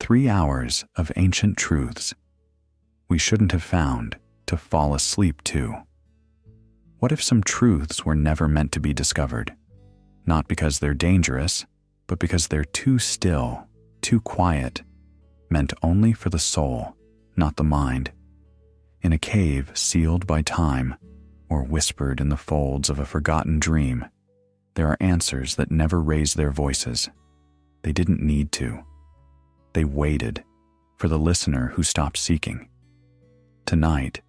3 hours of ancient truths we shouldn't have found to fall asleep to. What if some truths were never meant to be discovered? Not because they're dangerous, but because they're too still, too quiet, meant only for the soul, not the mind. In a cave sealed by time, or whispered in the folds of a forgotten dream, there are answers that never raise their voices. They didn't need to. They waited for the listener who stopped seeking. Tonight,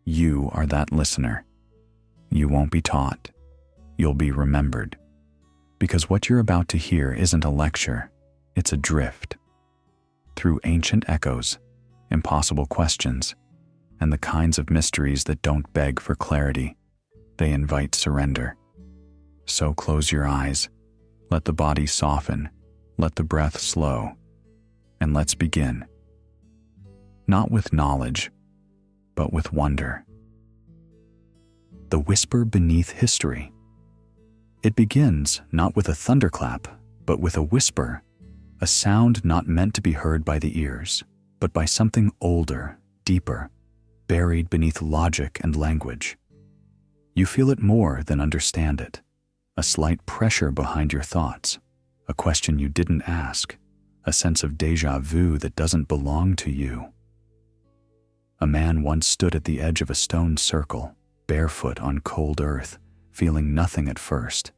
you are that listener. You won't be taught. You'll be remembered. Because what you're about to hear isn't a lecture, it's a drift. Through ancient echoes, impossible questions, and the kinds of mysteries that don't beg for clarity, they invite surrender. So close your eyes, let the body soften, let the breath slow, and let's begin. Not with knowledge, but with wonder. The whisper beneath history. It begins not with a thunderclap, but with a whisper, a sound not meant to be heard by the ears, but by something older, deeper, buried beneath logic and language. You feel it more than understand it, a slight pressure behind your thoughts, a question you didn't ask, a sense of déjà vu that doesn't belong to you. A man once stood at the edge of a stone circle, barefoot on cold earth, feeling nothing at first,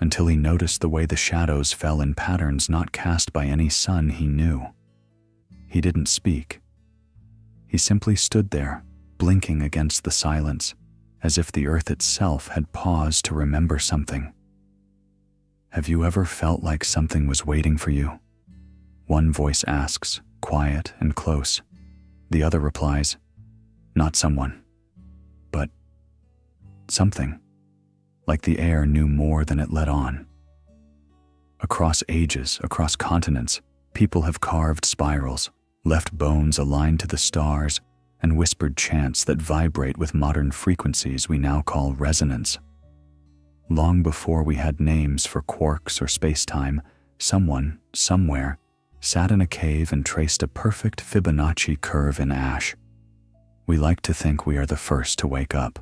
until he noticed the way the shadows fell in patterns not cast by any sun he knew. He didn't speak. He simply stood there, blinking against the silence, as if the earth itself had paused to remember something. Have you ever felt like something was waiting for you? One voice asks, quiet and close. The other replies, not someone, but something. Like the air knew more than it let on. Across ages, across continents, people have carved spirals, left bones aligned to the stars, and whispered chants that vibrate with modern frequencies we now call resonance. Long before we had names for quarks or space-time, someone, somewhere, sat in a cave and traced a perfect Fibonacci curve in ash. We like to think we are the first to wake up.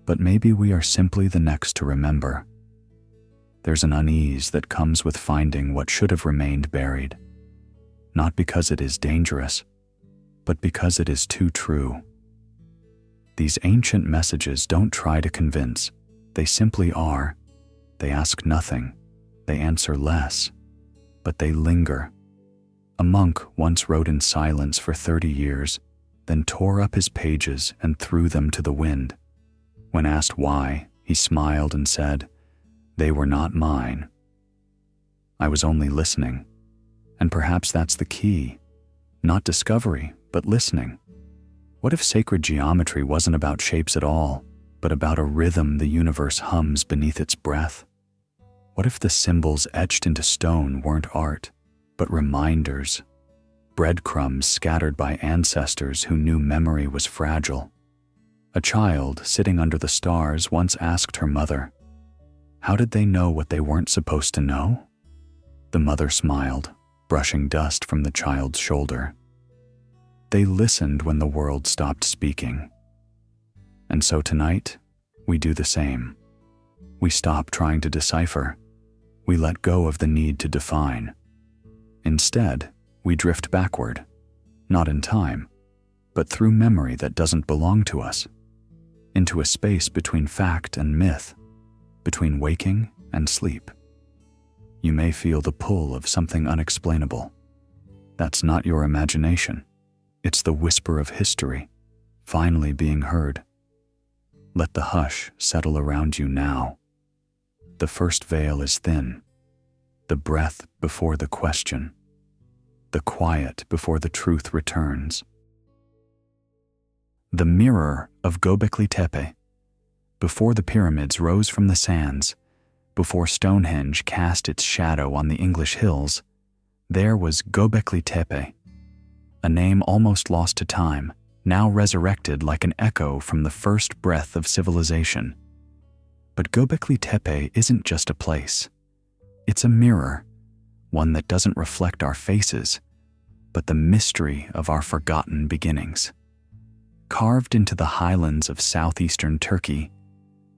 But maybe we are simply the next to remember. There's an unease that comes with finding what should have remained buried. Not because it is dangerous, but because it is too true. These ancient messages don't try to convince. They simply are. They ask nothing. They answer less. But they linger. A monk once wrote in silence for 30 years, then tore up his pages and threw them to the wind. When asked why, he smiled and said, "They were not mine. I was only listening." And perhaps that's the key. Not discovery, but listening. What if sacred geometry wasn't about shapes at all, but about a rhythm the universe hums beneath its breath? What if the symbols etched into stone weren't art, but reminders, breadcrumbs scattered by ancestors who knew memory was fragile? A child sitting under the stars once asked her mother, how did they know what they weren't supposed to know? The mother smiled, brushing dust from the child's shoulder. They listened when the world stopped speaking. And so tonight, we do the same. We stop trying to decipher. We let go of the need to define. Instead, we drift backward, not in time, but through memory that doesn't belong to us, into a space between fact and myth, between waking and sleep. You may feel the pull of something unexplainable. That's not your imagination. It's the whisper of history, finally being heard. Let the hush settle around you now. The first veil is thin, the breath before the question, the quiet before the truth returns. The mirror of Göbekli Tepe. Before the pyramids rose from the sands, before Stonehenge cast its shadow on the English hills, there was Göbekli Tepe, a name almost lost to time, now resurrected like an echo from the first breath of civilization. But Göbekli Tepe isn't just a place. It's a mirror, one that doesn't reflect our faces, but the mystery of our forgotten beginnings. Carved into the highlands of southeastern Turkey,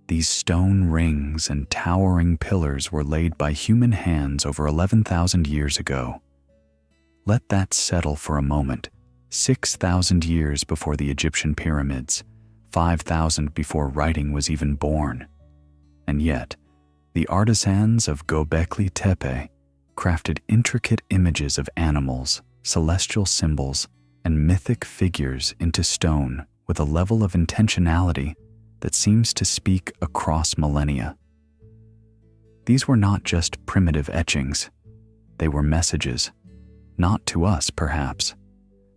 these stone rings and towering pillars were laid by human hands over 11,000 years ago. Let that settle for a moment. 6,000 years before the Egyptian pyramids, 5,000 before writing was even born. And yet, the artisans of Göbekli Tepe crafted intricate images of animals, celestial symbols, and mythic figures into stone with a level of intentionality that seems to speak across millennia. These were not just primitive etchings. They were messages, not to us perhaps,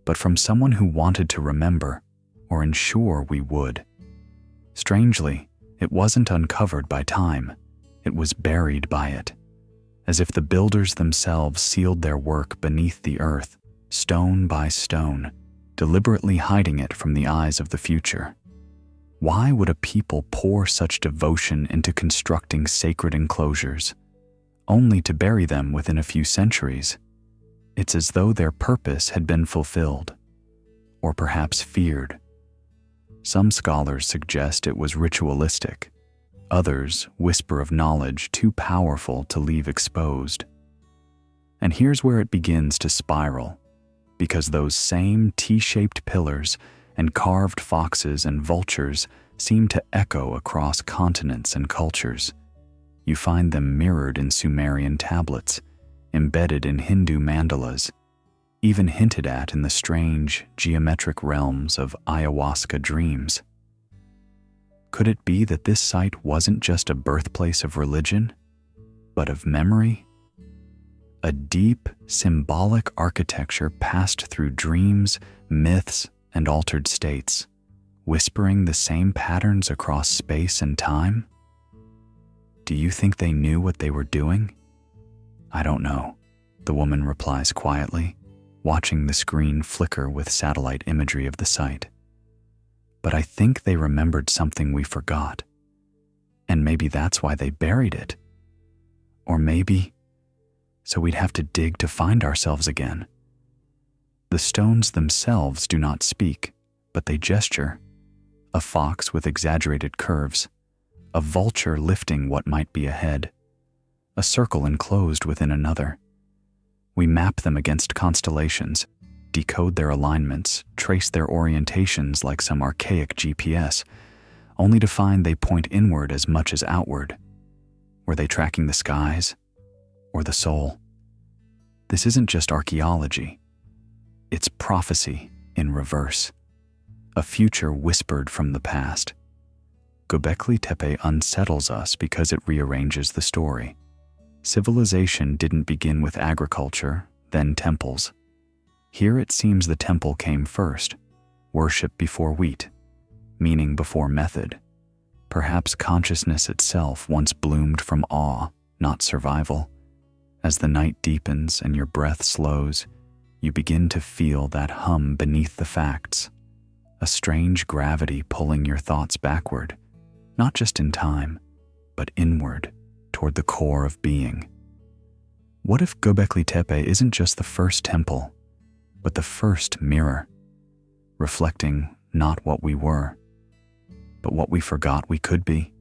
but from someone who wanted to remember or ensure we would. Strangely, it wasn't uncovered by time. It was buried by it, as if the builders themselves sealed their work beneath the earth, stone by stone, deliberately hiding it from the eyes of the future. Why would a people pour such devotion into constructing sacred enclosures, only to bury them within a few centuries? It's as though their purpose had been fulfilled, or perhaps feared. Some scholars suggest it was ritualistic. Others whisper of knowledge too powerful to leave exposed. And here's where it begins to spiral, because those same T-shaped pillars and carved foxes and vultures seem to echo across continents and cultures. You find them mirrored in Sumerian tablets, embedded in Hindu mandalas, even hinted at in the strange geometric realms of ayahuasca dreams. Could it be that this site wasn't just a birthplace of religion, but of memory? A deep, symbolic architecture passed through dreams, myths, and altered states, whispering the same patterns across space and time? Do you think they knew what they were doing? I don't know, the woman replies quietly, watching the screen flicker with satellite imagery of the site. But I think they remembered something we forgot. And maybe that's why they buried it. Or maybe so we'd have to dig to find ourselves again. The stones themselves do not speak, but they gesture. A fox with exaggerated curves, a vulture lifting what might be a head, a circle enclosed within another. We map them against constellations, decode their alignments, trace their orientations like some archaic GPS, only to find they point inward as much as outward. Were they tracking the skies or the soul? This isn't just archaeology. It's prophecy in reverse, a future whispered from the past. Göbekli Tepe unsettles us because it rearranges the story. Civilization didn't begin with agriculture, then temples. Here it seems the temple came first, worship before wheat, meaning before method. Perhaps consciousness itself once bloomed from awe, not survival. As the night deepens and your breath slows, you begin to feel that hum beneath the facts, a strange gravity pulling your thoughts backward, not just in time, but inward, toward the core of being. What if Göbekli Tepe isn't just the first temple, but the first mirror, reflecting not what we were, but what we forgot we could be?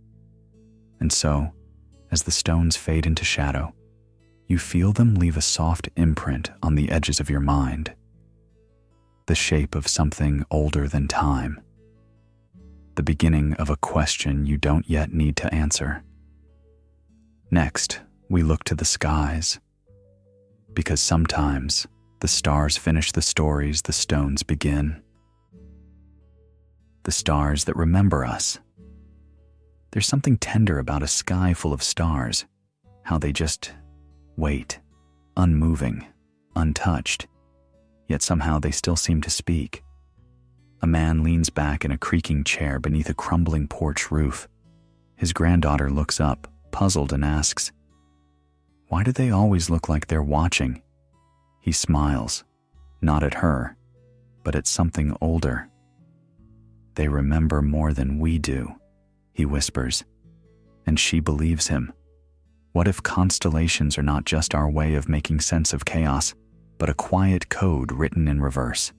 And so, as the stones fade into shadow, you feel them leave a soft imprint on the edges of your mind, the shape of something older than time, the beginning of a question you don't yet need to answer. Next, we look to the skies, because sometimes the stars finish the stories the stones begin. The stars that remember us. There's something tender about a sky full of stars, how they just wait, unmoving, untouched, yet somehow they still seem to speak. A man leans back in a creaking chair beneath a crumbling porch roof. His granddaughter looks up, puzzled, and asks, "Why do they always look like they're watching?" He smiles, not at her, but at something older. "They remember more than we do," he whispers, and she believes him. What if constellations are not just our way of making sense of chaos, but a quiet code written in reverse.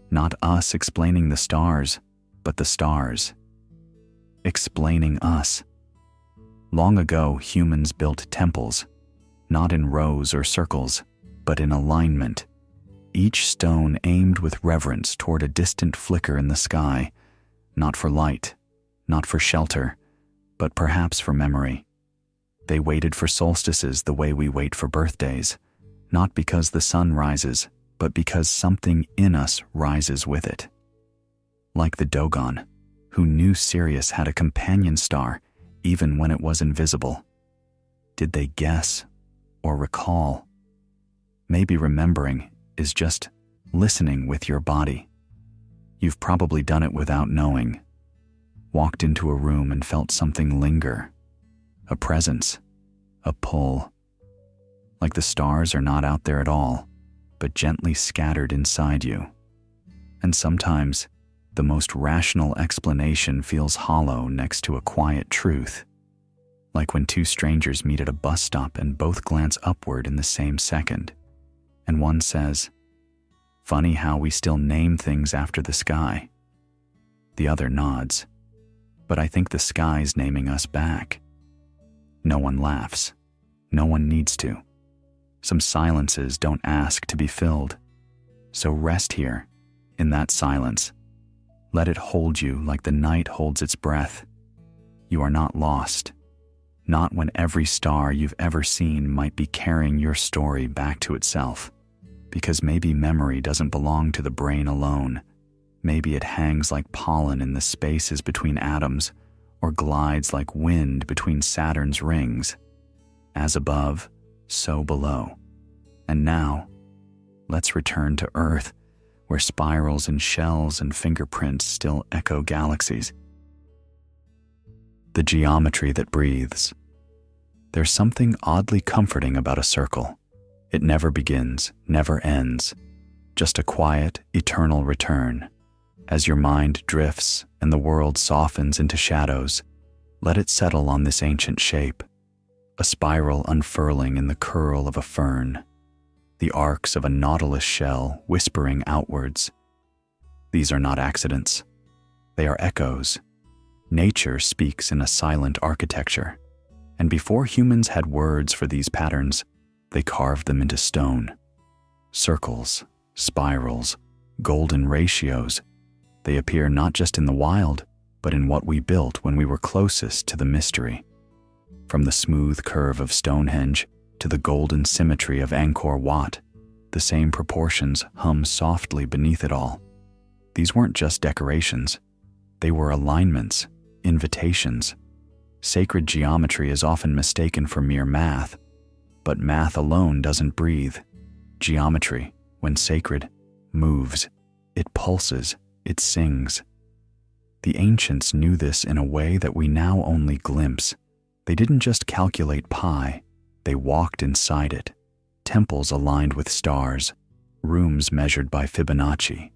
Not us explaining the stars, but the stars explaining us. Long ago, humans built temples, not in rows or circles, but in alignment. Each stone aimed with reverence toward a distant flicker in the sky, not for light, not for shelter, but perhaps for memory. They waited for solstices the way we wait for birthdays, not because the sun rises, but because something in us rises with it. Like the Dogon, who knew Sirius had a companion star even when it was invisible. Did they guess or recall? Maybe remembering is just listening with your body. You've probably done it without knowing. Walked into a room and felt something linger. A presence, a pull. Like the stars are not out there at all, but gently scattered inside you. And sometimes, the most rational explanation feels hollow next to a quiet truth. Like when two strangers meet at a bus stop and both glance upward in the same second. And one says, "Funny how we still name things after the sky." The other nods, "But I think the sky's naming us back." No one laughs. No one needs to. Some silences don't ask to be filled. So rest here, in that silence. Let it hold you like the night holds its breath. You are not lost. Not when every star you've ever seen might be carrying your story back to itself. Because maybe memory doesn't belong to the brain alone. Maybe it hangs like pollen in the spaces between atoms, or glides like wind between Saturn's rings. As above, so below. And now, let's return to Earth, where spirals and shells and fingerprints still echo galaxies. The geometry that breathes. There's something oddly comforting about a circle. It never begins, never ends. Just a quiet, eternal return. As your mind drifts and the world softens into shadows, let it settle on this ancient shape. A spiral unfurling in the curl of a fern. The arcs of a nautilus shell whispering outwards. These are not accidents. They are echoes. Nature speaks in a silent architecture. And before humans had words for these patterns, they carved them into stone. Circles, spirals, golden ratios. They appear not just in the wild, but in what we built when we were closest to the mystery. From the smooth curve of Stonehenge to the golden symmetry of Angkor Wat, the same proportions hum softly beneath it all. These weren't just decorations. They were alignments, invitations. Sacred geometry is often mistaken for mere math, but math alone doesn't breathe. Geometry, when sacred, moves. It pulses, it sings. The ancients knew this in a way that we now only glimpse. They didn't just calculate pi, they walked inside it. Temples aligned with stars, rooms measured by Fibonacci.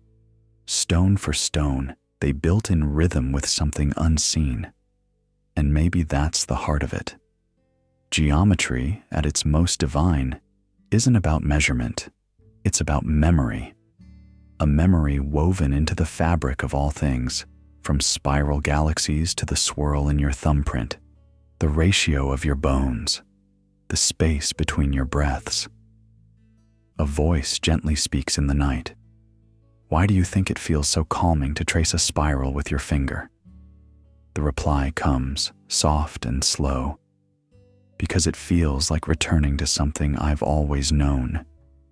Stone for stone, they built in rhythm with something unseen. And maybe that's the heart of it. Geometry, at its most divine, isn't about measurement. It's about memory. A memory woven into the fabric of all things, from spiral galaxies to the swirl in your thumbprint, the ratio of your bones, the space between your breaths. A voice gently speaks in the night. Why do you think it feels so calming to trace a spiral with your finger? The reply comes, soft and slow, because it feels like returning to something I've always known,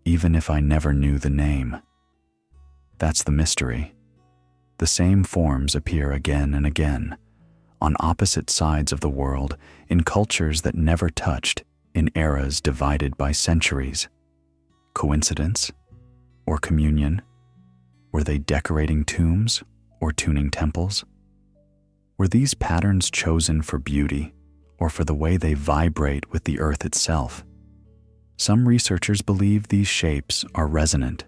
even if I never knew the name. That's the mystery. The same forms appear again and again, on opposite sides of the world, in cultures that never touched, in eras divided by centuries. Coincidence? Or communion? Were they decorating tombs or tuning temples? Were these patterns chosen for beauty or for the way they vibrate with the earth itself? Some researchers believe these shapes are resonant,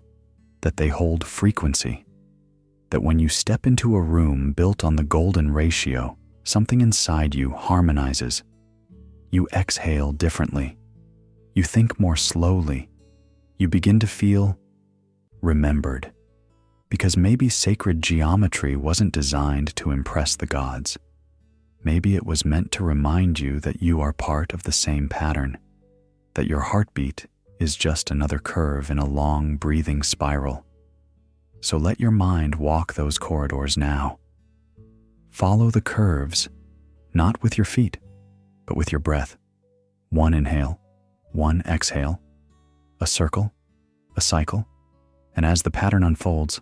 that they hold frequency, that when you step into a room built on the golden ratio, something inside you harmonizes. You exhale differently. You think more slowly. you begin to feel remembered, because maybe sacred geometry wasn't designed to impress the gods. Maybe it was meant to remind you that you are part of the same pattern, that your heartbeat is just another curve in a long, breathing spiral. So let your mind walk those corridors now. Follow the curves, not with your feet, but with your breath. One inhale, one exhale, a circle, a cycle, and as the pattern unfolds,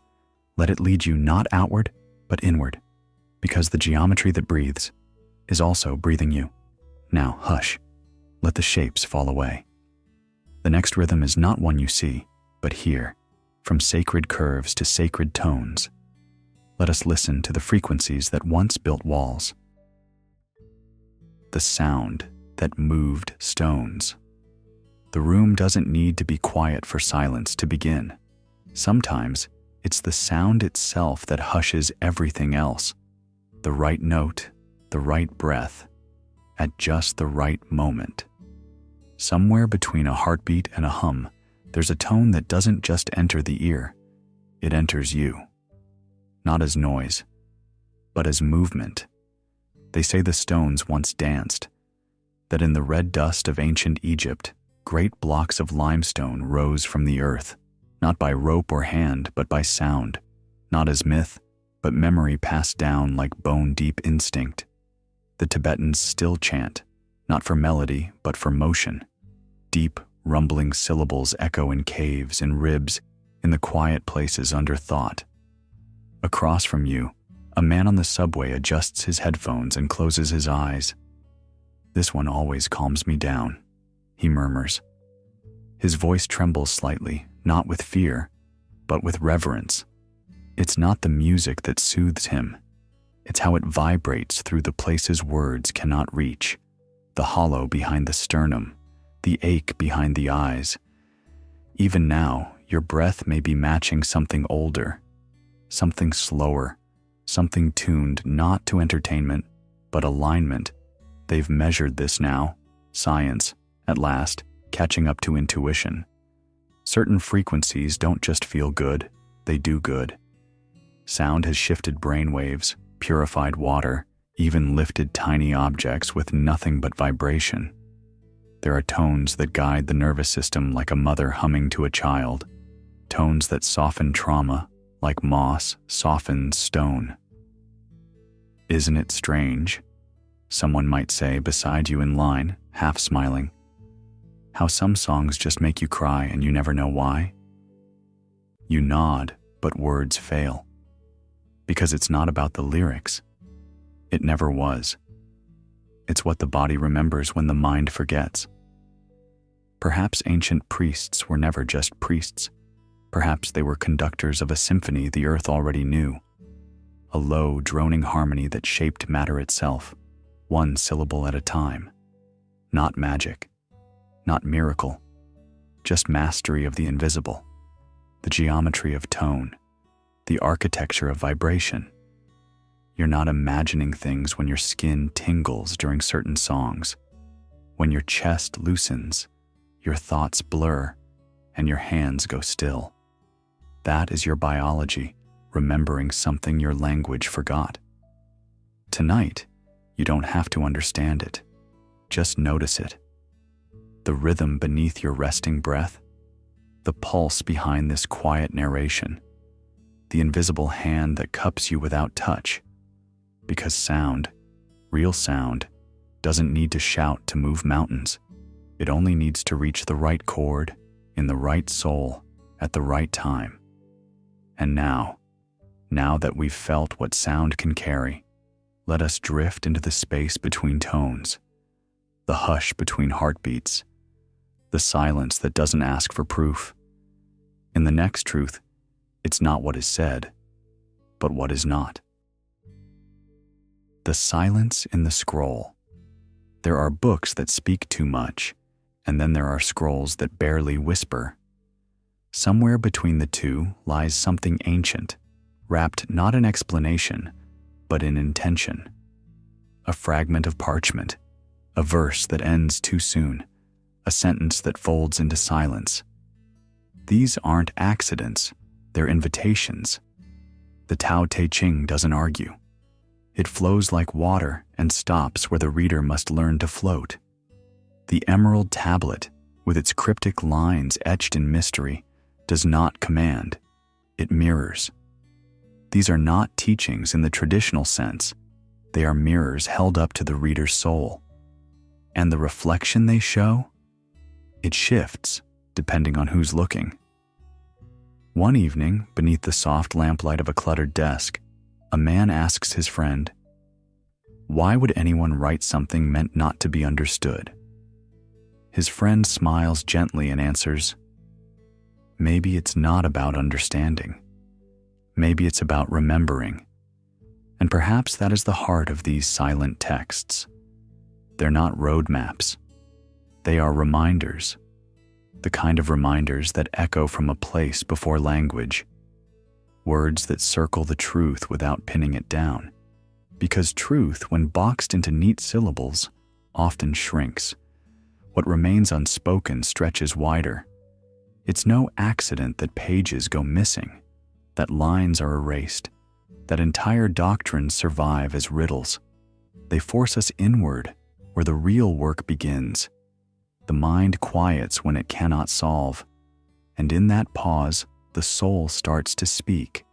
let it lead you not outward, but inward, because the geometry that breathes is also breathing you. Now, hush. Let the shapes fall away. The next rhythm is not one you see, but hear, from sacred curves to sacred tones. Let us listen to the frequencies that once built walls. The sound that moved stones. The room doesn't need to be quiet for silence to begin. Sometimes it's the sound itself that hushes everything else. The right note, the right breath, at just the right moment. Somewhere between a heartbeat and a hum, there's a tone that doesn't just enter the ear, it enters you. Not as noise, but as movement. They say the stones once danced, that in the red dust of ancient Egypt, great blocks of limestone rose from the earth, not by rope or hand, but by sound, not as myth, but memory passed down like bone-deep instinct. The Tibetans still chant, not for melody, but for motion. Deep, rumbling syllables echo in caves, in ribs, in the quiet places under thought. Across from you, a man on the subway adjusts his headphones and closes his eyes. "This one always calms me down," he murmurs. His voice trembles slightly, not with fear, but with reverence. It's not the music that soothes him. It's how it vibrates through the places words cannot reach, the hollow behind the sternum, the ache behind the eyes. Even now, your breath may be matching something older, something slower, something tuned not to entertainment, but alignment. They've measured this now, science, at last, catching up to intuition. Certain frequencies don't just feel good, they do good. Sound has shifted brainwaves, purified water, even lifted tiny objects with nothing but vibration. There are tones that guide the nervous system like a mother humming to a child, tones that soften trauma like moss softens stone. Isn't it strange? Someone might say beside you in line, half smiling, how some songs just make you cry and you never know why? You nod, but words fail. Because it's not about the lyrics. It never was. It's what the body remembers when the mind forgets. Perhaps ancient priests were never just priests. Perhaps they were conductors of a symphony the earth already knew. A low, droning harmony that shaped matter itself, one syllable at a time. Not magic, not miracle, just mastery of the invisible, the geometry of tone, the architecture of vibration. You're not imagining things when your skin tingles during certain songs, when your chest loosens, your thoughts blur, and your hands go still. That is your biology, remembering something your language forgot. Tonight, you don't have to understand it. Just notice it. The rhythm beneath your resting breath, the pulse behind this quiet narration, the invisible hand that cups you without touch. Because sound, real sound, doesn't need to shout to move mountains. It only needs to reach the right chord, in the right soul, at the right time. And now that we've felt what sound can carry, let us drift into the space between tones, the hush between heartbeats, the silence that doesn't ask for proof. In the next truth, it's not what is said, but what is not. The silence in the scroll. There are books that speak too much, and then there are scrolls that barely whisper. Somewhere between the two lies something ancient, wrapped not in explanation, but in intention. A fragment of parchment, a verse that ends too soon, a sentence that folds into silence. These aren't accidents, they're invitations. The Tao Te Ching doesn't argue. It flows like water and stops where the reader must learn to float. The emerald tablet, with its cryptic lines etched in mystery, does not command, it mirrors. These are not teachings in the traditional sense. They are mirrors held up to the reader's soul. And the reflection they show? It shifts, depending on who's looking. One evening, beneath the soft lamplight of a cluttered desk, a man asks his friend, "Why would anyone write something meant not to be understood?" His friend smiles gently and answers, "Maybe it's not about understanding. Maybe it's about remembering." And perhaps that is the heart of these silent texts. They're not roadmaps. They are reminders. The kind of reminders that echo from a place before language. Words that circle the truth without pinning it down. Because truth, when boxed into neat syllables, often shrinks. What remains unspoken stretches wider. It's no accident that pages go missing, that lines are erased, that entire doctrines survive as riddles. They force us inward, where the real work begins. The mind quiets when it cannot solve, and in that pause, the soul starts to speak.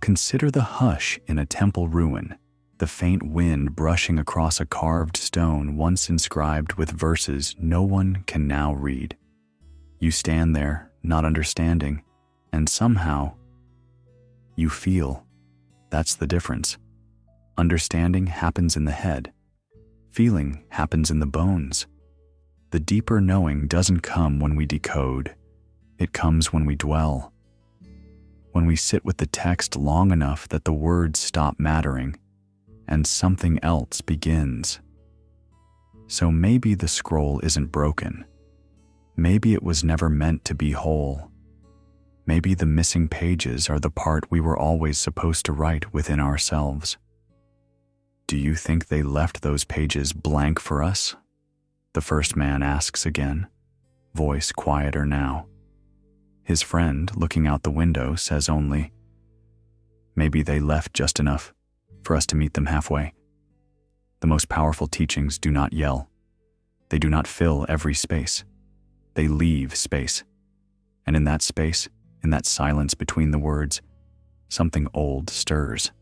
Consider the hush in a temple ruin, the faint wind brushing across a carved stone once inscribed with verses no one can now read. You stand there, not understanding, and somehow you feel. That's the difference. Understanding happens in the head. Feeling happens in the bones. The deeper knowing doesn't come when we decode. It comes when we dwell. When we sit with the text long enough that the words stop mattering, and something else begins. So maybe the scroll isn't broken. Maybe it was never meant to be whole. Maybe the missing pages are the part we were always supposed to write within ourselves. Do you think they left those pages blank for us? The first man asks again, voice quieter now. His friend, looking out the window, says only, "Maybe they left just enough for us to meet them halfway." The most powerful teachings do not yell. They do not fill every space. They leave space. And in that space, in that silence between the words, something old stirs.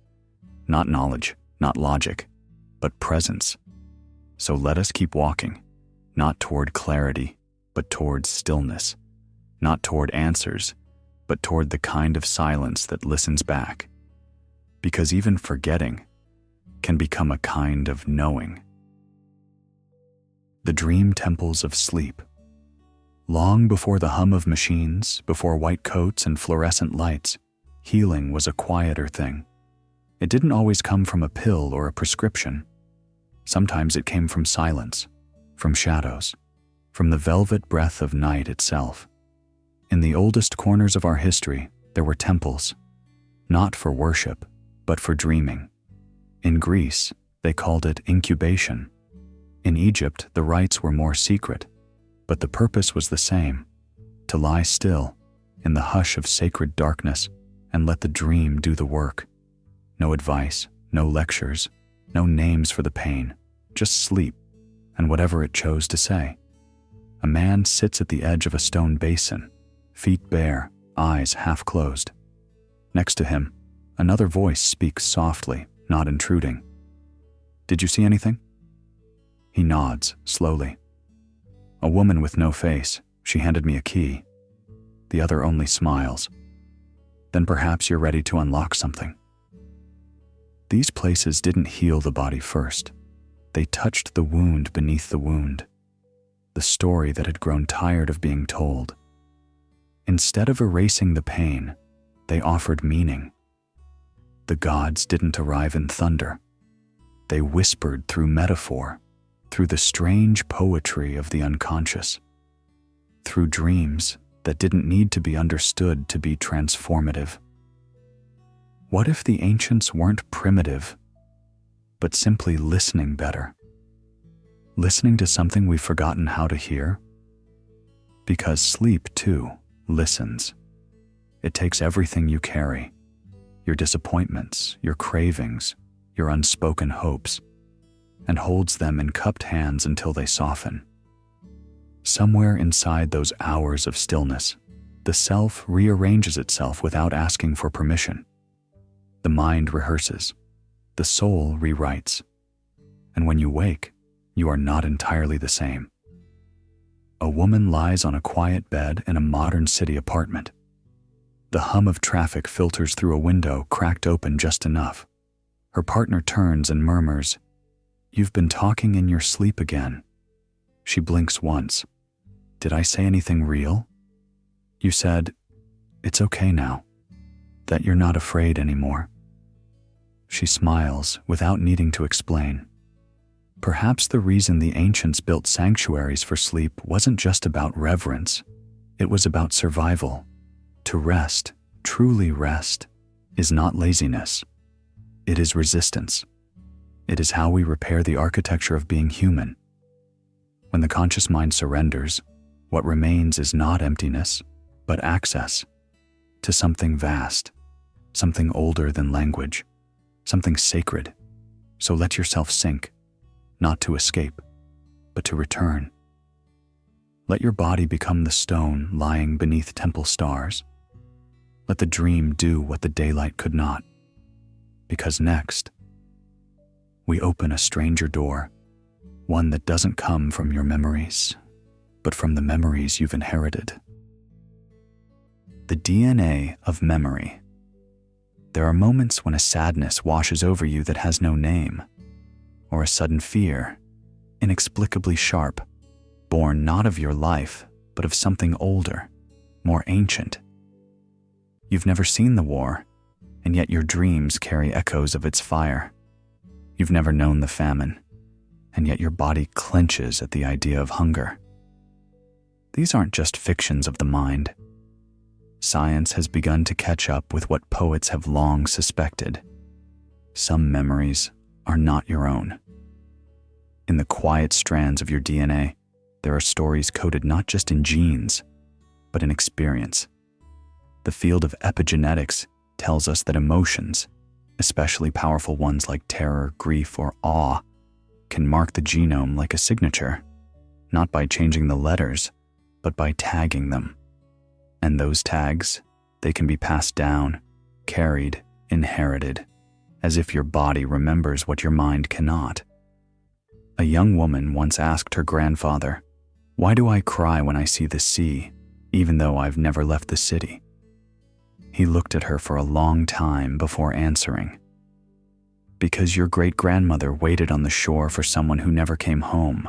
Not knowledge, not logic, but presence. So let us keep walking, not toward clarity, but toward stillness. Not toward answers, but toward the kind of silence that listens back. Because even forgetting can become a kind of knowing. The dream temples of sleep. Long before the hum of machines, before white coats and fluorescent lights, healing was a quieter thing. It didn't always come from a pill or a prescription. Sometimes it came from silence, from shadows, from the velvet breath of night itself. In the oldest corners of our history, there were temples, not for worship, but for dreaming. In Greece, they called it incubation. In Egypt, the rites were more secret, but the purpose was the same, to lie still in the hush of sacred darkness and let the dream do the work. No advice, no lectures, no names for the pain, just sleep and whatever it chose to say. A man sits at the edge of a stone basin, feet bare, eyes half closed. Next to him, another voice speaks softly, not intruding. "Did you see anything?" He nods, slowly. "A woman with no face. She handed me a key." The other only smiles. "Then perhaps you're ready to unlock something." These places didn't heal the body first. They touched the wound beneath the wound, the story that had grown tired of being told. Instead of erasing the pain, they offered meaning. The gods didn't arrive in thunder. They whispered through metaphor, through the strange poetry of the unconscious, through dreams that didn't need to be understood to be transformative. What if the ancients weren't primitive, but simply listening better? Listening to something we've forgotten how to hear? Because sleep, too, listens. It takes everything you carry, your disappointments, your cravings, your unspoken hopes, and holds them in cupped hands until they soften. Somewhere inside those hours of stillness, the self rearranges itself without asking for permission. The mind rehearses, the soul rewrites, and when you wake, you are not entirely the same. A woman lies on a quiet bed in a modern city apartment. The hum of traffic filters through a window cracked open just enough. Her partner turns and murmurs, "You've been talking in your sleep again." She blinks once. "Did I say anything real?" "You said, 'It's okay now,' that you're not afraid anymore." She smiles without needing to explain. Perhaps the reason the ancients built sanctuaries for sleep wasn't just about reverence. It was about survival. To rest, truly rest, is not laziness. It is resistance. It is how we repair the architecture of being human. When the conscious mind surrenders, what remains is not emptiness, but access to something vast, something older than language, something sacred. So let yourself sink, not to escape, but to return. Let your body become the stone lying beneath temple stars. Let the dream do what the daylight could not. Because next, we open a stranger door, one that doesn't come from your memories, but from the memories you've inherited. The DNA of memory. There are moments when a sadness washes over you that has no name, or a sudden fear, inexplicably sharp, born not of your life, but of something older, more ancient. You've never seen the war, and yet your dreams carry echoes of its fire. You've never known the famine, and yet your body clenches at the idea of hunger. These aren't just fictions of the mind. Science has begun to catch up with what poets have long suspected. Some memories are not your own. In the quiet strands of your DNA, there are stories coded not just in genes, but in experience. The field of epigenetics tells us that emotions, especially powerful ones like terror, grief, or awe, can mark the genome like a signature, not by changing the letters, but by tagging them. And those tags, they can be passed down, carried, inherited, as if your body remembers what your mind cannot. A young woman once asked her grandfather, "Why do I cry when I see the sea, even though I've never left the city?" He looked at her for a long time before answering, "Because your great-grandmother waited on the shore for someone who never came home."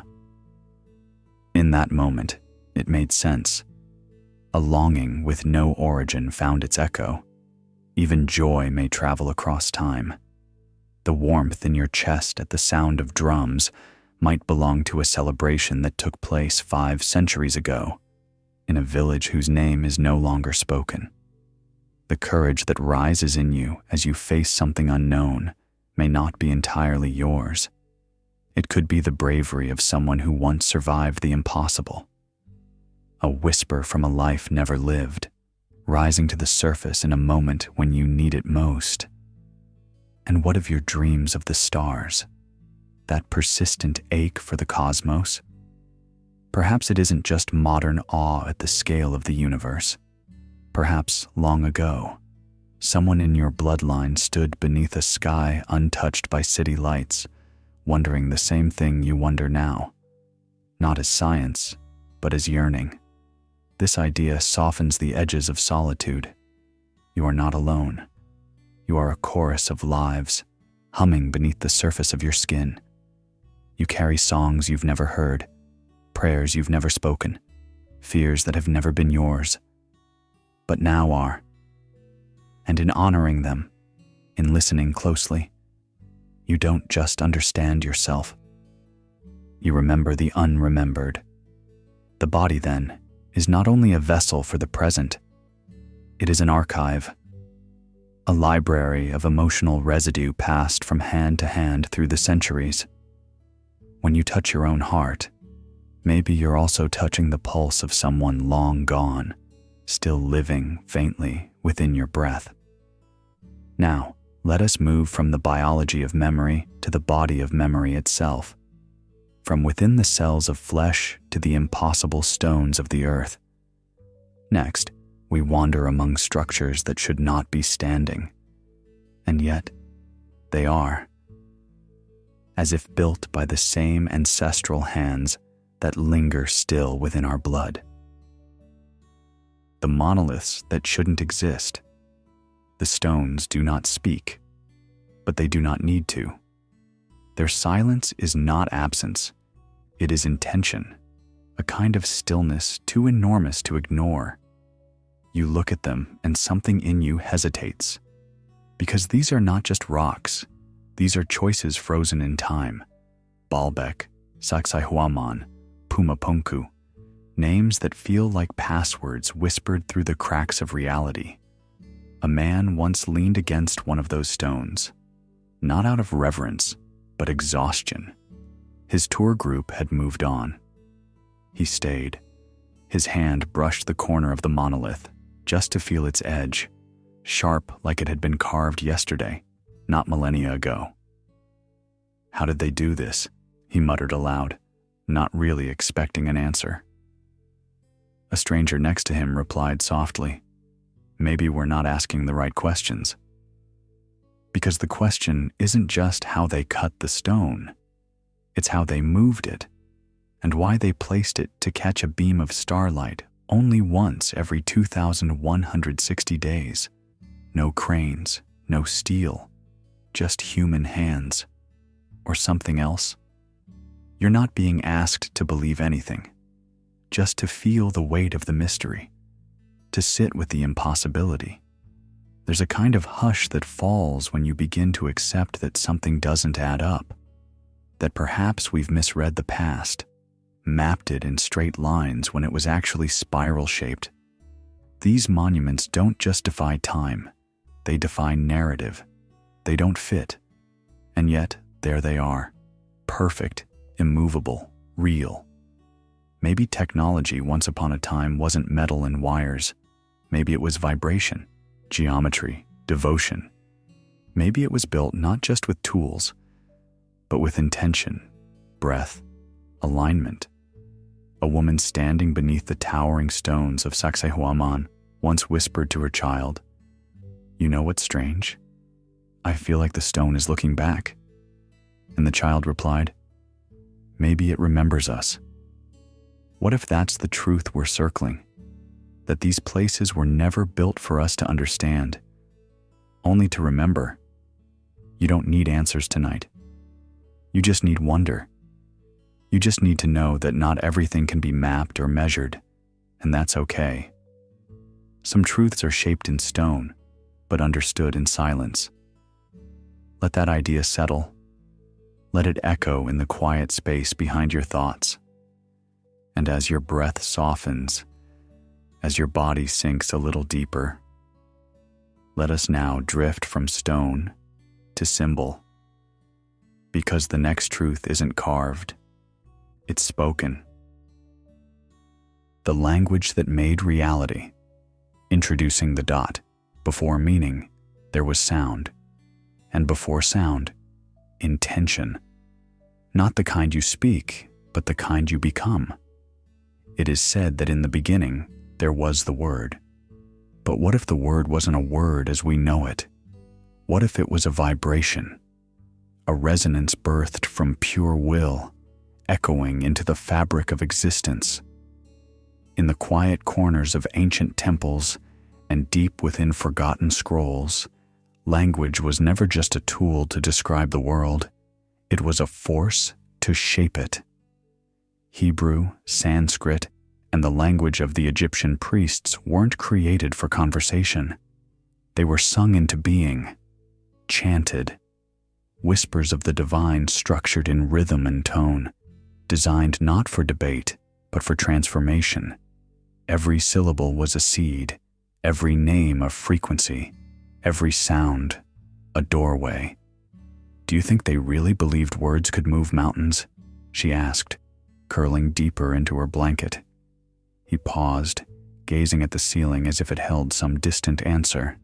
In that moment, it made sense. A longing with no origin found its echo. Even joy may travel across time. The warmth in your chest at the sound of drums might belong to a celebration that took place 5 centuries ago, in a village whose name is no longer spoken. The courage that rises in you as you face something unknown may not be entirely yours. It could be the bravery of someone who once survived the impossible. A whisper from a life never lived, rising to the surface in a moment when you need it most. And what of your dreams of the stars? That persistent ache for the cosmos? Perhaps it isn't just modern awe at the scale of the universe. Perhaps long ago, someone in your bloodline stood beneath a sky untouched by city lights, wondering the same thing you wonder now, not as science, but as yearning. This idea softens the edges of solitude. You are not alone. You are a chorus of lives, humming beneath the surface of your skin. You carry songs you've never heard, prayers you've never spoken, fears that have never been yours, but now are. And in honoring them, in listening closely, you don't just understand yourself. You remember the unremembered. The body, then, is not only a vessel for the present, it is an archive, a library of emotional residue passed from hand to hand through the centuries. When you touch your own heart, maybe you're also touching the pulse of someone long gone, still living faintly within your breath. Now, let us move from the biology of memory to the body of memory itself, from within the cells of flesh to the impossible stones of the earth. Next, we wander among structures that should not be standing, and yet they are, as if built by the same ancestral hands that linger still within our blood. The monoliths that shouldn't exist. The stones do not speak, but they do not need to. Their silence is not absence, it is intention, a kind of stillness too enormous to ignore. You look at them and something in you hesitates, because these are not just rocks, these are choices frozen in time. Baalbek, Sacsayhuaman, Pumapunku, names that feel like passwords whispered through the cracks of reality. A man once leaned against one of those stones, not out of reverence, but exhaustion. His tour group had moved on. He stayed. His hand brushed the corner of the monolith, just to feel its edge, sharp like it had been carved yesterday, not millennia ago. How did they do this? He muttered aloud, not really expecting an answer. A stranger next to him replied softly, "Maybe we're not asking the right questions." Because the question isn't just how they cut the stone, it's how they moved it, and why they placed it to catch a beam of starlight only once every 2,160 days. No cranes, no steel, just human hands. Or something else? You're not being asked to believe anything, just to feel the weight of the mystery, to sit with the impossibility. There's a kind of hush that falls when you begin to accept that something doesn't add up, that perhaps we've misread the past, mapped it in straight lines when it was actually spiral-shaped. These monuments don't just defy time, they defy narrative. They don't fit, and yet there they are, perfect, immovable, real. Maybe technology once upon a time wasn't metal and wires. Maybe it was vibration, geometry, devotion. Maybe it was built not just with tools, but with intention, breath, alignment. A woman standing beneath the towering stones of Sacsayhuaman once whispered to her child, "You know what's strange? I feel like the stone is looking back." And the child replied, "Maybe it remembers us." What if that's the truth we're circling? That these places were never built for us to understand, only to remember. You don't need answers tonight. You just need wonder. You just need to know that not everything can be mapped or measured, and that's okay. Some truths are shaped in stone, but understood in silence. Let that idea settle. Let it echo in the quiet space behind your thoughts. And as your breath softens, as your body sinks a little deeper, let us now drift from stone to symbol. Because the next truth isn't carved, it's spoken. The language that made reality, introducing the dot. Before meaning, there was sound. And before sound, intention. Not the kind you speak, but the kind you become. It is said that in the beginning, there was the word. But what if the word wasn't a word as we know it? What if it was a vibration? A resonance birthed from pure will, echoing into the fabric of existence. In the quiet corners of ancient temples and deep within forgotten scrolls, language was never just a tool to describe the world. It was a force to shape it. Hebrew, Sanskrit, and the language of the Egyptian priests weren't created for conversation. They were sung into being, chanted, whispers of the divine structured in rhythm and tone, designed not for debate, but for transformation. Every syllable was a seed, every name a frequency, every sound a doorway. "Do you think they really believed words could move mountains?" she asked, curling deeper into her blanket. He paused, gazing at the ceiling as if it held some distant answer.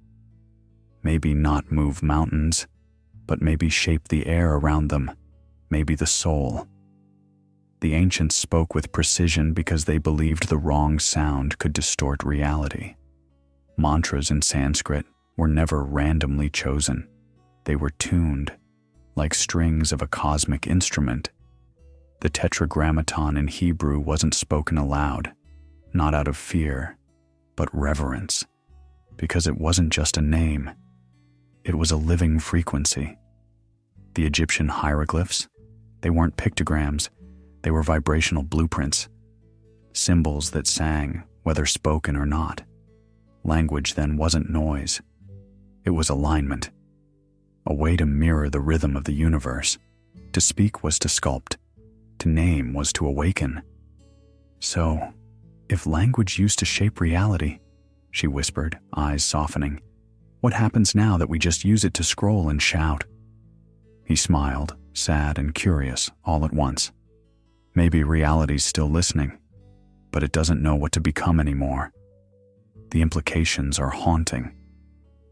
Maybe not move mountains, but maybe shape the air around them, maybe the soul. The ancients spoke with precision because they believed the wrong sound could distort reality. Mantras in Sanskrit were never randomly chosen. They were tuned, like strings of a cosmic instrument. The tetragrammaton in Hebrew wasn't spoken aloud, not out of fear, but reverence, because it wasn't just a name. It was a living frequency. The Egyptian hieroglyphs, they weren't pictograms, they were vibrational blueprints, symbols that sang, whether spoken or not. Language then wasn't noise. It was alignment, a way to mirror the rhythm of the universe. To speak was to sculpt, to name was to awaken. So, if language used to shape reality, she whispered, eyes softening, what happens now that we just use it to scroll and shout? He smiled, sad and curious, all at once. Maybe reality's still listening, but it doesn't know what to become anymore. The implications are haunting.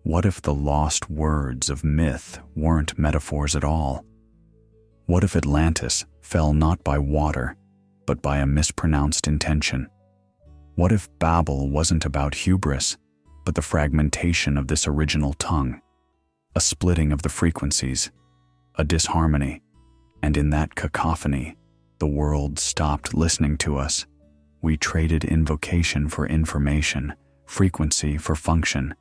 What if the lost words of myth weren't metaphors at all? What if Atlantis fell not by water, but by a mispronounced intention? What if Babel wasn't about hubris, but the fragmentation of this original tongue, a splitting of the frequencies, a disharmony, and in that cacophony, the world stopped listening to us. We traded invocation for information, frequency for function,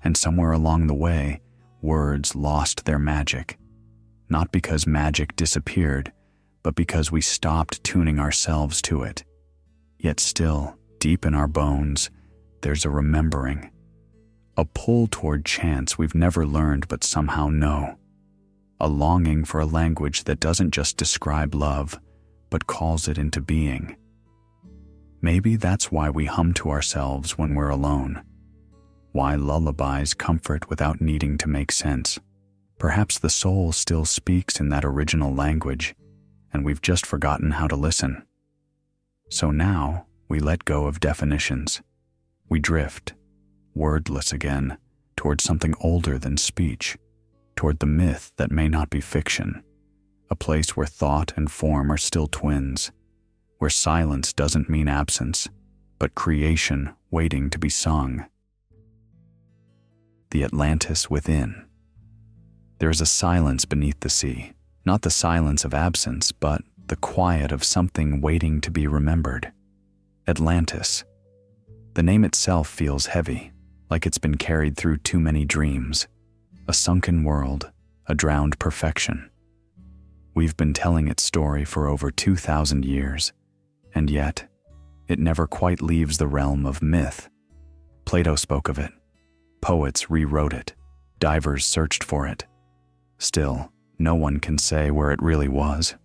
and somewhere along the way, words lost their magic. Not because magic disappeared, but because we stopped tuning ourselves to it. Yet still, deep in our bones, there's a remembering, a pull toward chants we've never learned but somehow know, a longing for a language that doesn't just describe love, but calls it into being. Maybe that's why we hum to ourselves when we're alone, why lullabies comfort without needing to make sense. Perhaps the soul still speaks in that original language, and we've just forgotten how to listen. So now, we let go of definitions. We drift, wordless again, toward something older than speech, toward the myth that may not be fiction, a place where thought and form are still twins, where silence doesn't mean absence, but creation waiting to be sung. The Atlantis Within. There is a silence beneath the sea, not the silence of absence, but the quiet of something waiting to be remembered. Atlantis. The name itself feels heavy, like it's been carried through too many dreams. A sunken world, a drowned perfection. We've been telling its story for over 2,000 years, and yet, it never quite leaves the realm of myth. Plato spoke of it. Poets rewrote it. Divers searched for it. Still, no one can say where it really was.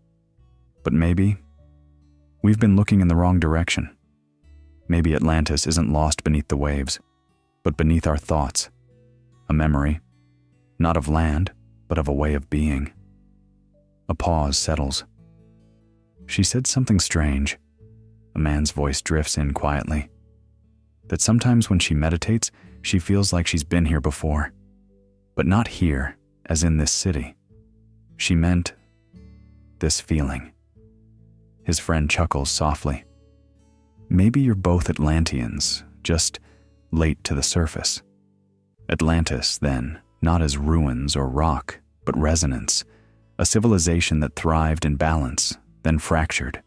But maybe we've been looking in the wrong direction. Maybe Atlantis isn't lost beneath the waves, but beneath our thoughts. A memory, not of land, but of a way of being. A pause settles. She said something strange. A man's voice drifts in quietly. That sometimes when she meditates, she feels like she's been here before. But not here, as in this city. She meant this feeling. His friend chuckles softly. Maybe you're both Atlanteans, just late to the surface. Atlantis, then, not as ruins or rock, but resonance, a civilization that thrived in balance, then fractured.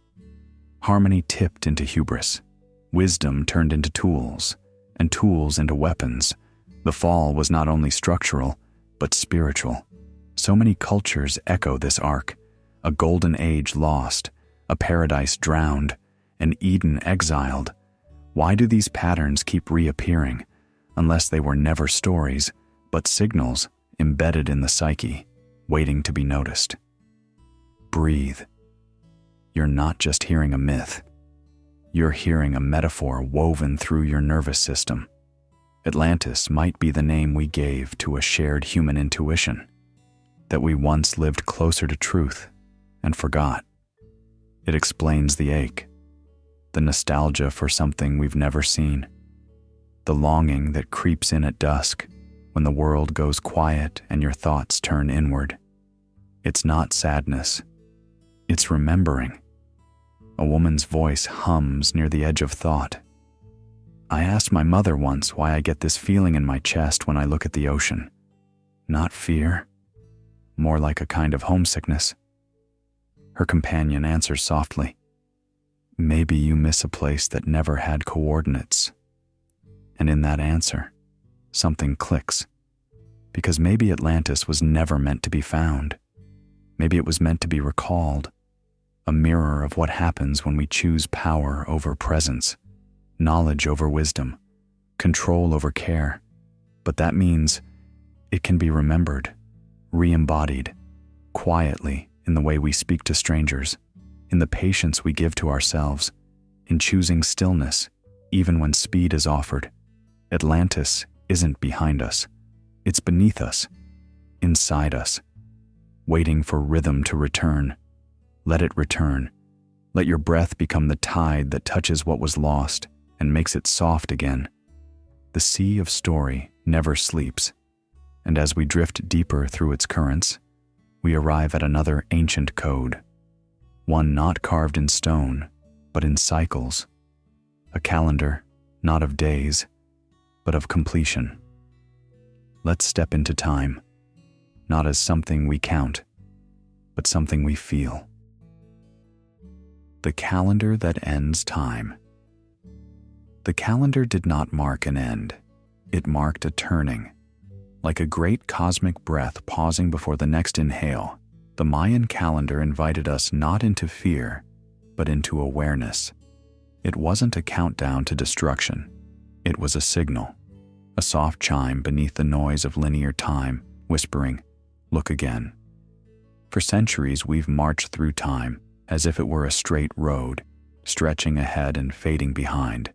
Harmony tipped into hubris, wisdom turned into tools, and tools into weapons. The fall was not only structural, but spiritual. So many cultures echo this arc, a golden age lost, a paradise drowned, an Eden exiled. Why do these patterns keep reappearing, unless they were never stories, but signals embedded in the psyche, waiting to be noticed? Breathe. You're not just hearing a myth. You're hearing a metaphor woven through your nervous system. Atlantis might be the name we gave to a shared human intuition, that we once lived closer to truth and forgot. It explains the ache, the nostalgia for something we've never seen, the longing that creeps in at dusk when the world goes quiet and your thoughts turn inward. It's not sadness, it's remembering. A woman's voice hums near the edge of thought. I asked my mother once why I get this feeling in my chest when I look at the ocean. Not fear, more like a kind of homesickness. Her companion answers softly, maybe you miss a place that never had coordinates. And in that answer, something clicks. Because maybe Atlantis was never meant to be found. Maybe it was meant to be recalled, a mirror of what happens when we choose power over presence, knowledge over wisdom, control over care. But that means it can be remembered, re-embodied, quietly in the way we speak to strangers, in the patience we give to ourselves, in choosing stillness, even when speed is offered. Atlantis isn't behind us. It's beneath us, inside us, waiting for rhythm to return. Let it return. Let your breath become the tide that touches what was lost and makes it soft again. The sea of story never sleeps, and as we drift deeper through its currents, we arrive at another ancient code, one not carved in stone, but in cycles, a calendar not of days, but of completion. Let's step into time, not as something we count, but something we feel. The calendar that ends time. The calendar did not mark an end. It marked a turning. Like a great cosmic breath pausing before the next inhale, the Mayan calendar invited us not into fear, but into awareness. It wasn't a countdown to destruction. It was a signal, a soft chime beneath the noise of linear time, whispering, "Look again." For centuries, we've marched through time as if it were a straight road, stretching ahead and fading behind.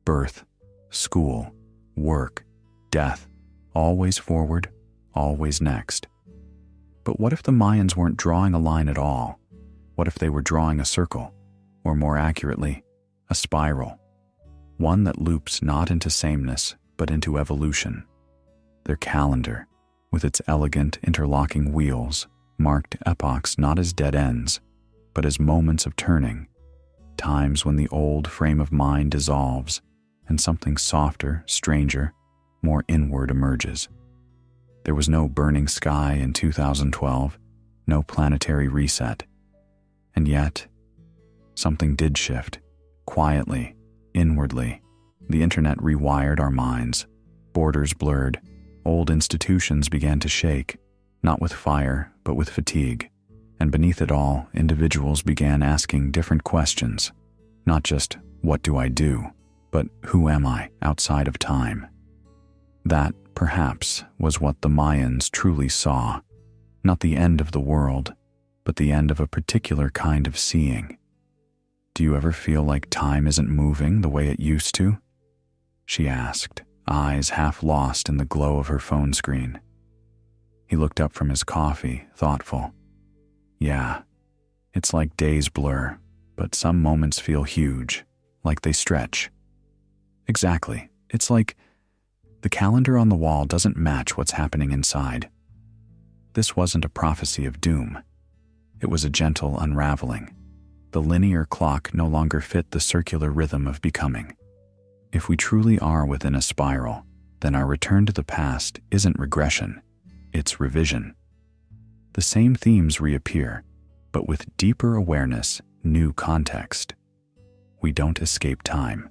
Birth, school, work, death, always forward, always next. But what if the Mayans weren't drawing a line at all? What if they were drawing a circle, or more accurately, a spiral? One that loops not into sameness, but into evolution. Their calendar, with its elegant interlocking wheels, marked epochs not as dead ends, but as moments of turning, times when the old frame of mind dissolves and something softer, stranger, more inward emerges. There was no burning sky in 2012, no planetary reset. And yet, something did shift, quietly, inwardly. The internet rewired our minds, borders blurred, old institutions began to shake, not with fire, but with fatigue. And beneath it all, individuals began asking different questions, not just, what do I do, but who am I outside of time? That, perhaps, was what the Mayans truly saw, not the end of the world, but the end of a particular kind of seeing. Do you ever feel like time isn't moving the way it used to? She asked, eyes half lost in the glow of her phone screen. He looked up from his coffee, thoughtful. Yeah, it's like days blur, but some moments feel huge, like they stretch. Exactly. It's like the calendar on the wall doesn't match what's happening inside. This wasn't a prophecy of doom. It was a gentle unraveling. The linear clock no longer fit the circular rhythm of becoming. If we truly are within a spiral, then our return to the past isn't regression, it's revision. The same themes reappear, but with deeper awareness, new context. We don't escape time.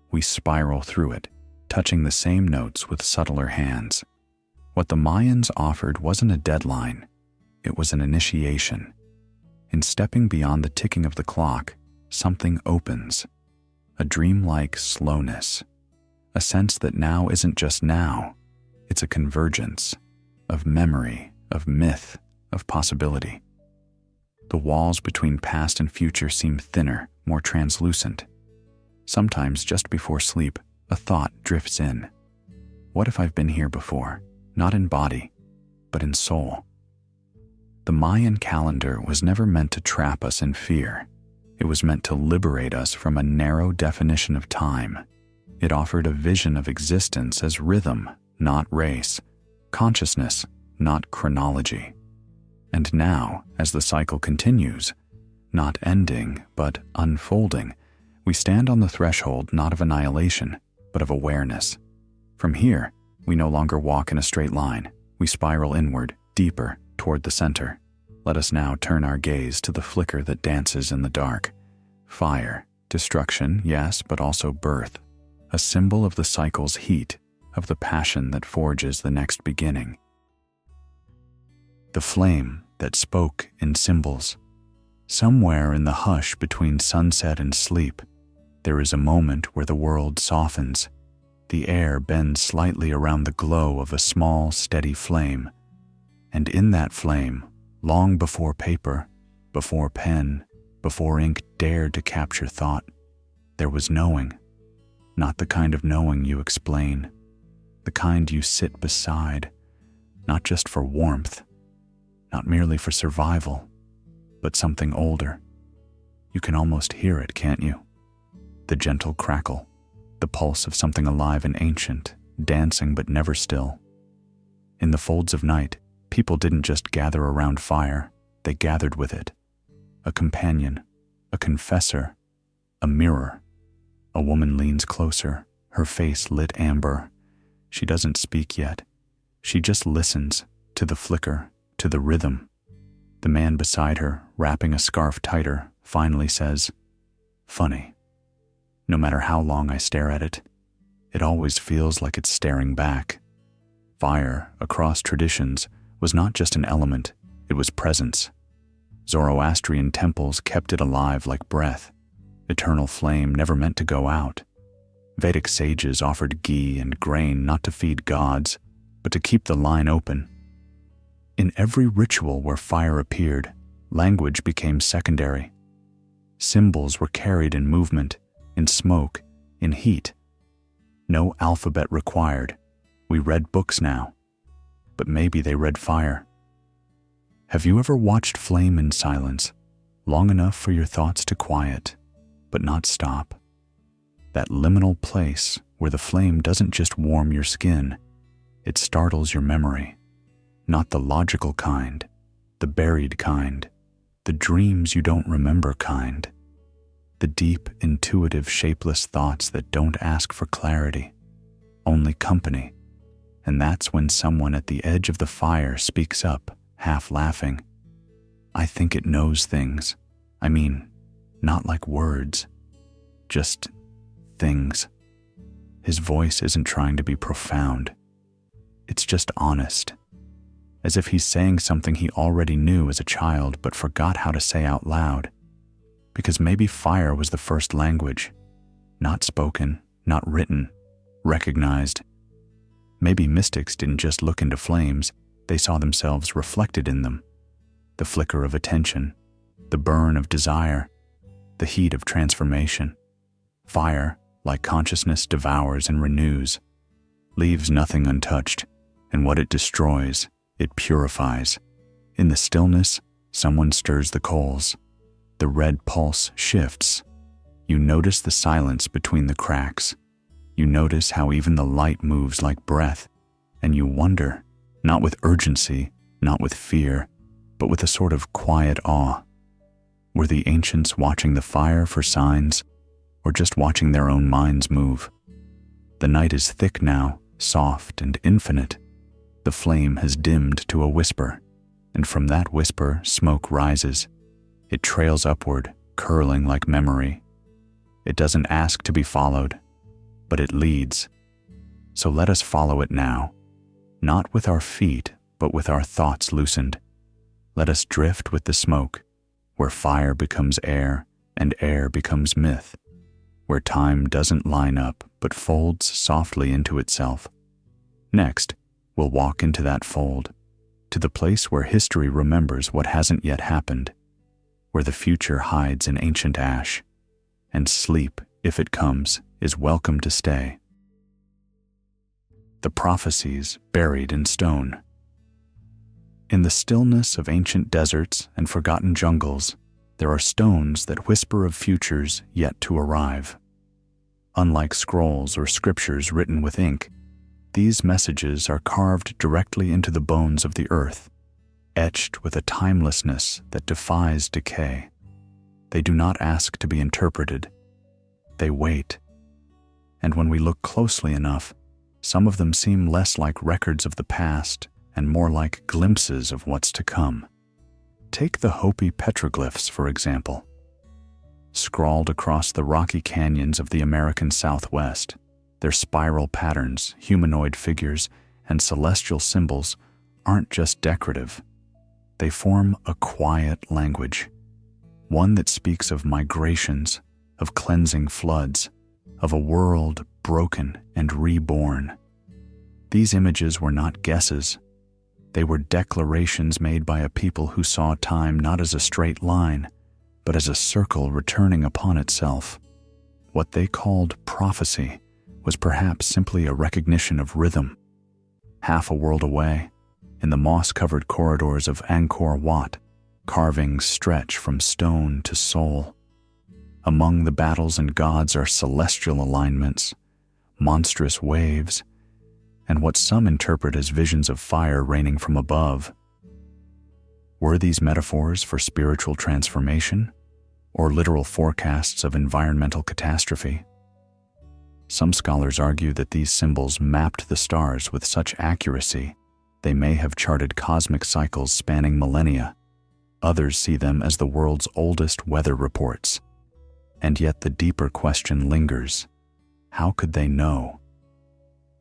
We spiral through it, touching the same notes with subtler hands. What the Mayans offered wasn't a deadline, it was an initiation. In stepping beyond the ticking of the clock, something opens. A dreamlike slowness. A sense that now isn't just now, it's a convergence of memory, of myth, of possibility. The walls between past and future seem thinner, more translucent. Sometimes, just before sleep, a thought drifts in. What if I've been here before, not in body, but in soul? The Mayan calendar was never meant to trap us in fear. It was meant to liberate us from a narrow definition of time. It offered a vision of existence as rhythm, not race, consciousness, not chronology. And now, as the cycle continues, not ending, but unfolding, we stand on the threshold not of annihilation, but of awareness. From here, we no longer walk in a straight line. We spiral inward, deeper, toward the center. Let us now turn our gaze to the flicker that dances in the dark. Fire, destruction, yes, but also birth. A symbol of the cycle's heat, of the passion that forges the next beginning. The flame that spoke in symbols. Somewhere in the hush between sunset and sleep, there is a moment where the world softens. The air bends slightly around the glow of a small, steady flame. And in that flame, long before paper, before pen, before ink dared to capture thought, there was knowing. Not the kind of knowing you explain, the kind you sit beside, not just for warmth, not merely for survival, but something older. You can almost hear it, can't you? The gentle crackle, the pulse of something alive and ancient, dancing but never still. In the folds of night, people didn't just gather around fire, they gathered with it. A companion, a confessor, a mirror. A woman leans closer, her face lit amber. She doesn't speak yet. She just listens to the flicker, to the rhythm. The man beside her, wrapping a scarf tighter, finally says, "Funny. No matter how long I stare at it, it always feels like it's staring back." Fire, across traditions, was not just an element, it was presence. Zoroastrian temples kept it alive like breath. Eternal flame never meant to go out. Vedic sages offered ghee and grain not to feed gods, but to keep the line open. In every ritual where fire appeared, language became secondary. Symbols were carried in movement, in smoke, in heat. No alphabet required. We read books now, but maybe they read fire. Have you ever watched flame in silence, long enough for your thoughts to quiet, but not stop? That liminal place where the flame doesn't just warm your skin, it startles your memory. Not the logical kind, the buried kind, the dreams you don't remember kind. The deep, intuitive, shapeless thoughts that don't ask for clarity, only company. And that's when someone at the edge of the fire speaks up, half laughing. I think it knows things. I mean, not like words, just things. His voice isn't trying to be profound. It's just honest, as if he's saying something he already knew as a child but forgot how to say out loud. Because maybe fire was the first language, not spoken, not written, recognized. Maybe mystics didn't just look into flames, they saw themselves reflected in them. The flicker of attention, the burn of desire, the heat of transformation. Fire, like consciousness, devours and renews, leaves nothing untouched, and what it destroys, it purifies. In the stillness, someone stirs the coals. The red pulse shifts. You notice the silence between the cracks. You notice how even the light moves like breath, and you wonder, not with urgency, not with fear, but with a sort of quiet awe. Were the ancients watching the fire for signs, or just watching their own minds move? The night is thick now, soft and infinite. The flame has dimmed to a whisper, and from that whisper, smoke rises. It trails upward, curling like memory. It doesn't ask to be followed, but it leads. So let us follow it now, not with our feet, but with our thoughts loosened. Let us drift with the smoke, where fire becomes air and air becomes myth, where time doesn't line up but folds softly into itself. Next, we'll walk into that fold, to the place where history remembers what hasn't yet happened, where the future hides in ancient ash, and sleep, if it comes, is welcome to stay. The prophecies buried in stone. In the stillness of ancient deserts and forgotten jungles, there are stones that whisper of futures yet to arrive. Unlike scrolls or scriptures written with ink, these messages are carved directly into the bones of the earth, etched with a timelessness that defies decay. They do not ask to be interpreted. They wait. And when we look closely enough, some of them seem less like records of the past and more like glimpses of what's to come. Take the Hopi petroglyphs, for example. Scrawled across the rocky canyons of the American Southwest, their spiral patterns, humanoid figures, and celestial symbols aren't just decorative. They form a quiet language, one that speaks of migrations, of cleansing floods, of a world broken and reborn. These images were not guesses. They were declarations made by a people who saw time not as a straight line, but as a circle returning upon itself. What they called prophecy was perhaps simply a recognition of rhythm. Half a world away, in the moss-covered corridors of Angkor Wat, carvings stretch from stone to soul. Among the battles and gods are celestial alignments, monstrous waves, and what some interpret as visions of fire raining from above. Were these metaphors for spiritual transformation, or literal forecasts of environmental catastrophe? Some scholars argue that these symbols mapped the stars with such accuracy they may have charted cosmic cycles spanning millennia. Others see them as the world's oldest weather reports. And yet the deeper question lingers. How could they know?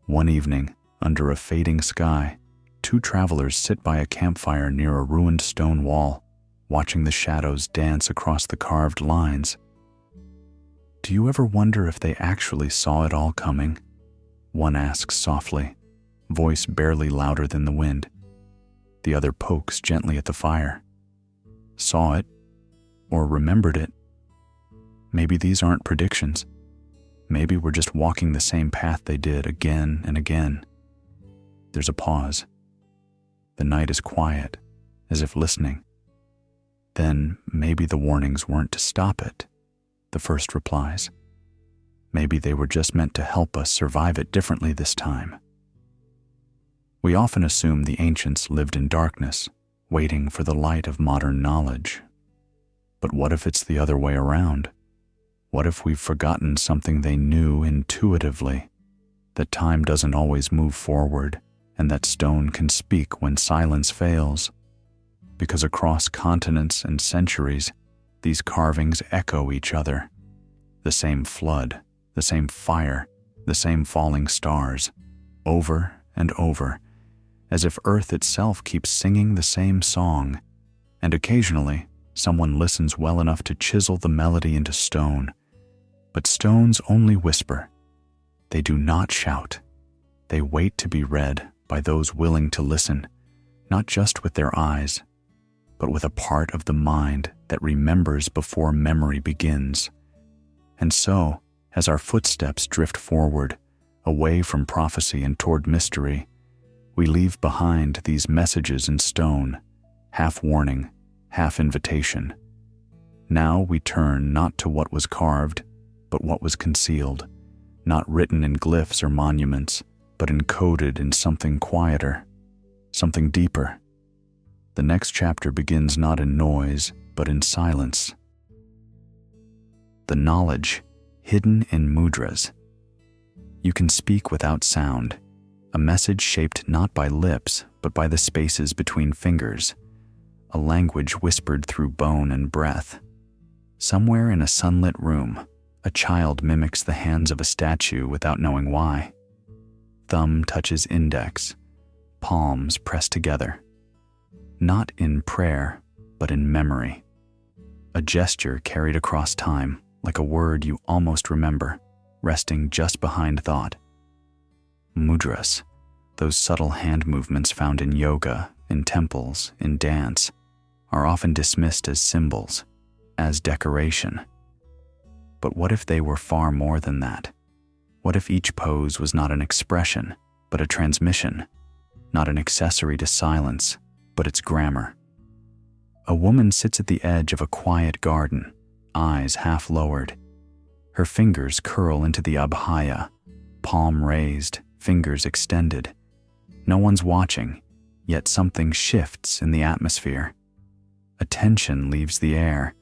One evening, under a fading sky, two travelers sit by a campfire near a ruined stone wall, watching the shadows dance across the carved lines. Do you ever wonder if they actually saw it all coming? One asks softly, voice barely louder than the wind. The other pokes gently at the fire. Saw it, or remembered it. Maybe these aren't predictions. Maybe we're just walking the same path they did again and again. There's a pause. The night is quiet, as if listening. Then maybe the warnings weren't to stop it, the first replies. Maybe they were just meant to help us survive it differently this time. We often assume the ancients lived in darkness, waiting for the light of modern knowledge. But what if it's the other way around? What if we've forgotten something they knew intuitively? That time doesn't always move forward, and that stone can speak when silence fails. Because across continents and centuries, these carvings echo each other. The same flood, the same fire, the same falling stars, over and over, as if Earth itself keeps singing the same song. And occasionally, someone listens well enough to chisel the melody into stone. But stones only whisper. They do not shout. They wait to be read by those willing to listen, not just with their eyes, but with a part of the mind that remembers before memory begins. And so, as our footsteps drift forward, away from prophecy and toward mystery, we leave behind these messages in stone, half warning, half invitation. Now we turn not to what was carved, but what was concealed, not written in glyphs or monuments, but encoded in something quieter, something deeper. The next chapter begins not in noise, but in silence. The knowledge hidden in mudras. You can speak without sound, a message shaped not by lips, but by the spaces between fingers, a language whispered through bone and breath. Somewhere in a sunlit room, a child mimics the hands of a statue without knowing why. Thumb touches index, palms pressed together. Not in prayer, but in memory. A gesture carried across time, like a word you almost remember, resting just behind thought. Mudras, those subtle hand movements found in yoga, in temples, in dance, are often dismissed as symbols, as decoration. But what if they were far more than that? What if each pose was not an expression, but a transmission, not an accessory to silence, but its grammar? A woman sits at the edge of a quiet garden, eyes half lowered. Her fingers curl into the abhaya, palm raised, fingers extended. No one's watching, yet something shifts in the atmosphere. A tension leaves the air,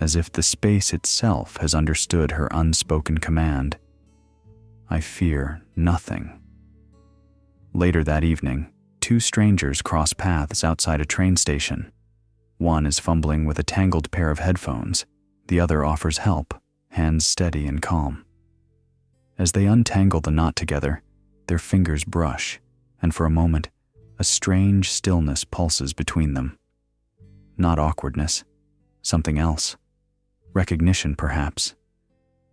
as if the space itself has understood her unspoken command. I fear nothing. Later that evening, two strangers cross paths outside a train station. One is fumbling with a tangled pair of headphones. The other offers help, hands steady and calm. As they untangle the knot together, their fingers brush, and for a moment, a strange stillness pulses between them. Not awkwardness, something else. Recognition, perhaps.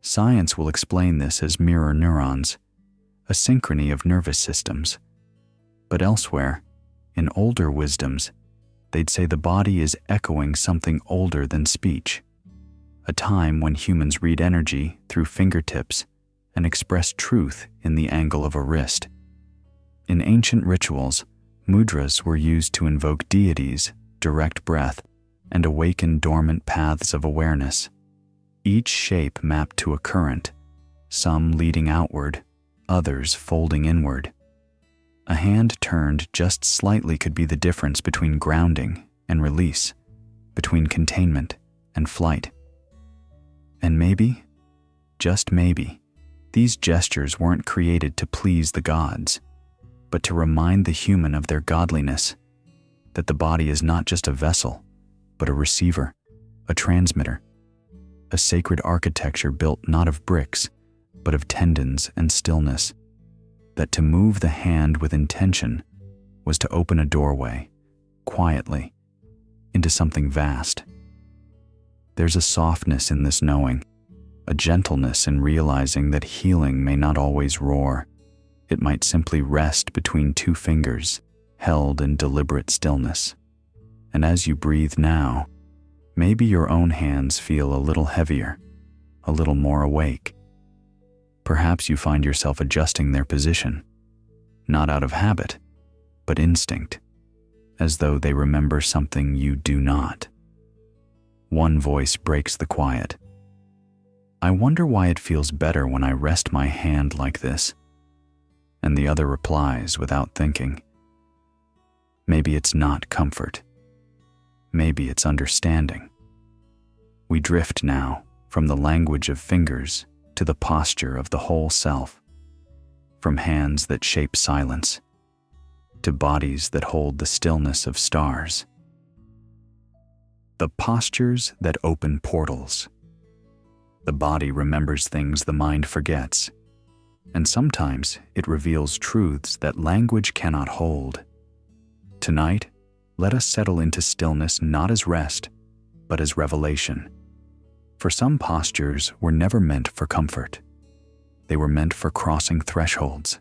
Science will explain this as mirror neurons, a synchrony of nervous systems. But elsewhere, in older wisdoms, they'd say the body is echoing something older than speech, a time when humans read energy through fingertips and express truth in the angle of a wrist. In ancient rituals, mudras were used to invoke deities, direct breath, and awaken dormant paths of awareness. Each shape mapped to a current, some leading outward, others folding inward. A hand turned just slightly could be the difference between grounding and release, between containment and flight. And maybe, just maybe, these gestures weren't created to please the gods, but to remind the human of their godliness, that the body is not just a vessel, but a receiver, a transmitter, a sacred architecture built not of bricks, but of tendons and stillness, that to move the hand with intention was to open a doorway, quietly, into something vast. There's a softness in this knowing, a gentleness in realizing that healing may not always roar. It might simply rest between two fingers, held in deliberate stillness. And as you breathe now, maybe your own hands feel a little heavier, a little more awake. Perhaps you find yourself adjusting their position, not out of habit, but instinct, as though they remember something you do not. One voice breaks the quiet. I wonder why it feels better when I rest my hand like this. And the other replies without thinking. Maybe it's not comfort. Maybe it's understanding. We drift now from the language of fingers to the posture of the whole self, from hands that shape silence to bodies that hold the stillness of stars. The postures that open portals. The body remembers things the mind forgets, and sometimes it reveals truths that language cannot hold. Tonight, let us settle into stillness not as rest, but as revelation. For some postures were never meant for comfort. They were meant for crossing thresholds.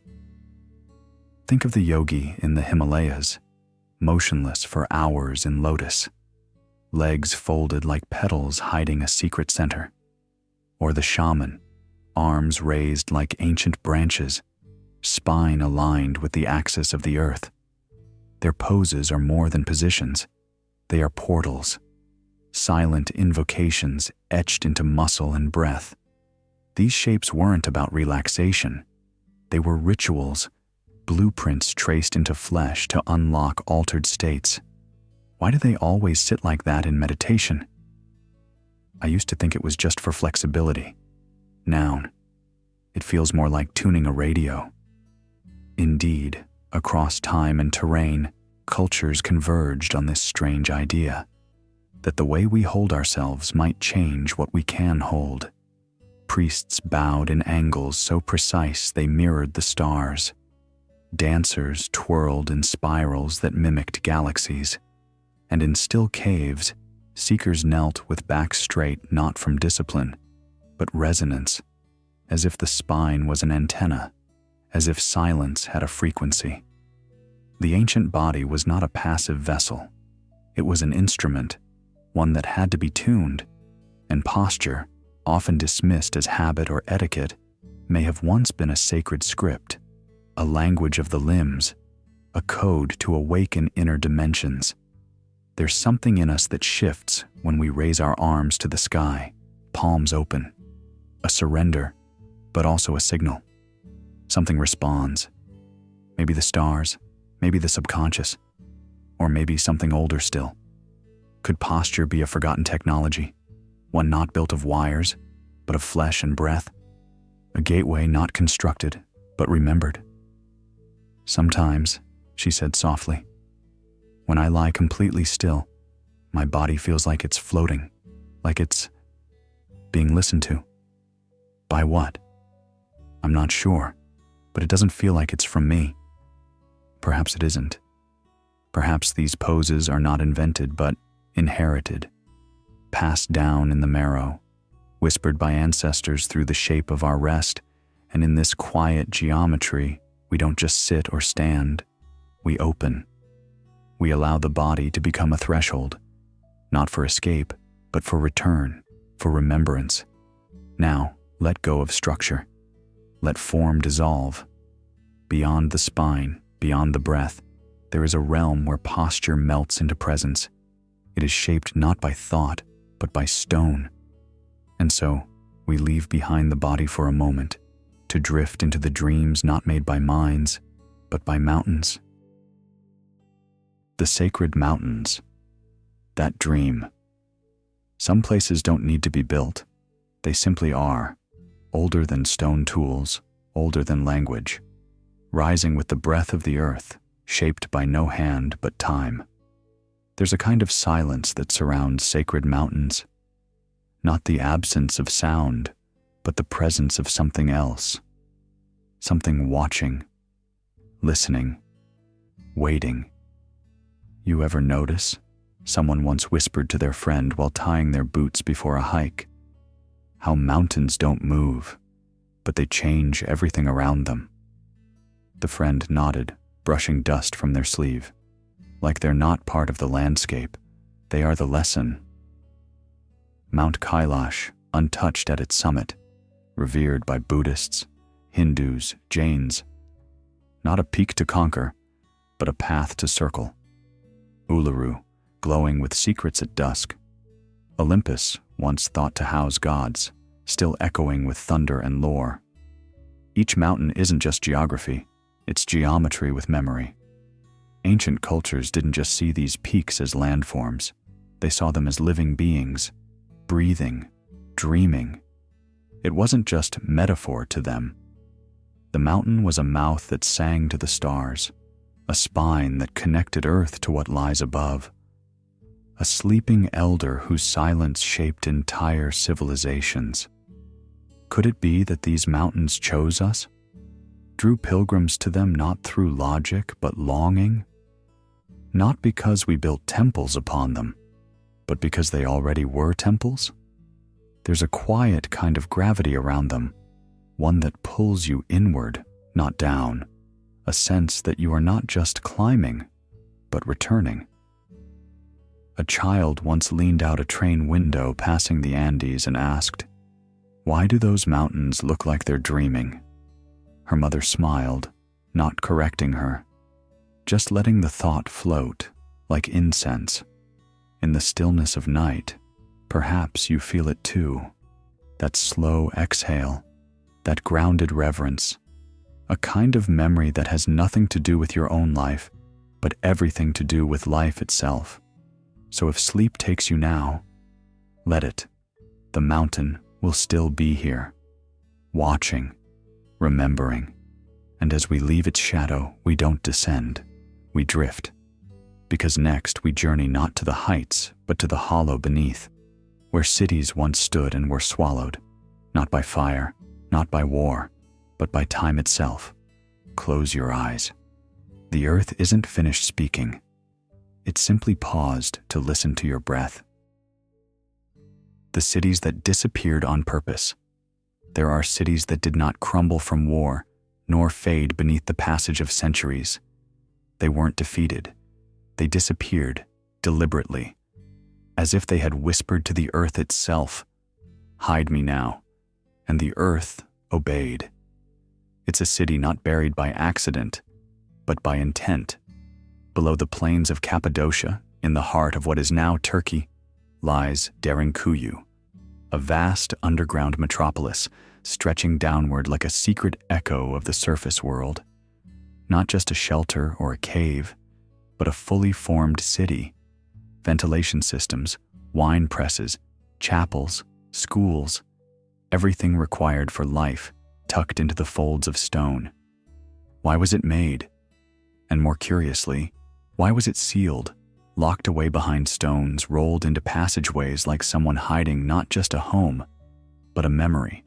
Think of the yogi in the Himalayas, motionless for hours in lotus, legs folded like petals hiding a secret center. Or the shaman, arms raised like ancient branches, spine aligned with the axis of the earth. Their poses are more than positions. They are portals, silent invocations etched into muscle and breath. These shapes weren't about relaxation. They were rituals, blueprints traced into flesh to unlock altered states. Why do they always sit like that in meditation? I used to think it was just for flexibility. Noun. It feels more like tuning a radio. Indeed, across time and terrain, cultures converged on this strange idea, that the way we hold ourselves might change what we can hold. Priests bowed in angles so precise they mirrored the stars. Dancers twirled in spirals that mimicked galaxies. And in still caves, seekers knelt with backs straight not from discipline, but resonance, as if the spine was an antenna, as if silence had a frequency. The ancient body was not a passive vessel. It was an instrument, one that had to be tuned, and posture, often dismissed as habit or etiquette, may have once been a sacred script, a language of the limbs, a code to awaken inner dimensions. There's something in us that shifts when we raise our arms to the sky, palms open. a surrender, but also a signal. Something responds. Maybe the stars, maybe the subconscious, or maybe something older still. Could posture be a forgotten technology, one not built of wires, but of flesh and breath? A gateway not constructed, but remembered? Sometimes, she said softly, when I lie completely still, my body feels like it's floating, like it's being listened to. By what? I'm not sure, but it doesn't feel like it's from me. Perhaps it isn't. Perhaps these poses are not invented, but inherited, passed down in the marrow, whispered by ancestors through the shape of our rest, and in this quiet geometry, we don't just sit or stand, we open. We allow the body to become a threshold, not for escape, but for return, for remembrance. Now, let go of structure. Let form dissolve. Beyond the spine, beyond the breath, there is a realm where posture melts into presence. It is shaped not by thought, but by stone. And so, we leave behind the body for a moment, to drift into the dreams not made by minds, but by mountains. The sacred mountains. That dream. Some places don't need to be built. They simply are, older than stone tools, older than language, rising with the breath of the earth, shaped by no hand but time. There's a kind of silence that surrounds sacred mountains, not the absence of sound, but the presence of something else, something watching, listening, waiting. You ever notice? Someone once whispered to their friend while tying their boots before a hike, how mountains don't move, but they change everything around them. The friend nodded, brushing dust from their sleeve. Like they're not part of the landscape, they are the lesson. Mount Kailash, untouched at its summit, revered by Buddhists, Hindus, Jains. Not a peak to conquer, but a path to circle. Uluru, glowing with secrets at dusk. Olympus, once thought to house gods, still echoing with thunder and lore. Each mountain isn't just geography, it's geometry with memory. Ancient cultures didn't just see these peaks as landforms, they saw them as living beings, breathing, dreaming. It wasn't just metaphor to them. The mountain was a mouth that sang to the stars, a spine that connected earth to what lies above, a sleeping elder whose silence shaped entire civilizations. Could it be that these mountains chose us? Drew pilgrims to them not through logic but longing? Not because we built temples upon them, but because they already were temples? There's a quiet kind of gravity around them, one that pulls you inward, not down, a sense that you are not just climbing, but returning. A child once leaned out a train window passing the Andes and asked, "Why do those mountains look like they're dreaming?" Her mother smiled, not correcting her, just letting the thought float, like incense. In the stillness of night, perhaps you feel it too, that slow exhale, that grounded reverence, a kind of memory that has nothing to do with your own life, but everything to do with life itself. So if sleep takes you now, let it. The mountain will still be here, watching, remembering, and as we leave its shadow, we don't descend, we drift, because next we journey not to the heights, but to the hollow beneath, where cities once stood and were swallowed, not by fire, not by war, but by time itself. Close your eyes. The earth isn't finished speaking. It simply paused to listen to your breath. The cities that disappeared on purpose. There are cities that did not crumble from war, nor fade beneath the passage of centuries. They weren't defeated. They disappeared deliberately, as if they had whispered to the earth itself, "Hide me now." And the earth obeyed. It's a city not buried by accident, but by intent. Below the plains of Cappadocia, in the heart of what is now Turkey, lies Derinkuyu, a vast underground metropolis stretching downward like a secret echo of the surface world. Not just a shelter or a cave, but a fully formed city. Ventilation systems, wine presses, chapels, schools, everything required for life tucked into the folds of stone. Why was it made? And more curiously, why was it sealed, locked away behind stones, rolled into passageways like someone hiding not just a home, but a memory?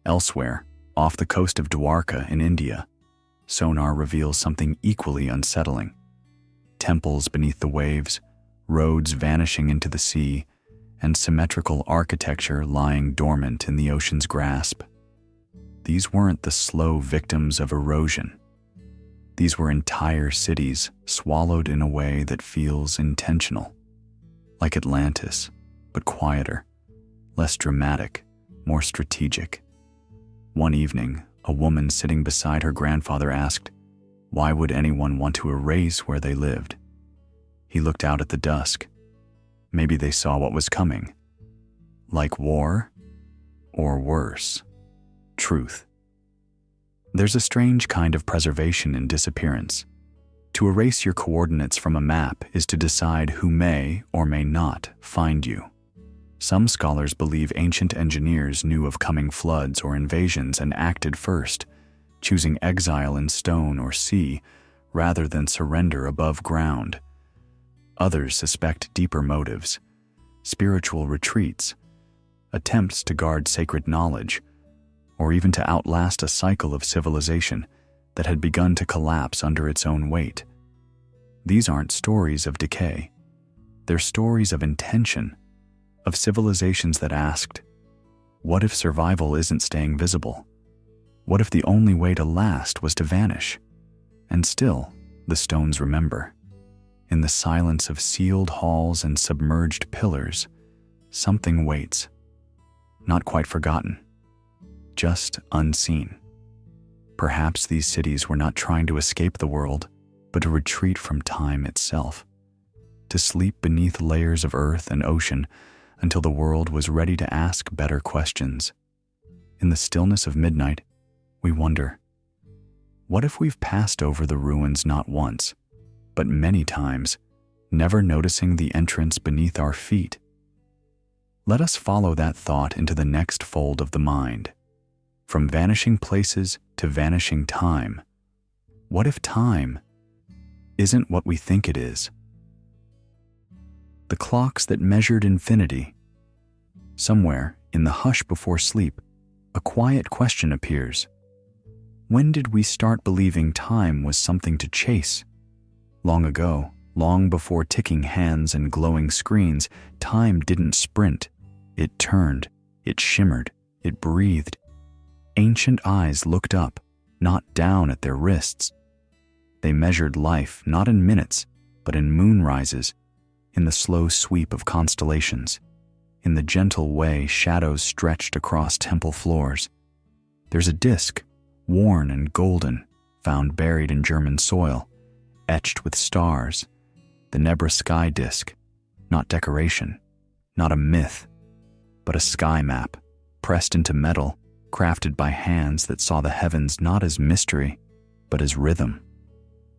Elsewhere, off the coast of Dwarka in India, sonar reveals something equally unsettling. Temples beneath the waves, roads vanishing into the sea, and symmetrical architecture lying dormant in the ocean's grasp. These weren't the slow victims of erosion. These were entire cities swallowed in a way that feels intentional. Like Atlantis, but quieter, less dramatic, more strategic. One evening, a woman sitting beside her grandfather asked, "Why would anyone want to erase where they lived?" He looked out at the dusk. Maybe they saw what was coming. Like war, or worse, truth. There's a strange kind of preservation in disappearance. To erase your coordinates from a map is to decide who may or may not find you. Some scholars believe ancient engineers knew of coming floods or invasions and acted first, choosing exile in stone or sea rather than surrender above ground. Others suspect deeper motives, spiritual retreats, attempts to guard sacred knowledge, or even to outlast a cycle of civilization that had begun to collapse under its own weight. These aren't stories of decay. They're stories of intention, of civilizations that asked, what if survival isn't staying visible? What if the only way to last was to vanish? And still, the stones remember. In the silence of sealed halls and submerged pillars, something waits. Not quite forgotten, just unseen. Perhaps these cities were not trying to escape the world, but to retreat from time itself, to sleep beneath layers of earth and ocean until the world was ready to ask better questions. In the stillness of midnight, we wonder, what if we've passed over the ruins not once, but many times, never noticing the entrance beneath our feet? Let us follow that thought into the next fold of the mind. From vanishing places to vanishing time. What if time isn't what we think it is? The clocks that measured infinity. Somewhere, in the hush before sleep, a quiet question appears. When did we start believing time was something to chase? Long ago, long before ticking hands and glowing screens, time didn't sprint. It turned, it shimmered, it breathed. Ancient eyes looked up, not down at their wrists. They measured life not in minutes, but in moonrises, in the slow sweep of constellations, in the gentle way shadows stretched across temple floors. There's a disk, worn and golden, found buried in German soil, etched with stars, the Nebra sky disk, not decoration, not a myth, but a sky map, pressed into metal, crafted by hands that saw the heavens not as mystery, but as rhythm.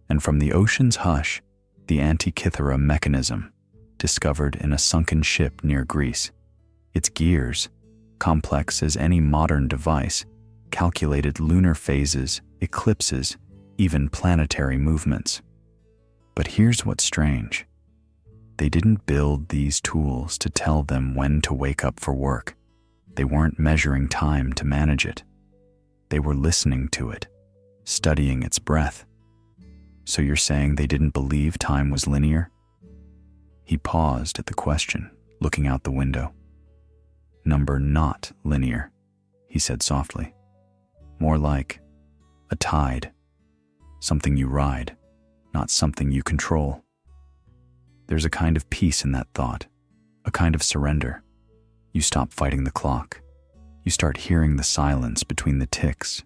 And from the ocean's hush, the Antikythera mechanism, discovered in a sunken ship near Greece. Its gears, complex as any modern device, calculated lunar phases, eclipses, even planetary movements. But here's what's strange. They didn't build these tools to tell them when to wake up for work. They weren't measuring time to manage it. They were listening to it, studying its breath. So you're saying they didn't believe time was linear? He paused at the question, looking out the window. Number not linear, he said softly. More like a tide, something you ride, not something you control. There's a kind of peace in that thought, a kind of surrender. You stop fighting the clock. You start hearing the silence between the ticks.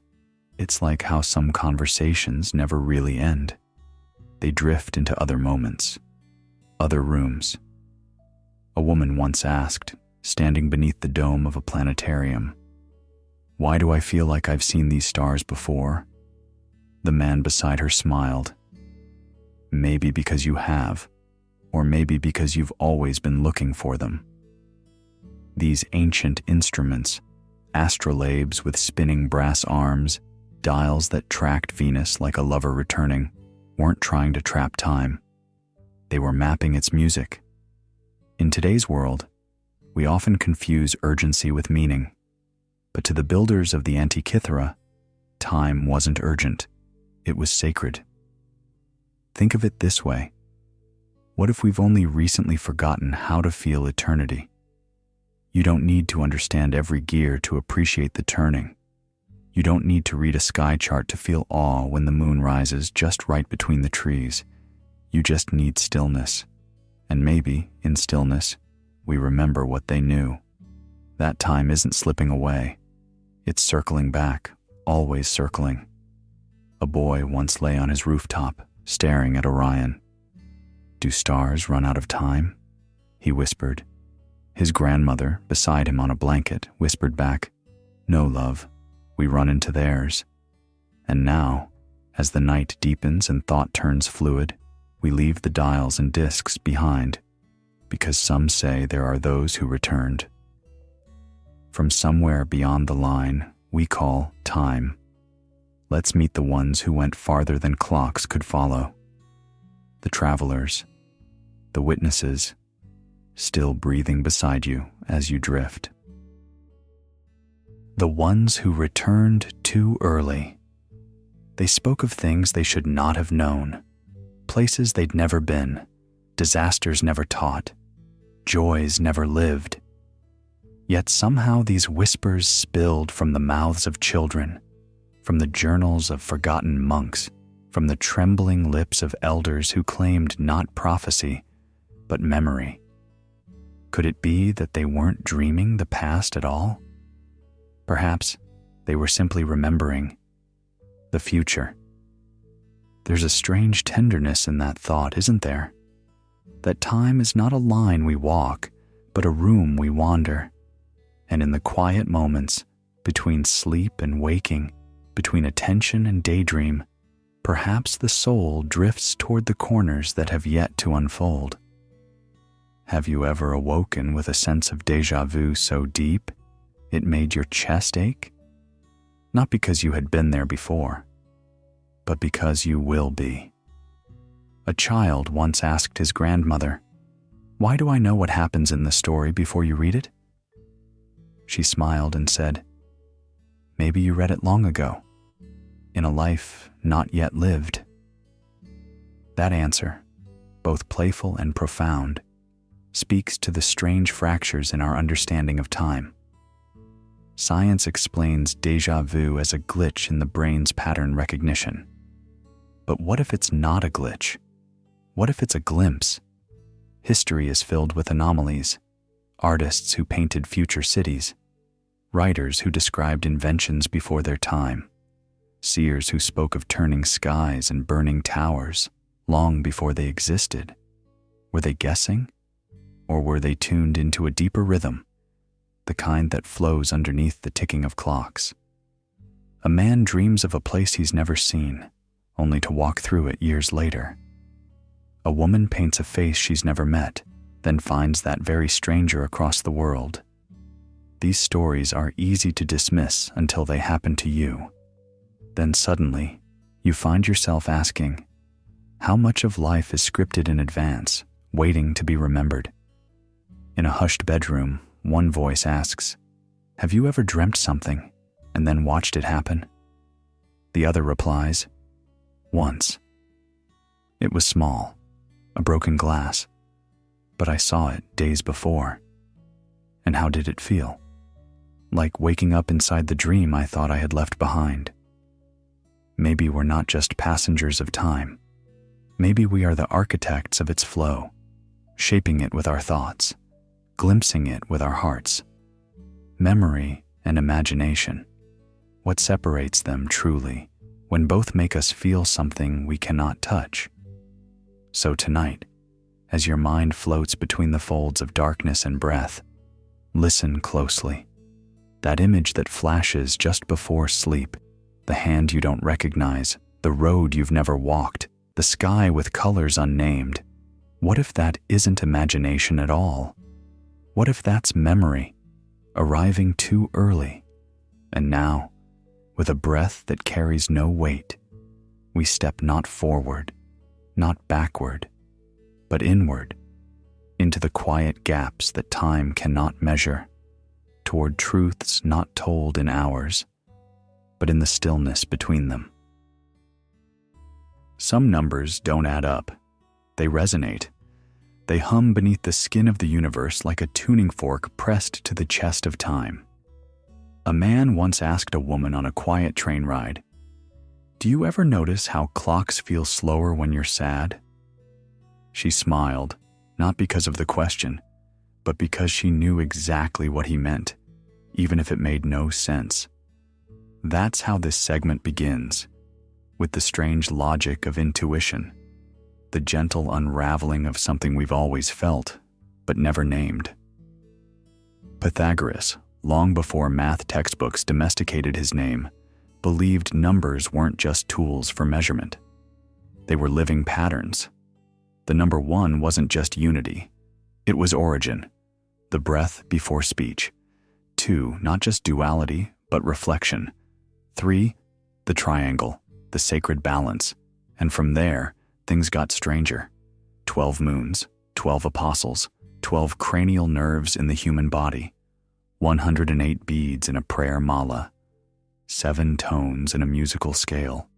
It's like how some conversations never really end. They drift into other moments, other rooms. A woman once asked, standing beneath the dome of a planetarium. Why do I feel like I've seen these stars before? The man beside her smiled. Maybe because you have, or maybe because you've always been looking for them. These ancient instruments, astrolabes with spinning brass arms, dials that tracked Venus like a lover returning, weren't trying to trap time. They were mapping its music. In today's world, we often confuse urgency with meaning. But to the builders of the Antikythera, time wasn't urgent. It was sacred. Think of it this way. What if we've only recently forgotten how to feel eternity? You don't need to understand every gear to appreciate the turning. You don't need to read a sky chart to feel awe when the moon rises just right between the trees. You just need stillness. And maybe, in stillness, we remember what they knew. That time isn't slipping away. It's circling back, always circling. A boy once lay on his rooftop, staring at Orion. "Do stars run out of time?" he whispered. His grandmother, beside him on a blanket, whispered back, "No, love, we run into theirs." And now, as the night deepens and thought turns fluid, we leave the dials and discs behind, because some say there are those who returned. From somewhere beyond the line we call time. Let's meet the ones who went farther than clocks could follow. The travelers, the witnesses, still breathing beside you as you drift. The ones who returned too early. They spoke of things they should not have known, places they'd never been, disasters never taught, joys never lived. Yet somehow these whispers spilled from the mouths of children, from the journals of forgotten monks, from the trembling lips of elders who claimed not prophecy, but memory. Could it be that they weren't dreaming the past at all? Perhaps they were simply remembering the future. There's a strange tenderness in that thought, isn't there? That time is not a line we walk, but a room we wander. And in the quiet moments, between sleep and waking, between attention and daydream, perhaps the soul drifts toward the corners that have yet to unfold. Have you ever awoken with a sense of déjà vu so deep it made your chest ache? Not because you had been there before, but because you will be. A child once asked his grandmother, "Why do I know what happens in the story before you read it?" She smiled and said, "Maybe you read it long ago, in a life not yet lived." That answer, both playful and profound, speaks to the strange fractures in our understanding of time. Science explains déjà vu as a glitch in the brain's pattern recognition. But what if it's not a glitch? What if it's a glimpse? History is filled with anomalies. Artists who painted future cities, writers who described inventions before their time, seers who spoke of turning skies and burning towers long before they existed. Were they guessing? Or were they tuned into a deeper rhythm, the kind that flows underneath the ticking of clocks? A man dreams of a place he's never seen, only to walk through it years later. A woman paints a face she's never met, then finds that very stranger across the world. These stories are easy to dismiss until they happen to you. Then suddenly, you find yourself asking, how much of life is scripted in advance, waiting to be remembered? In a hushed bedroom, one voice asks, "Have you ever dreamt something and then watched it happen?" The other replies, "Once. It was small, a broken glass, but I saw it days before. And how did it feel? Like waking up inside the dream I thought I had left behind." Maybe we're not just passengers of time. Maybe we are the architects of its flow, shaping it with our thoughts, glimpsing it with our hearts. Memory and imagination. What separates them truly, when both make us feel something we cannot touch? So tonight, as your mind floats between the folds of darkness and breath, Listen closely. That image that flashes just before sleep, the hand you don't recognize, the road you've never walked, the sky with colors unnamed. What if that isn't imagination at all? What if that's memory, arriving too early? And now, with a breath that carries no weight, we step not forward, not backward, but inward, into the quiet gaps that time cannot measure, toward truths not told in hours, but in the stillness between them. Some numbers don't add up. They resonate. They hum beneath the skin of the universe like a tuning fork pressed to the chest of time. A man once asked a woman on a quiet train ride, "Do you ever notice how clocks feel slower when you're sad?" She smiled, not because of the question, but because she knew exactly what he meant, even if it made no sense. That's how this segment begins, with the strange logic of intuition, the gentle unraveling of something we've always felt, but never named. Pythagoras, long before math textbooks domesticated his name, believed numbers weren't just tools for measurement. They were living patterns. The number 1 wasn't just unity. It was origin, the breath before speech. 2, not just duality, but reflection. 3, the triangle, the sacred balance. And from there, things got stranger. 12 moons, 12 apostles, 12 cranial nerves in the human body, 108 beads in a prayer mala, 7 tones in a musical scale.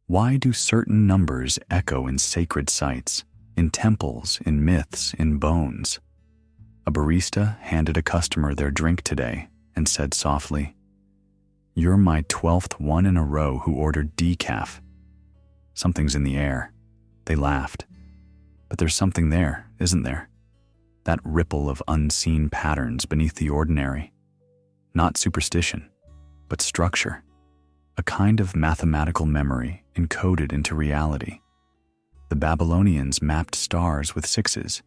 Why do certain numbers echo in sacred sites, in temples, in myths, in bones? A barista handed a customer their drink today and said softly, "You're my 12th one in a row who ordered decaf." Something's in the air. They laughed. But there's something there, isn't there? That ripple of unseen patterns beneath the ordinary. Not superstition, but structure. A kind of mathematical memory encoded into reality. The Babylonians mapped stars with 6s.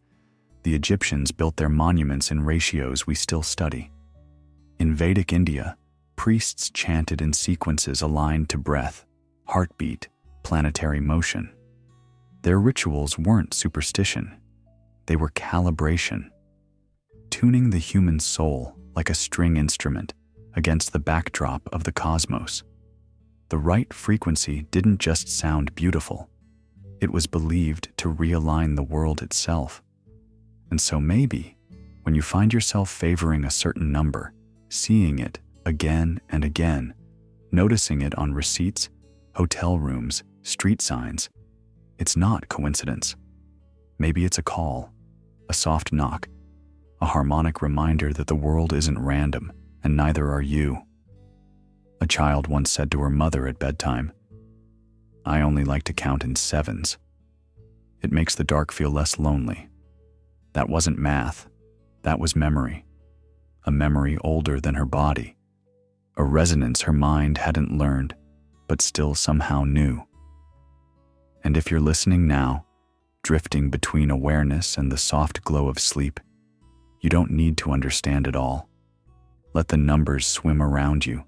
The Egyptians built their monuments in ratios we still study. In Vedic India, priests chanted in sequences aligned to breath, heartbeat, planetary motion. Their rituals weren't superstition. They were calibration, tuning the human soul like a string instrument against the backdrop of the cosmos. The right frequency didn't just sound beautiful. It was believed to realign the world itself. And so maybe, when you find yourself favoring a certain number, seeing it again and again, noticing it on receipts, hotel rooms, street signs, it's not coincidence. Maybe it's a call, a soft knock, a harmonic reminder that the world isn't random, and neither are you. A child once said to her mother at bedtime, "I only like to count in 7s. It makes the dark feel less lonely." That wasn't math. That was memory. A memory older than her body. A resonance her mind hadn't learned, but still somehow knew. And if you're listening now, drifting between awareness and the soft glow of sleep, you don't need to understand it all. Let the numbers swim around you.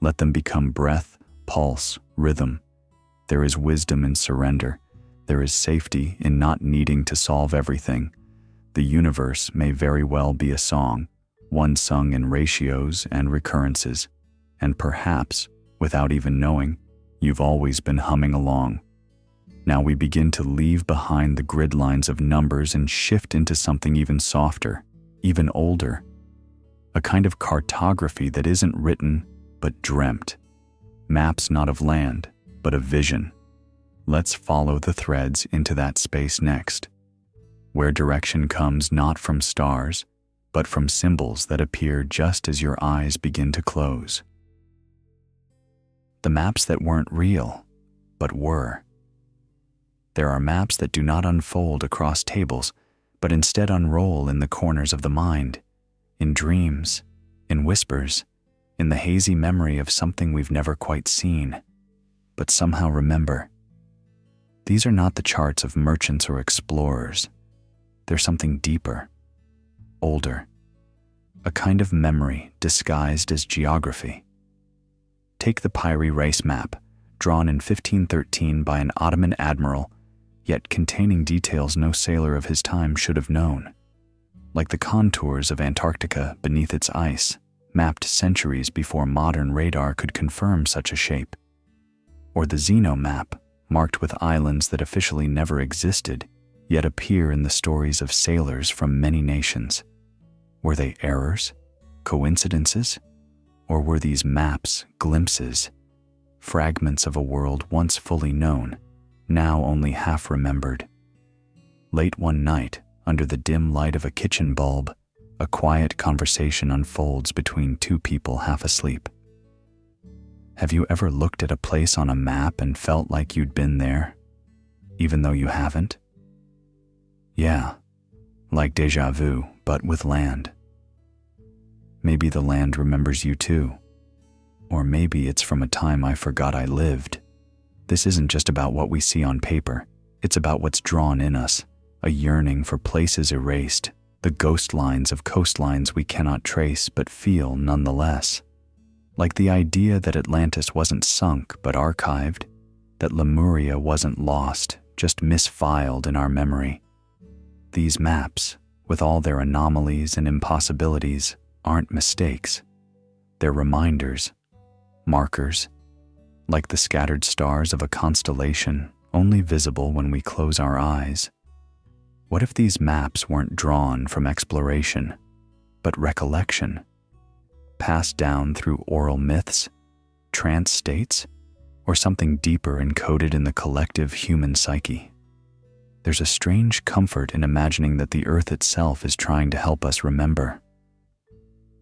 Let them become breath, pulse, rhythm. There is wisdom in surrender. There is safety in not needing to solve everything. The universe may very well be a song, one sung in ratios and recurrences, and perhaps, without even knowing, you've always been humming along. Now we begin to leave behind the grid lines of numbers and shift into something even softer, even older. A kind of cartography that isn't written, but dreamt. Maps not of land, but of vision. Let's follow the threads into that space next, where direction comes not from stars, but from symbols that appear just as your eyes begin to close. The maps that weren't real, but were. There are maps that do not unfold across tables, but instead unroll in the corners of the mind, in dreams, in whispers, in the hazy memory of something we've never quite seen, but somehow remember. These are not the charts of merchants or explorers. They're something deeper, older, a kind of memory disguised as geography. Take the Piri Reis map, drawn in 1513 by an Ottoman admiral, yet containing details no sailor of his time should have known, like the contours of Antarctica beneath its ice, mapped centuries before modern radar could confirm such a shape. Or the Zeno map, marked with islands that officially never existed, yet appear in the stories of sailors from many nations. Were they errors, coincidences, or were these maps glimpses, fragments of a world once fully known, now only half remembered? Late one night, under the dim light of a kitchen bulb, a quiet conversation unfolds between two people half asleep. Have you ever looked at a place on a map and felt like you'd been there, even though you haven't? Yeah, like déjà vu, but with land. Maybe the land remembers you too. Or maybe it's from a time I forgot I lived. This isn't just about what we see on paper. It's about what's drawn in us, a yearning for places erased, the ghost lines of coastlines we cannot trace but feel nonetheless. Like the idea that Atlantis wasn't sunk but archived, that Lemuria wasn't lost, just misfiled in our memory. These maps, with all their anomalies and impossibilities, aren't mistakes. They're reminders, markers, like the scattered stars of a constellation, only visible when we close our eyes. What if these maps weren't drawn from exploration, but recollection, passed down through oral myths, trance states, or something deeper encoded in the collective human psyche? There's a strange comfort in imagining that the Earth itself is trying to help us remember.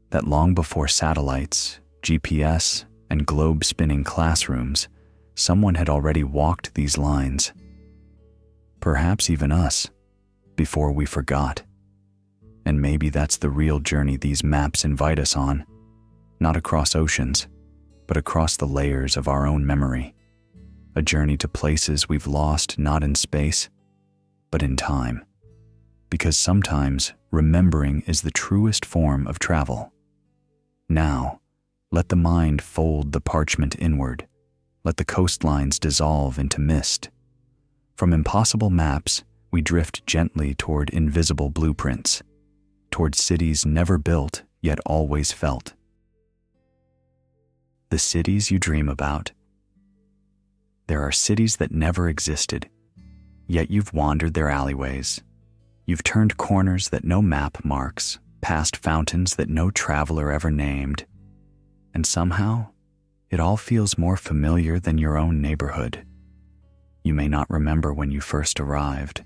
That long before satellites, GPS, and globe-spinning classrooms, someone had already walked these lines. Perhaps even us, before we forgot. And maybe that's the real journey these maps invite us on, not across oceans, but across the layers of our own memory. A journey to places we've lost not in space, but in time. Because sometimes remembering is the truest form of travel. Now, let the mind fold the parchment inward. Let the coastlines dissolve into mist. From impossible maps, we drift gently toward invisible blueprints, toward cities never built yet always felt. The cities you dream about. There are cities that never existed, yet you've wandered their alleyways. You've turned corners that no map marks, past fountains that no traveler ever named. And somehow, it all feels more familiar than your own neighborhood. You may not remember when you first arrived.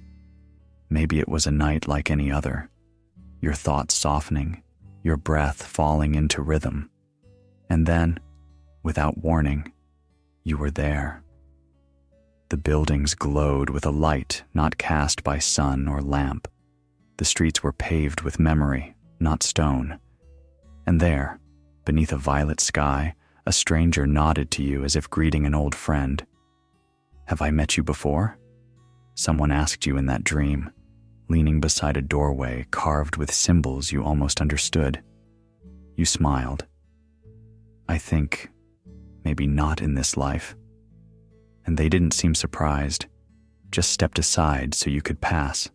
Maybe it was a night like any other, your thoughts softening, your breath falling into rhythm. And then, without warning, you were there. The buildings glowed with a light not cast by sun or lamp. The streets were paved with memory, not stone. And there, beneath a violet sky, a stranger nodded to you as if greeting an old friend. Have I met you before? Someone asked you in that dream, leaning beside a doorway carved with symbols you almost understood. You smiled. I think, maybe not in this life. And they didn't seem surprised, just stepped aside so you could pass.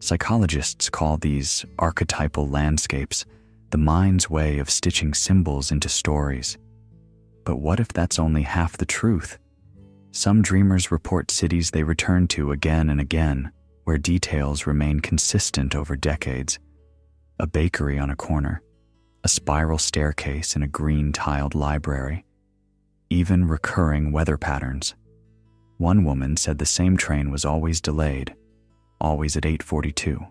Psychologists call these archetypal landscapes the mind's way of stitching symbols into stories. But what if that's only half the truth? Some dreamers report cities they return to again and again, where details remain consistent over decades. A bakery on a corner, a spiral staircase in a green-tiled library, even recurring weather patterns. One woman said the same train was always delayed, always at 8:42.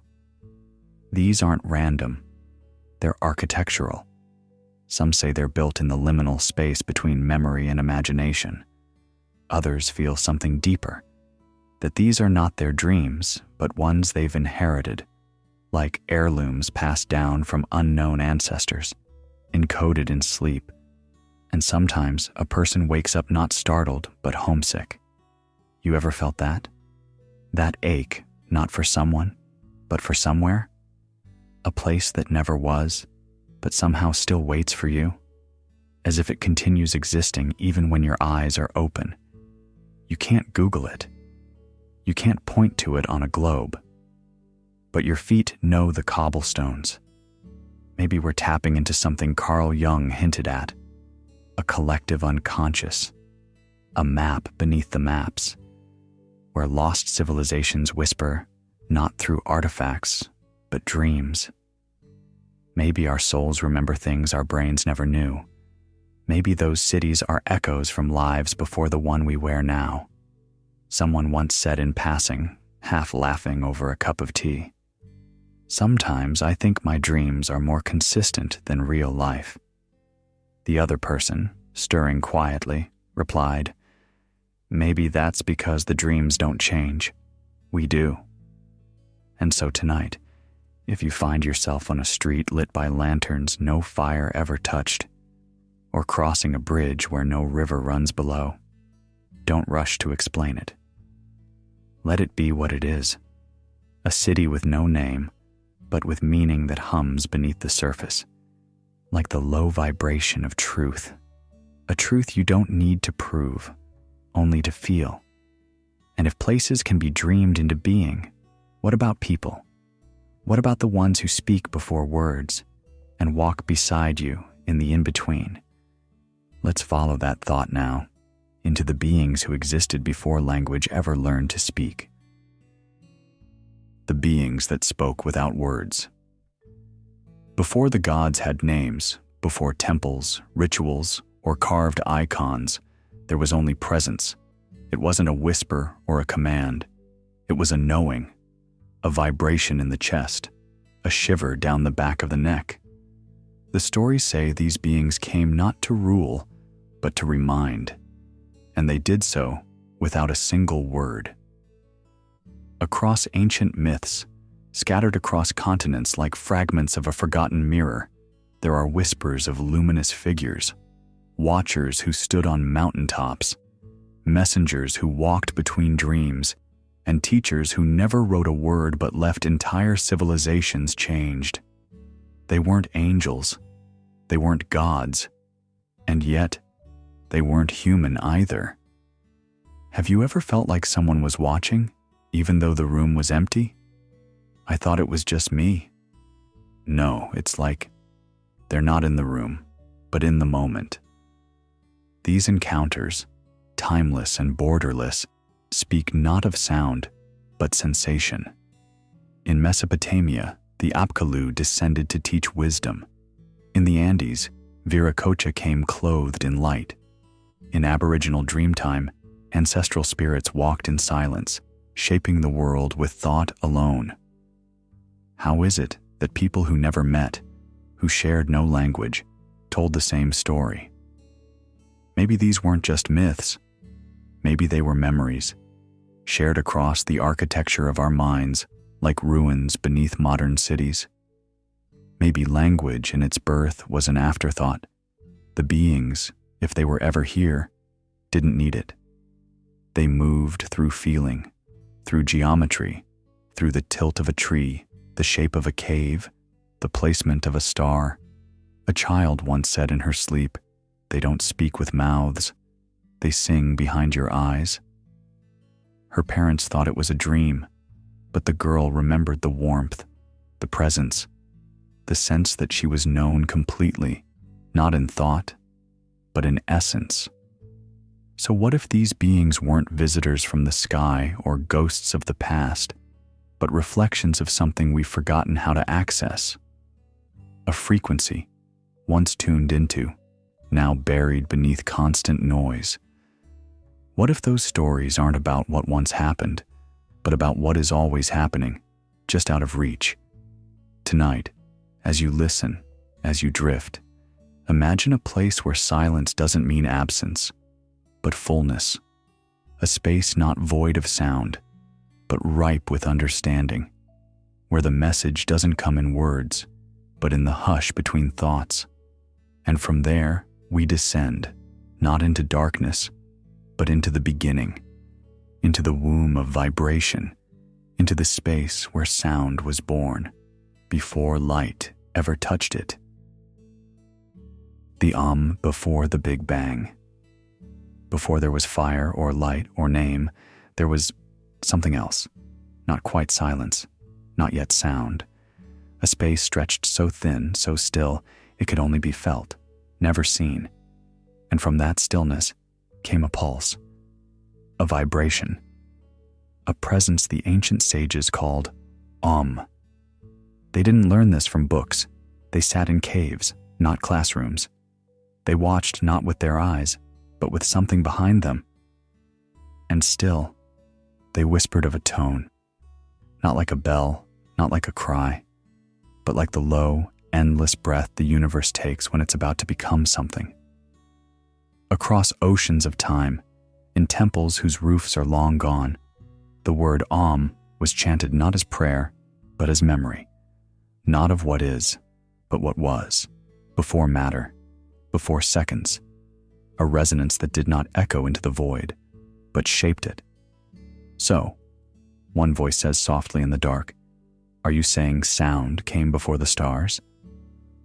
These aren't random. They're architectural. Some say they're built in the liminal space between memory and imagination. Others feel something deeper, that these are not their dreams, but ones they've inherited, like heirlooms passed down from unknown ancestors, encoded in sleep. And sometimes a person wakes up not startled, but homesick. You ever felt that? That ache, not for someone, but for somewhere? A place that never was, but somehow still waits for you, as if it continues existing even when your eyes are open. You can't Google it. You can't point to it on a globe. But your feet know the cobblestones. Maybe we're tapping into something Carl Jung hinted at, a collective unconscious, a map beneath the maps, where lost civilizations whisper, not through artifacts, but dreams. Maybe our souls remember things our brains never knew. Maybe those cities are echoes from lives before the one we wear now. Someone once said in passing, half laughing over a cup of tea, "Sometimes I think my dreams are more consistent than real life." The other person, stirring quietly, replied, "Maybe that's because the dreams don't change. We do." And so tonight, if you find yourself on a street lit by lanterns no fire ever touched, or crossing a bridge where no river runs below, don't rush to explain it. Let it be what it is, a city with no name, but with meaning that hums beneath the surface, like the low vibration of truth, a truth you don't need to prove, only to feel. And if places can be dreamed into being, what about people? What about the ones who speak before words and walk beside you in the in-between? Let's follow that thought now into the beings who existed before language ever learned to speak. The beings that spoke without words. Before the gods had names, before temples, rituals, or carved icons, there was only presence. It wasn't a whisper or a command. It was a knowing, a vibration in the chest, a shiver down the back of the neck. The stories say these beings came not to rule, but to remind, and they did so without a single word. Across ancient myths, scattered across continents like fragments of a forgotten mirror, there are whispers of luminous figures, watchers who stood on mountaintops, messengers who walked between dreams, and teachers who never wrote a word but left entire civilizations changed. They weren't angels, they weren't gods, and yet they weren't human either. Have you ever felt like someone was watching, even though the room was empty? I thought it was just me. No, it's like they're not in the room, but in the moment. These encounters, timeless and borderless, speak not of sound, but sensation. In Mesopotamia, the Apkallu descended to teach wisdom. In the Andes, Viracocha came clothed in light. In Aboriginal Dreamtime, ancestral spirits walked in silence, shaping the world with thought alone. How is it that people who never met, who shared no language, told the same story? Maybe these weren't just myths. Maybe they were memories, shared across the architecture of our minds like ruins beneath modern cities. Maybe language in its birth was an afterthought. The beings, if they were ever here, didn't need it. They moved through feeling, through geometry, through the tilt of a tree, the shape of a cave, the placement of a star. A child once said in her sleep, "They don't speak with mouths, they sing behind your eyes." Her parents thought it was a dream, but the girl remembered the warmth, the presence, the sense that she was known completely, not in thought, but in essence. So what if these beings weren't visitors from the sky or ghosts of the past, but reflections of something we've forgotten how to access? A frequency, once tuned into, now buried beneath constant noise. What if those stories aren't about what once happened, but about what is always happening, just out of reach? Tonight, as you listen, as you drift, imagine a place where silence doesn't mean absence, but fullness. A space not void of sound, but ripe with understanding, where the message doesn't come in words, but in the hush between thoughts. And from there, we descend, not into darkness, but into the beginning, into the womb of vibration, into the space where sound was born. before light ever touched it. The before the Big Bang. Before there was fire or light or name, there was something else. Not quite silence, not yet sound. A space stretched so thin, so still, it could only be felt, never seen. And from that stillness came a pulse, a vibration, a presence the ancient sages called They didn't learn this from books. They sat in caves, not classrooms. They watched not with their eyes, but with something behind them. And still, they whispered of a tone, not like a bell, not like a cry, but like the low, endless breath the universe takes when it's about to become something. Across oceans of time, in temples whose roofs are long gone, the word was chanted not as prayer, but as memory, not of what is, but what was, before matter, before seconds, a resonance that did not echo into the void, but shaped it. So, one voice says softly in the dark, "Are you saying sound came before the stars?"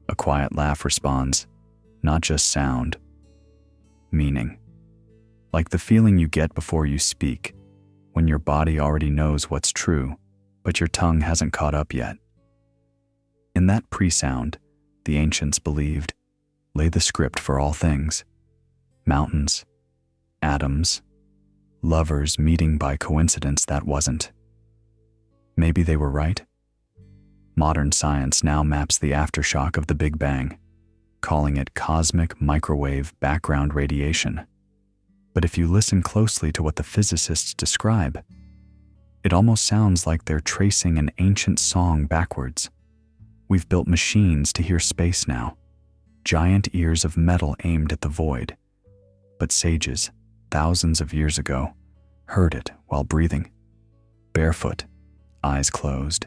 A quiet laugh responds, "Not just sound, meaning." Like the feeling you get before you speak, when your body already knows what's true, but your tongue hasn't caught up yet. In that pre-sound, the ancients believed, lay the script for all things. Mountains, atoms, lovers meeting by coincidence that wasn't. Maybe they were right. Modern science now maps the aftershock of the Big Bang, calling it cosmic microwave background radiation. But if you listen closely to what the physicists describe, it almost sounds like they're tracing an ancient song backwards. We've built machines to hear space now, giant ears of metal aimed at the void. But sages, thousands of years ago, heard it while breathing, barefoot, eyes closed,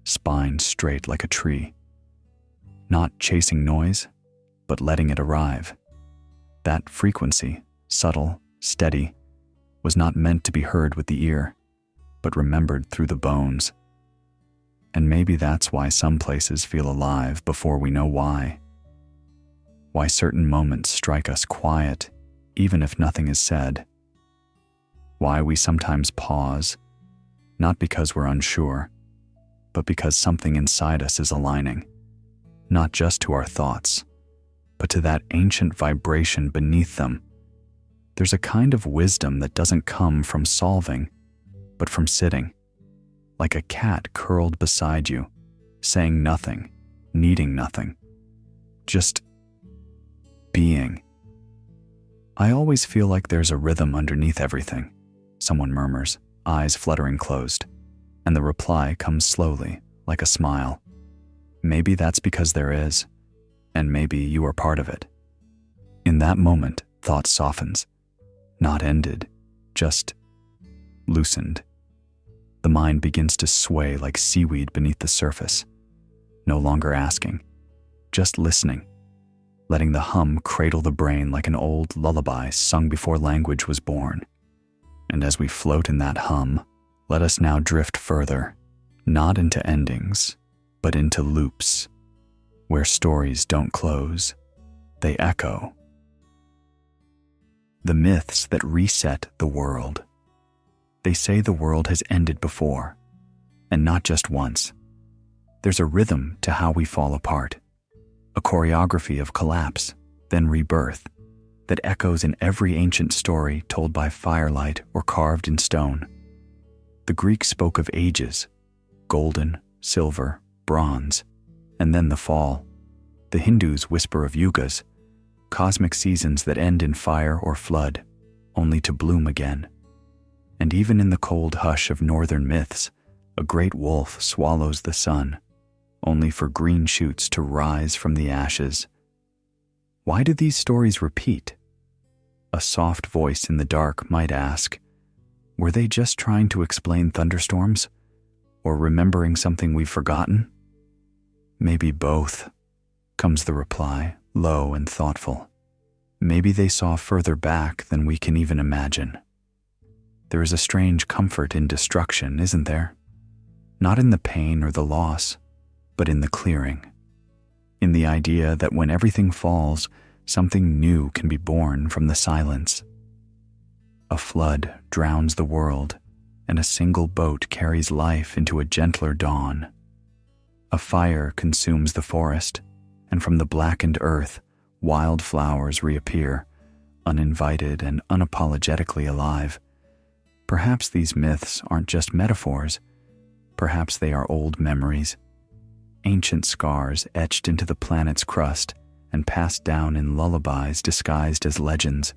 spine straight like a tree. Not chasing noise, but letting it arrive. That frequency, subtle, steady, was not meant to be heard with the ear, but remembered through the bones. And maybe that's why some places feel alive before we know why. Why certain moments strike us quiet, even if nothing is said. Why we sometimes pause, not because we're unsure, but because something inside us is aligning, not just to our thoughts, but to that ancient vibration beneath them. There's a kind of wisdom that doesn't come from solving, but from sitting, like a cat curled beside you, saying nothing, needing nothing, just being. I always feel like there's a rhythm underneath everything, someone murmurs, eyes fluttering closed, and the reply comes slowly, like a smile. Maybe that's because there is, and maybe you are part of it. In that moment, thought softens, not ended, just loosened. The mind begins to sway like seaweed beneath the surface, no longer asking, just listening, letting the hum cradle the brain like an old lullaby sung before language was born. And as we float in that hum, let us now drift further, not into endings, but into loops, where stories don't close, they echo. The myths that reset the world. They say the world has ended before, and not just once. There's a rhythm to how we fall apart, a choreography of collapse, then rebirth, that echoes in every ancient story told by firelight or carved in stone. The Greeks spoke of ages, golden, silver, bronze, and then the fall. The Hindus whisper of yugas, cosmic seasons that end in fire or flood, only to bloom again. And even in the cold hush of northern myths, a great wolf swallows the sun, only for green shoots to rise from the ashes. Why do these stories repeat? A soft voice in the dark might ask, were they just trying to explain thunderstorms, or remembering something we've forgotten? Maybe both, comes the reply, low and thoughtful. Maybe they saw further back than we can even imagine. There is a strange comfort in destruction, isn't there? Not in the pain or the loss, but in the clearing. In the idea that when everything falls, something new can be born from the silence. A flood drowns the world, and a single boat carries life into a gentler dawn. A fire consumes the forest, and from the blackened earth, wild flowers reappear, uninvited and unapologetically alive. Perhaps these myths aren't just metaphors. Perhaps they are old memories, ancient scars etched into the planet's crust and passed down in lullabies disguised as legends.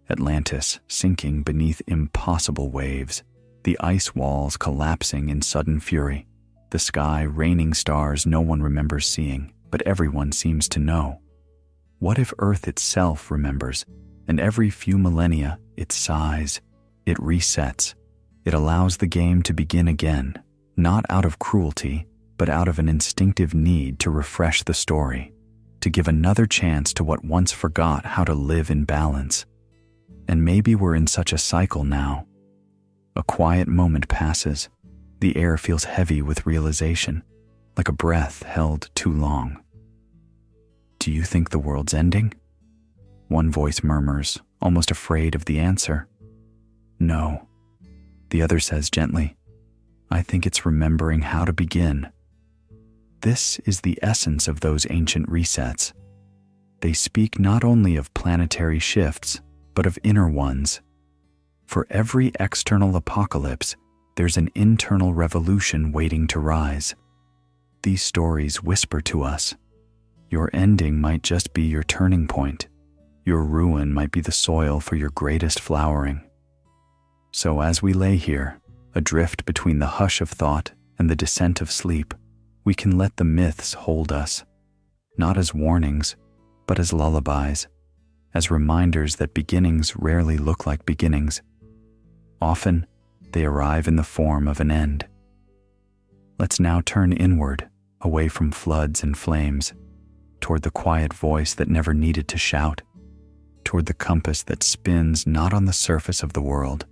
Atlantis sinking beneath impossible waves, the ice walls collapsing in sudden fury, the sky raining stars no one remembers seeing, but everyone seems to know. What if Earth itself remembers, and every few millennia it sighs, it resets, it allows the game to begin again, not out of cruelty, but out of an instinctive need to refresh the story, to give another chance to what once forgot how to live in balance. And maybe we're in such a cycle now. A quiet moment passes. The air feels heavy with realization, like a breath held too long. Do you think the world's ending? One voice murmurs, almost afraid of the answer. No. The other says gently, I think it's remembering how to begin. This is the essence of those ancient resets. They speak not only of planetary shifts, but of inner ones. For every external apocalypse, there's an internal revolution waiting to rise. These stories whisper to us, your ending might just be your turning point. Your ruin might be the soil for your greatest flowering. So as we lay here, adrift between the hush of thought and the descent of sleep, we can let the myths hold us, not as warnings, but as lullabies, as reminders that beginnings rarely look like beginnings. Often, they arrive in the form of an end. Let's now turn inward, away from floods and flames, toward the quiet voice that never needed to shout, toward the compass that spins not on the surface of the world,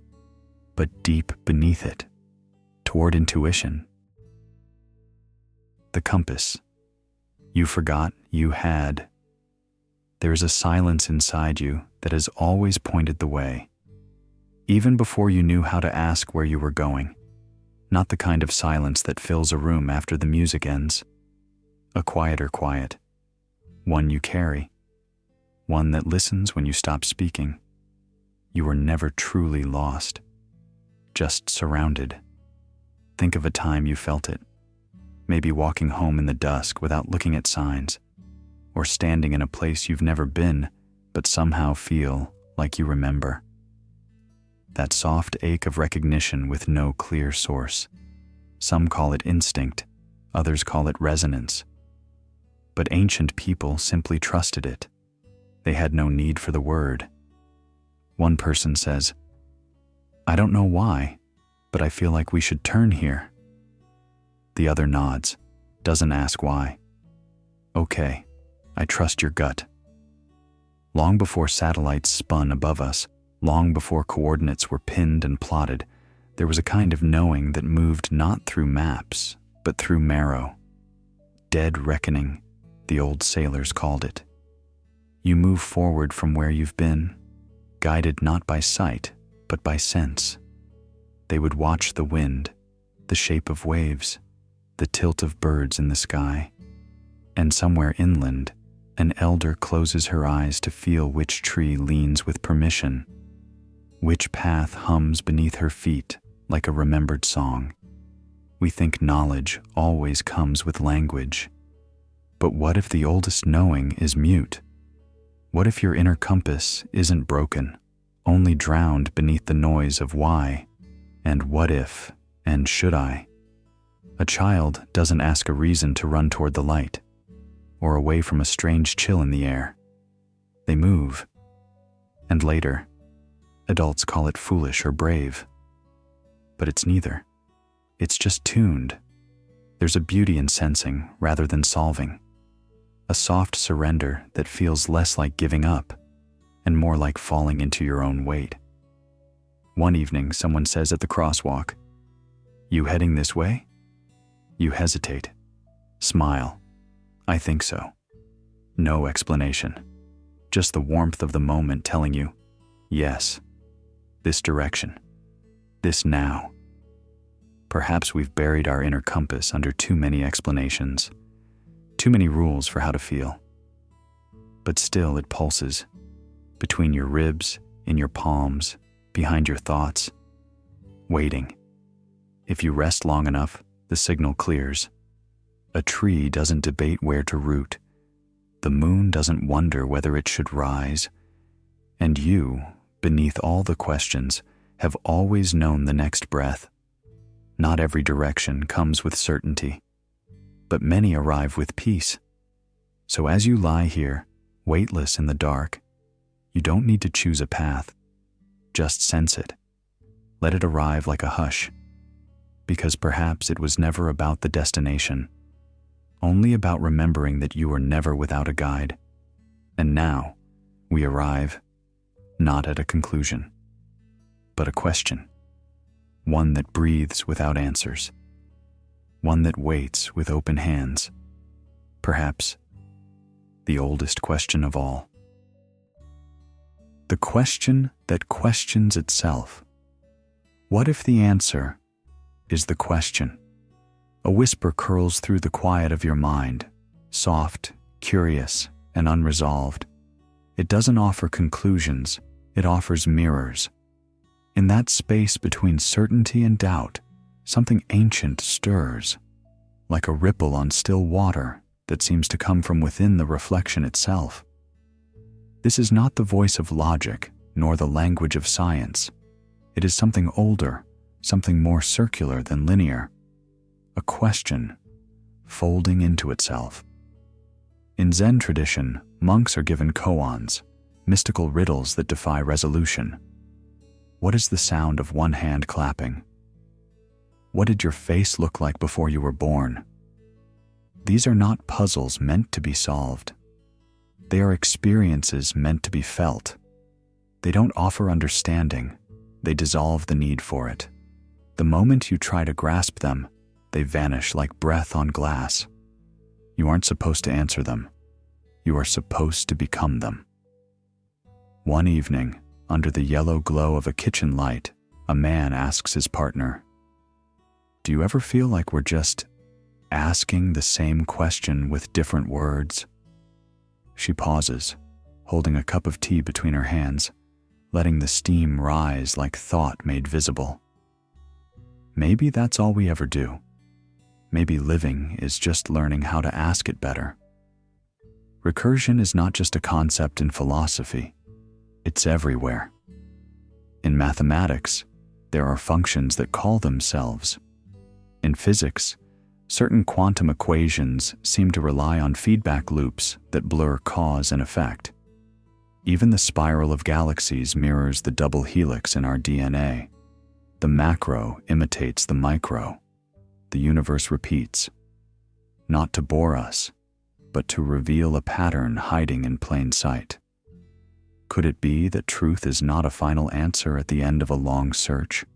but deep beneath it, toward intuition. The compass. You forgot you had. There is a silence inside you that has always pointed the way, even before you knew how to ask where you were going. Not the kind of silence that fills a room after the music ends. A quieter quiet. One you carry. One that listens when you stop speaking. You were never truly lost, just surrounded. Think of a time you felt it. Maybe walking home in the dusk without looking at signs, or standing in a place you've never been, but somehow feel like you remember. That soft ache of recognition with no clear source. Some call it instinct, others call it resonance. But ancient people simply trusted it. They had no need for the word. One person says, I don't know why, but I feel like we should turn here. The other nods, doesn't ask why. Okay, I trust your gut. Long before satellites spun above us, long before coordinates were pinned and plotted, there was a kind of knowing that moved not through maps, but through marrow. Dead reckoning, the old sailors called it. You move forward from where you've been, guided not by sight, but by sense. They would watch the wind, the shape of waves, the tilt of birds in the sky, and somewhere inland, an elder closes her eyes to feel which tree leans with permission, which path hums beneath her feet like a remembered song. We think knowledge always comes with language. But what if the oldest knowing is mute? What if your inner compass isn't broken, only drowned beneath the noise of why, and what if, and should I? A child doesn't ask a reason to run toward the light, or away from a strange chill in the air. They move. And later, adults call it foolish or brave. But it's neither. It's just tuned. There's a beauty in sensing rather than solving. A soft surrender that feels less like giving up and more like falling into your own weight. One evening, someone says at the crosswalk, "You heading this way?" You hesitate. Smile. I think so. No explanation. Just the warmth of the moment telling you, yes, this direction, this now. Perhaps we've buried our inner compass under too many explanations, too many rules for how to feel. But still it pulses, between your ribs, in your palms, behind your thoughts, waiting. If you rest long enough, the signal clears. A tree doesn't debate where to root. The moon doesn't wonder whether it should rise. And you, beneath all the questions, have always known the next breath. Not every direction comes with certainty, but many arrive with peace. So as you lie here, weightless in the dark, you don't need to choose a path. Just sense it. Let it arrive like a hush, because perhaps it was never about the destination, only about remembering that you were never without a guide. And now, we arrive, not at a conclusion, but a question. One that breathes without answers. One that waits with open hands. Perhaps the oldest question of all. The question that questions itself. What if the answer is the question? A whisper curls through the quiet of your mind, soft, curious, and unresolved. It doesn't offer conclusions, it offers mirrors. In that space between certainty and doubt, something ancient stirs, like a ripple on still water that seems to come from within the reflection itself. This is not the voice of logic, nor the language of science. It is something older, something more circular than linear. A question, folding into itself. In Zen tradition, monks are given koans, mystical riddles that defy resolution. What is the sound of one hand clapping? What did your face look like before you were born? These are not puzzles meant to be solved. They are experiences meant to be felt. They don't offer understanding, they dissolve the need for it. The moment you try to grasp them, they vanish like breath on glass. You aren't supposed to answer them. You are supposed to become them. One evening, under the yellow glow of a kitchen light, a man asks his partner, "Do you ever feel like we're just asking the same question with different words?" She pauses, holding a cup of tea between her hands, letting the steam rise like thought made visible. Maybe that's all we ever do. Maybe living is just learning how to ask it better. Recursion is not just a concept in philosophy. It's everywhere. In mathematics, there are functions that call themselves. In physics, certain quantum equations seem to rely on feedback loops that blur cause and effect. Even the spiral of galaxies mirrors the double helix in our DNA. The macro imitates the micro. The universe repeats, not to bore us, but to reveal a pattern hiding in plain sight. Could it be that truth is not a final answer at the end of a long search,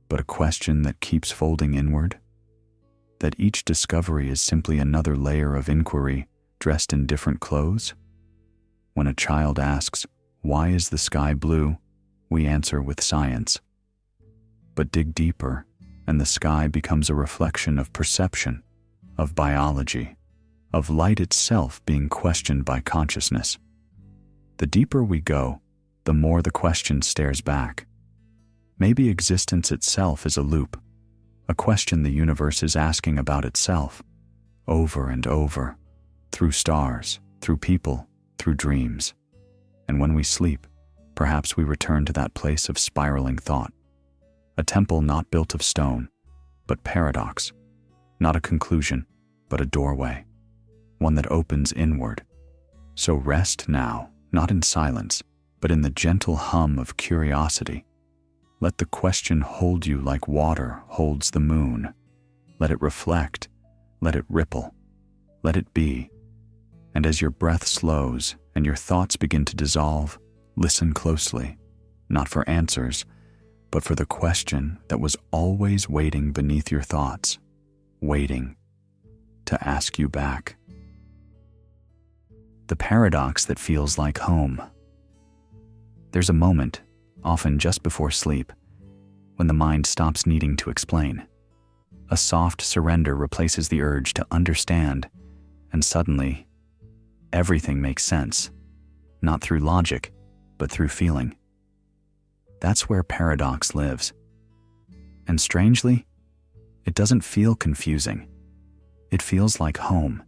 but a question that keeps folding inward? That each discovery is simply another layer of inquiry dressed in different clothes? When a child asks, "Why is the sky blue?" we answer with science. But dig deeper, and the sky becomes a reflection of perception, of biology, of light itself being questioned by consciousness. The deeper we go, the more the question stares back. Maybe existence itself is a loop, a question the universe is asking about itself, over and over, through stars, through people, through dreams. And when we sleep, perhaps we return to that place of spiraling thought. A temple not built of stone, but paradox. Not a conclusion, but a doorway. One that opens inward. So rest now, not in silence, but in the gentle hum of curiosity. Let the question hold you like water holds the moon. Let it reflect, let it ripple, let it be. And as your breath slows and your thoughts begin to dissolve, listen closely, not for answers, but for the question that was always waiting beneath your thoughts, waiting to ask you back. The paradox that feels like home. There's a moment, often just before sleep, when the mind stops needing to explain. A soft surrender replaces the urge to understand, and suddenly, everything makes sense, not through logic, but through feeling. That's where paradox lives. And strangely, it doesn't feel confusing. It feels like home.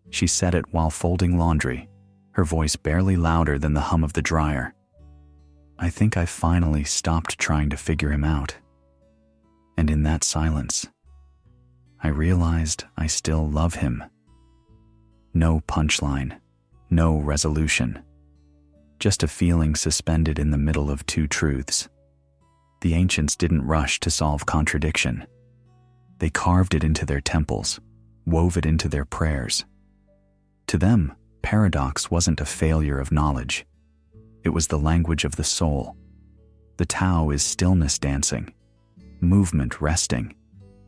She said it while folding laundry, her voice barely louder than the hum of the dryer. I think I finally stopped trying to figure him out. And in that silence, I realized I still love him. No punchline, no resolution, just a feeling suspended in the middle of two truths. The ancients didn't rush to solve contradiction. They carved it into their temples, wove it into their prayers. To them, paradox wasn't a failure of knowledge. It was the language of the soul. The Tao is stillness dancing, movement resting,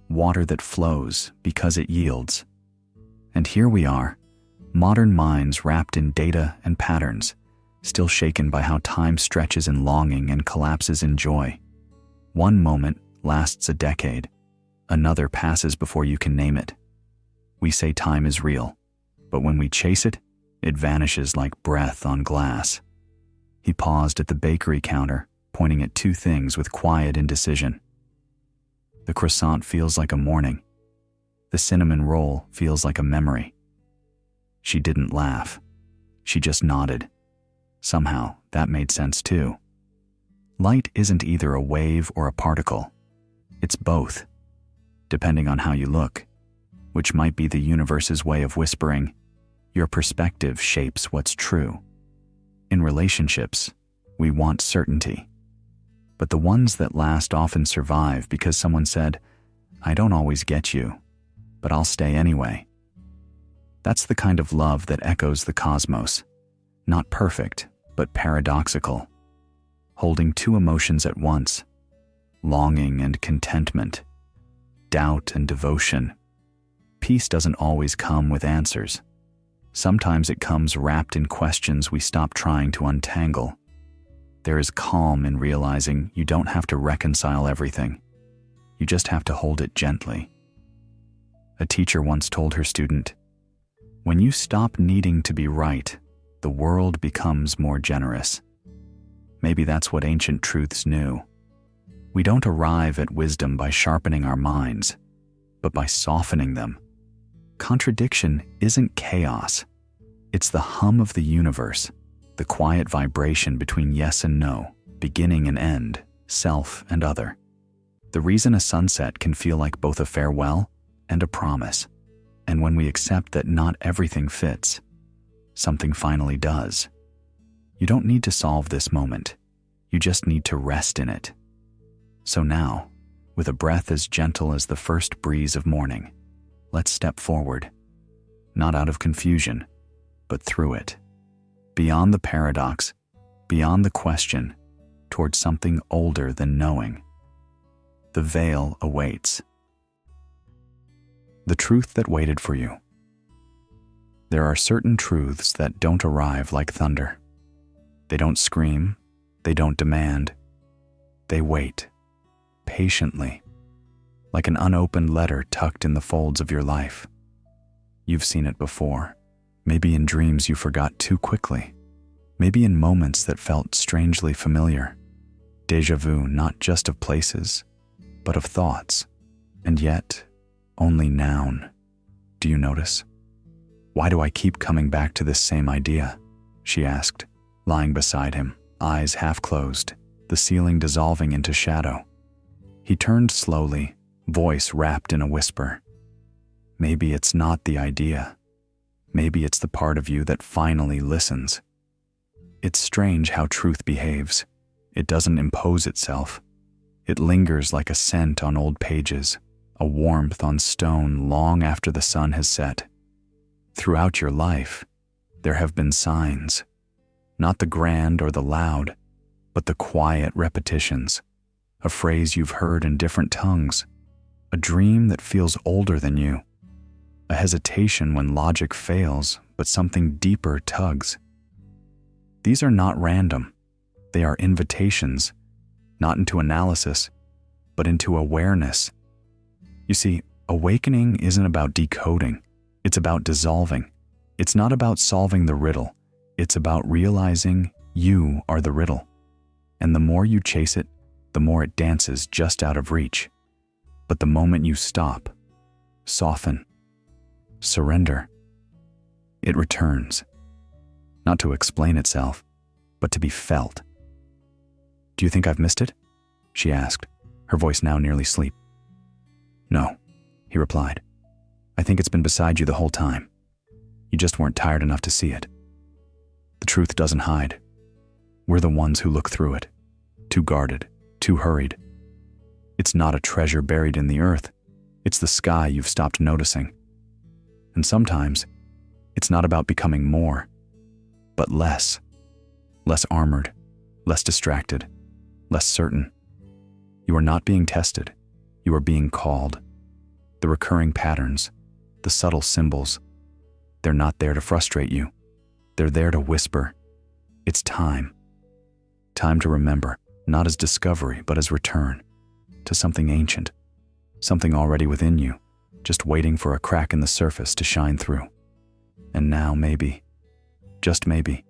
water that flows because it yields. And here we are, modern minds wrapped in data and patterns, still shaken by how time stretches in longing and collapses in joy. One moment lasts a decade, another passes before you can name it. We say time is real, but when we chase it, it vanishes like breath on glass. He paused at the bakery counter, pointing at two things with quiet indecision. The croissant feels like a morning. The cinnamon roll feels like a memory. She didn't laugh. She just nodded. Somehow, that made sense too. Light isn't either a wave or a particle. It's both, depending on how you look, which might be the universe's way of whispering, your perspective shapes what's true. In relationships, we want certainty. But the ones that last often survive because someone said, I don't always get you, but I'll stay anyway. That's the kind of love that echoes the cosmos. Not perfect, but paradoxical. Holding two emotions at once, longing and contentment, doubt and devotion. Peace doesn't always come with answers. Sometimes it comes wrapped in questions we stop trying to untangle. There is calm in realizing you don't have to reconcile everything. You just have to hold it gently. A teacher once told her student, when you stop needing to be right, the world becomes more generous. Maybe that's what ancient truths knew. We don't arrive at wisdom by sharpening our minds, but by softening them. Contradiction isn't chaos. It's the hum of the universe, the quiet vibration between yes and no, beginning and end, self and other. The reason a sunset can feel like both a farewell and a promise. And when we accept that not everything fits, something finally does. You don't need to solve this moment. You just need to rest in it. So now, with a breath as gentle as the first breeze of morning, let's step forward. Not out of confusion, but through it. Beyond the paradox, beyond the question, towards something older than knowing. The veil awaits. The truth that waited for you. There are certain truths that don't arrive like thunder. They don't scream, they don't demand. They wait, patiently, like an unopened letter tucked in the folds of your life. You've seen it before, maybe in dreams you forgot too quickly, maybe in moments that felt strangely familiar. Déjà vu not just of places, but of thoughts, and yet only noun. Do you notice? Why do I keep coming back to this same idea? She asked, lying beside him, eyes half closed, the ceiling dissolving into shadow. He turned slowly, voice wrapped in a whisper. Maybe it's not the idea. Maybe it's the part of you that finally listens. It's strange how truth behaves. It doesn't impose itself. It lingers like a scent on old pages, a warmth on stone long after the sun has set. Throughout your life, there have been signs, not the grand or the loud, but the quiet repetitions, a phrase you've heard in different tongues, a dream that feels older than you, a hesitation when logic fails, but something deeper tugs. These are not random. They are invitations, not into analysis, but into awareness. You see, awakening isn't about decoding. It's about dissolving. It's not about solving the riddle. It's about realizing you are the riddle. And the more you chase it, the more it dances just out of reach. But the moment you stop, soften, surrender, it returns. Not to explain itself, but to be felt. "Do you think I've missed it?" she asked, her voice now nearly asleep. "No," he replied. "I think it's been beside you the whole time. You just weren't tired enough to see it. The truth doesn't hide. We're the ones who look through it, too guarded, too hurried. It's not a treasure buried in the earth. It's the sky you've stopped noticing. And sometimes, it's not about becoming more, but less. Less armored, less distracted, less certain. You are not being tested. You are being called. The recurring patterns, the subtle symbols, they're not there to frustrate you. They're there to whisper, it's time. Time to remember, not as discovery, but as return to something ancient, something already within you, just waiting for a crack in the surface to shine through. And now maybe, just maybe,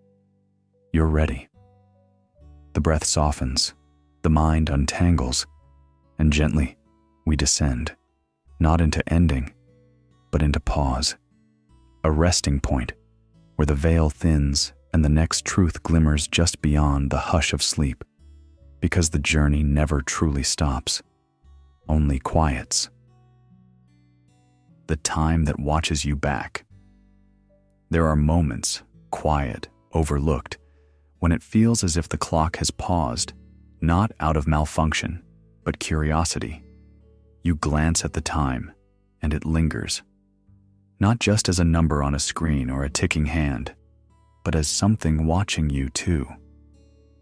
you're ready. The breath softens, the mind untangles, and gently we descend, not into ending, but into pause, a resting point where the veil thins and the next truth glimmers just beyond the hush of sleep, because the journey never truly stops, only quiets. The time that watches you back. There are moments, quiet, overlooked, when it feels as if the clock has paused, not out of malfunction, but curiosity. You glance at the time, and it lingers, not just as a number on a screen or a ticking hand, but as something watching you too.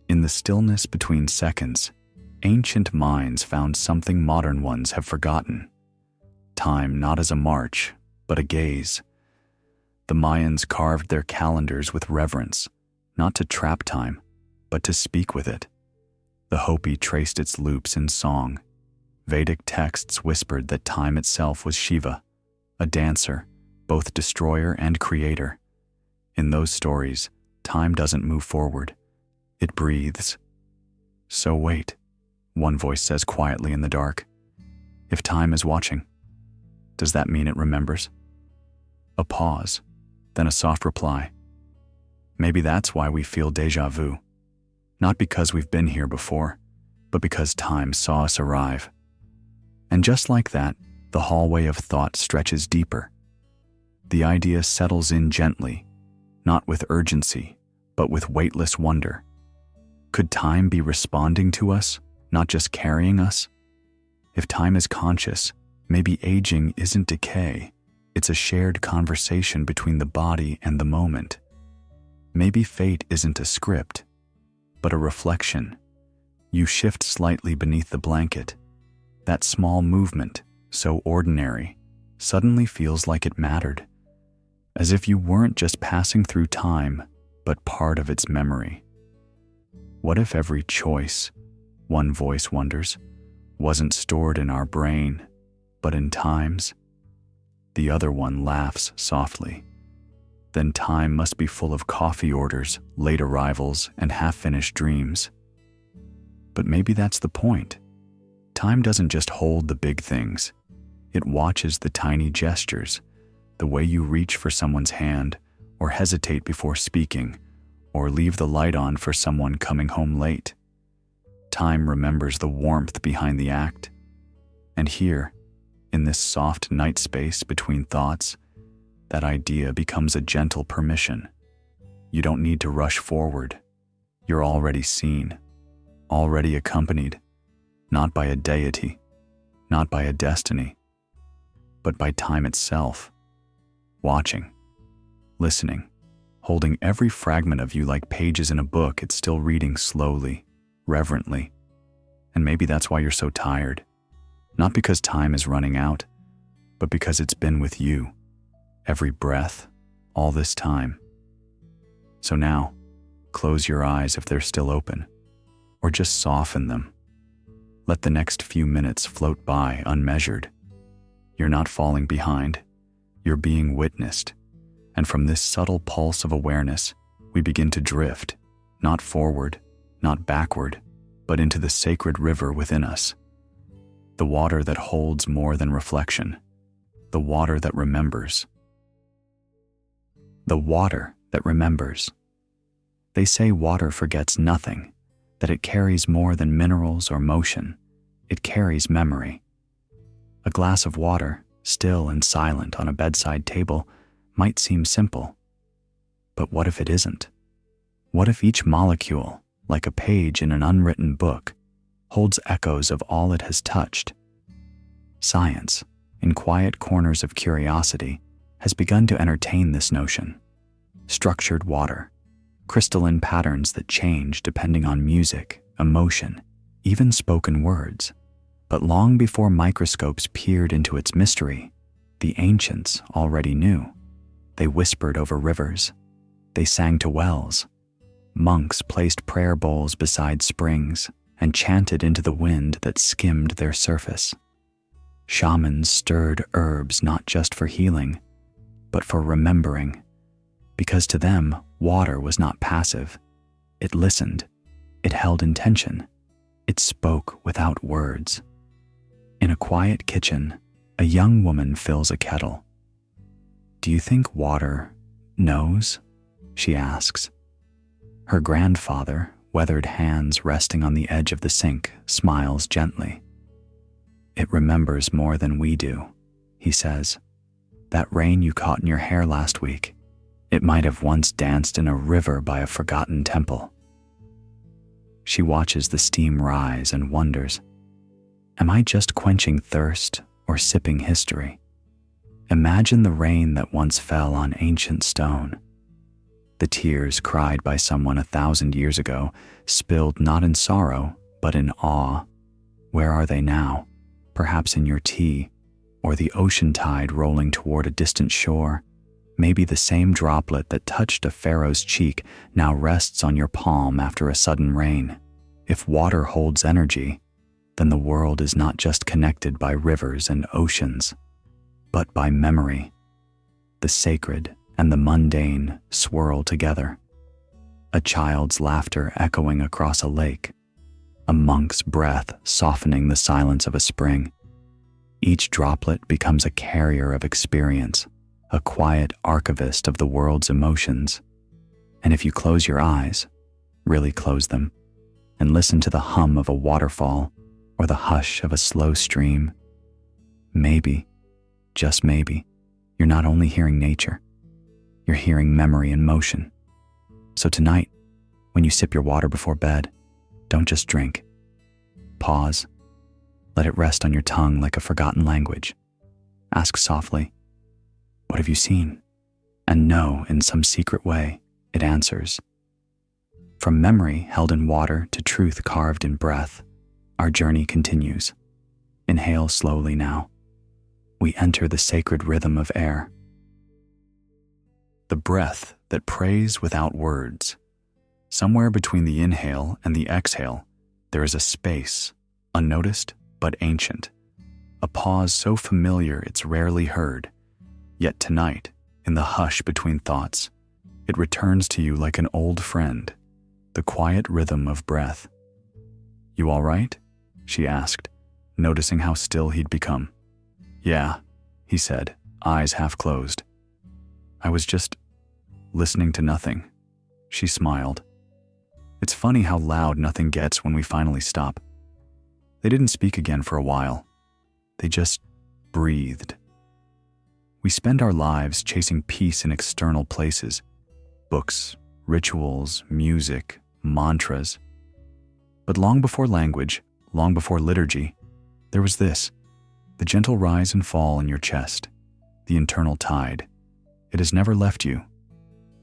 In the stillness between seconds, ancient minds found something modern ones have forgotten. Time not as a march, but a gaze. The Mayans carved their calendars with reverence, not to trap time, but to speak with it. The Hopi traced its loops in song. Vedic texts whispered that time itself was Shiva, a dancer, both destroyer and creator. In those stories, time doesn't move forward. It breathes. So wait, one voice says quietly in the dark. If time is watching, does that mean it remembers? A pause, then a soft reply. Maybe that's why we feel déjà vu. Not because we've been here before, but because time saw us arrive. And just like that, the hallway of thought stretches deeper. The idea settles in gently, not with urgency, but with weightless wonder. Could time be responding to us, not just carrying us? If time is conscious, maybe aging isn't decay. It's a shared conversation between the body and the moment. Maybe fate isn't a script, but a reflection. You shift slightly beneath the blanket. That small movement, so ordinary, suddenly feels like it mattered. As if you weren't just passing through time, but part of its memory. What if every choice, one voice wonders, wasn't stored in our brain, but in time's? The other one laughs softly. Then time must be full of coffee orders, late arrivals, and half-finished dreams. But maybe that's the point. Time doesn't just hold the big things. It watches the tiny gestures, the way you reach for someone's hand, or hesitate before speaking, or leave the light on for someone coming home late. Time remembers the warmth behind the act. And here, in this soft night space between thoughts, that idea becomes a gentle permission. You don't need to rush forward. You're already seen, already accompanied, not by a deity, not by a destiny, but by time itself, watching, listening, holding every fragment of you like pages in a book it's still reading slowly, reverently. And maybe that's why you're so tired. Not because time is running out, but because it's been with you, every breath, all this time. So now, close your eyes if they're still open, or just soften them. Let the next few minutes float by unmeasured. You're not falling behind, you're being witnessed, and from this subtle pulse of awareness, we begin to drift, not forward, not backward, but into the sacred river within us. The water that holds more than reflection, the water that remembers. The water that remembers. They say water forgets nothing, that it carries more than minerals or motion. It carries memory. A glass of water, still and silent on a bedside table, might seem simple. But what if it isn't? What if each molecule, like a page in an unwritten book, holds echoes of all it has touched? Science, in quiet corners of curiosity, has begun to entertain this notion. Structured water, crystalline patterns that change depending on music, emotion, even spoken words. But long before microscopes peered into its mystery, the ancients already knew. They whispered over rivers. They sang to wells. Monks placed prayer bowls beside springs and chanted into the wind that skimmed their surface. Shamans stirred herbs not just for healing, but for remembering, because to them, water was not passive. It listened. It held intention. It spoke without words. In a quiet kitchen, a young woman fills a kettle. "Do you think water knows?" she asks. Her grandfather, weathered hands resting on the edge of the sink, smiles gently. "It remembers more than we do," he says. "That rain you caught in your hair last week, it might have once danced in a river by a forgotten temple." She watches the steam rise and wonders, am I just quenching thirst or sipping history? Imagine the rain that once fell on ancient stone. The tears cried by someone 1,000 years ago, spilled not in sorrow, but in awe. Where are they now? Perhaps in your tea, or the ocean tide rolling toward a distant shore. Maybe the same droplet that touched a pharaoh's cheek now rests on your palm after a sudden rain. If water holds energy, then the world is not just connected by rivers and oceans, but by memory. The sacred and the mundane swirl together. A child's laughter echoing across a lake, a monk's breath softening the silence of a spring. Each droplet becomes a carrier of experience, a quiet archivist of the world's emotions. And if you close your eyes, really close them, and listen to the hum of a waterfall or the hush of a slow stream, maybe, just maybe, you're not only hearing nature, you're hearing memory in motion. So tonight, when you sip your water before bed, don't just drink. Pause. Let it rest on your tongue like a forgotten language. Ask softly, "What have you seen?" And know, in some secret way, it answers. From memory held in water to truth carved in breath, our journey continues. Inhale slowly now. We enter the sacred rhythm of air. The breath that prays without words. Somewhere between the inhale and the exhale, there is a space, unnoticed but ancient. A pause so familiar it's rarely heard. Yet tonight, in the hush between thoughts, it returns to you like an old friend, the quiet rhythm of breath. "You all right?" she asked, noticing how still he'd become. "Yeah," he said, eyes half closed. "I was just listening to nothing." She smiled. It's funny how loud nothing gets when we finally stop. They didn't speak again for a while. They just breathed. We spend our lives chasing peace in external places, books, rituals, music, mantras. But long before language, long before liturgy, there was this, the gentle rise and fall in your chest, the internal tide. It has never left you.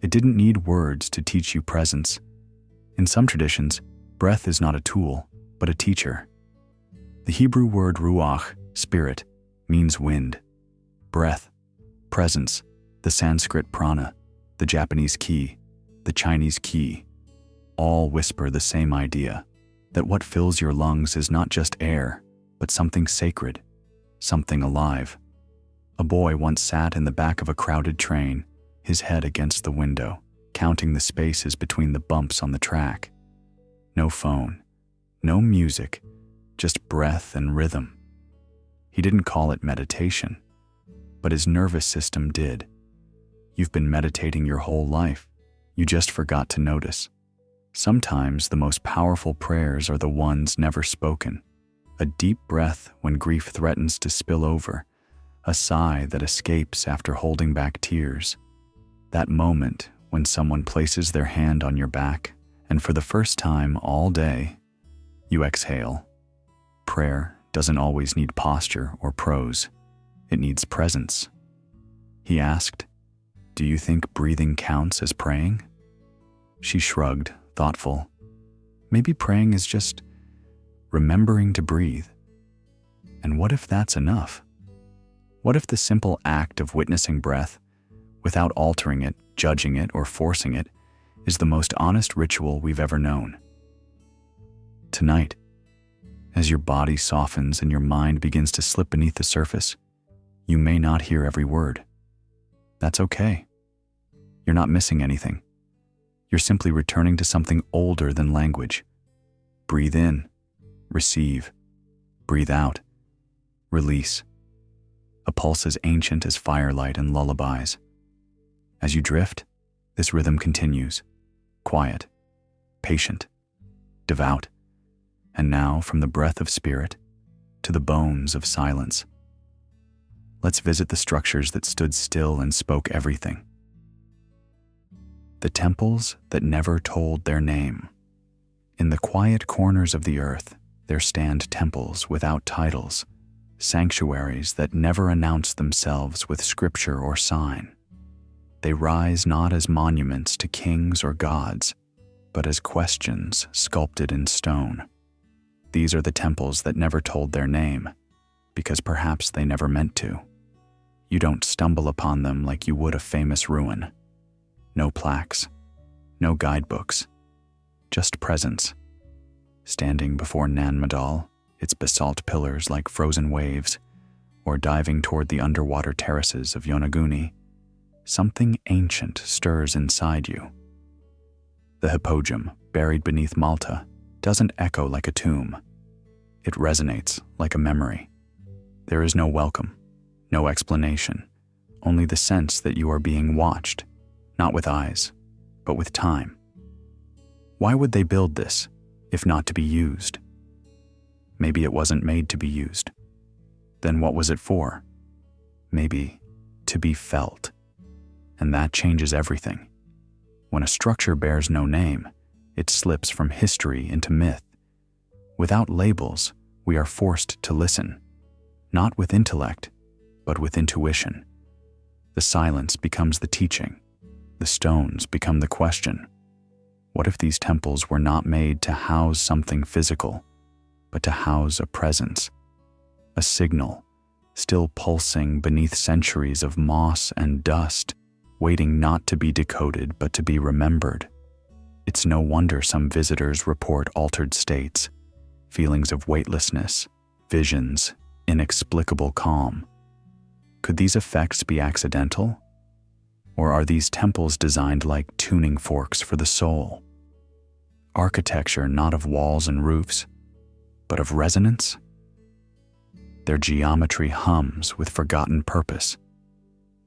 It didn't need words to teach you presence. In some traditions, breath is not a tool, but a teacher. The Hebrew word ruach, spirit, means wind. Breath, presence, The Sanskrit prana, the Japanese ki, the Chinese ki, all whisper the same idea, that what fills your lungs is not just air, but something sacred, something alive. A boy once sat in the back of a crowded train, his head against the window, counting the spaces between the bumps on the track. No phone, no music, just breath and rhythm. He didn't call it meditation, but his nervous system did. You've been meditating your whole life. You just forgot to notice. Sometimes the most powerful prayers are the ones never spoken. A deep breath when grief threatens to spill over, a sigh that escapes after holding back tears. That moment when someone places their hand on your back, and for the first time all day, you exhale. Prayer doesn't always need posture or prose. It needs presence. He asked, "Do you think breathing counts as praying?" She shrugged, thoughtful. Maybe praying is just remembering to breathe. And what if that's enough? What if the simple act of witnessing breath, without altering it, judging it, or forcing it, is the most honest ritual we've ever known? Tonight, as your body softens and your mind begins to slip beneath the surface, you may not hear every word. That's okay. You're not missing anything. You're simply returning to something older than language. Breathe in, receive. Breathe out, release. A pulse as ancient as firelight and lullabies. As you drift, this rhythm continues, quiet, patient, devout, and now from the breath of spirit to the bones of silence. Let's visit the structures that stood still and spoke everything. The temples that never told their name. In the quiet corners of the earth, there stand temples without titles, sanctuaries that never announce themselves with scripture or sign. They rise not as monuments to kings or gods, but as questions sculpted in stone. These are the temples that never told their name, because perhaps they never meant to. You don't stumble upon them like you would a famous ruin. No plaques, no guidebooks, just presence. Standing before Nan Madol, its basalt pillars like frozen waves, or diving toward the underwater terraces of Yonaguni, something ancient stirs inside you. The hippogym, buried beneath Malta, doesn't echo like a tomb. It resonates like a memory. There is no welcome, no explanation, only the sense that you are being watched, not with eyes, but with time. Why would they build this, if not to be used? Maybe it wasn't made to be used. Then what was it for? Maybe to be felt. And that changes everything. When a structure bears no name, it slips from history into myth. Without labels, we are forced to listen, not with intellect, but with intuition. The silence becomes the teaching. The stones become the question. What if these temples were not made to house something physical, but to house a presence, a signal, still pulsing beneath centuries of moss and dust, waiting not to be decoded but to be remembered? It's no wonder some visitors report altered states, feelings of weightlessness, visions, inexplicable calm. Could these effects be accidental? Or are these temples designed like tuning forks for the soul? Architecture not of walls and roofs, but of resonance? Their geometry hums with forgotten purpose.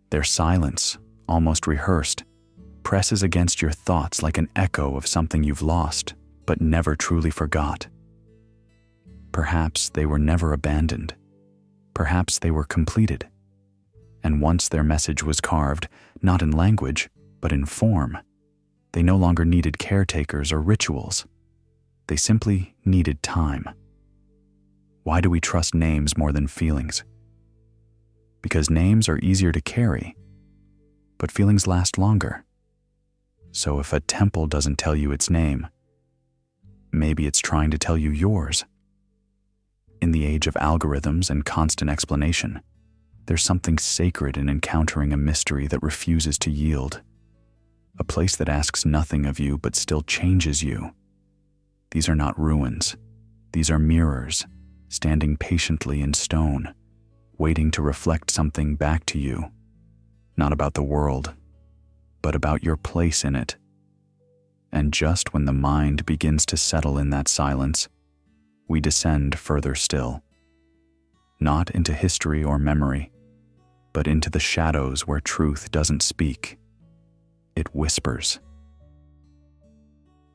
Their silence, almost rehearsed, presses against your thoughts like an echo of something you've lost, but never truly forgot. Perhaps they were never abandoned. Perhaps they were completed. And once their message was carved, not in language, but in form, they no longer needed caretakers or rituals. They simply needed time. Why do we trust names more than feelings? Because names are easier to carry, but feelings last longer. So if a temple doesn't tell you its name, maybe it's trying to tell you yours. In the age of algorithms and constant explanation, There's something sacred in encountering a mystery that refuses to yield, a place that asks nothing of you but still changes you. These are not ruins. These are mirrors, standing patiently in stone, waiting to reflect something back to you, not about the world, but about your place in it. And just when the mind begins to settle in that silence, we descend further still, not into history or memory, but into the shadows where truth doesn't speak. It whispers.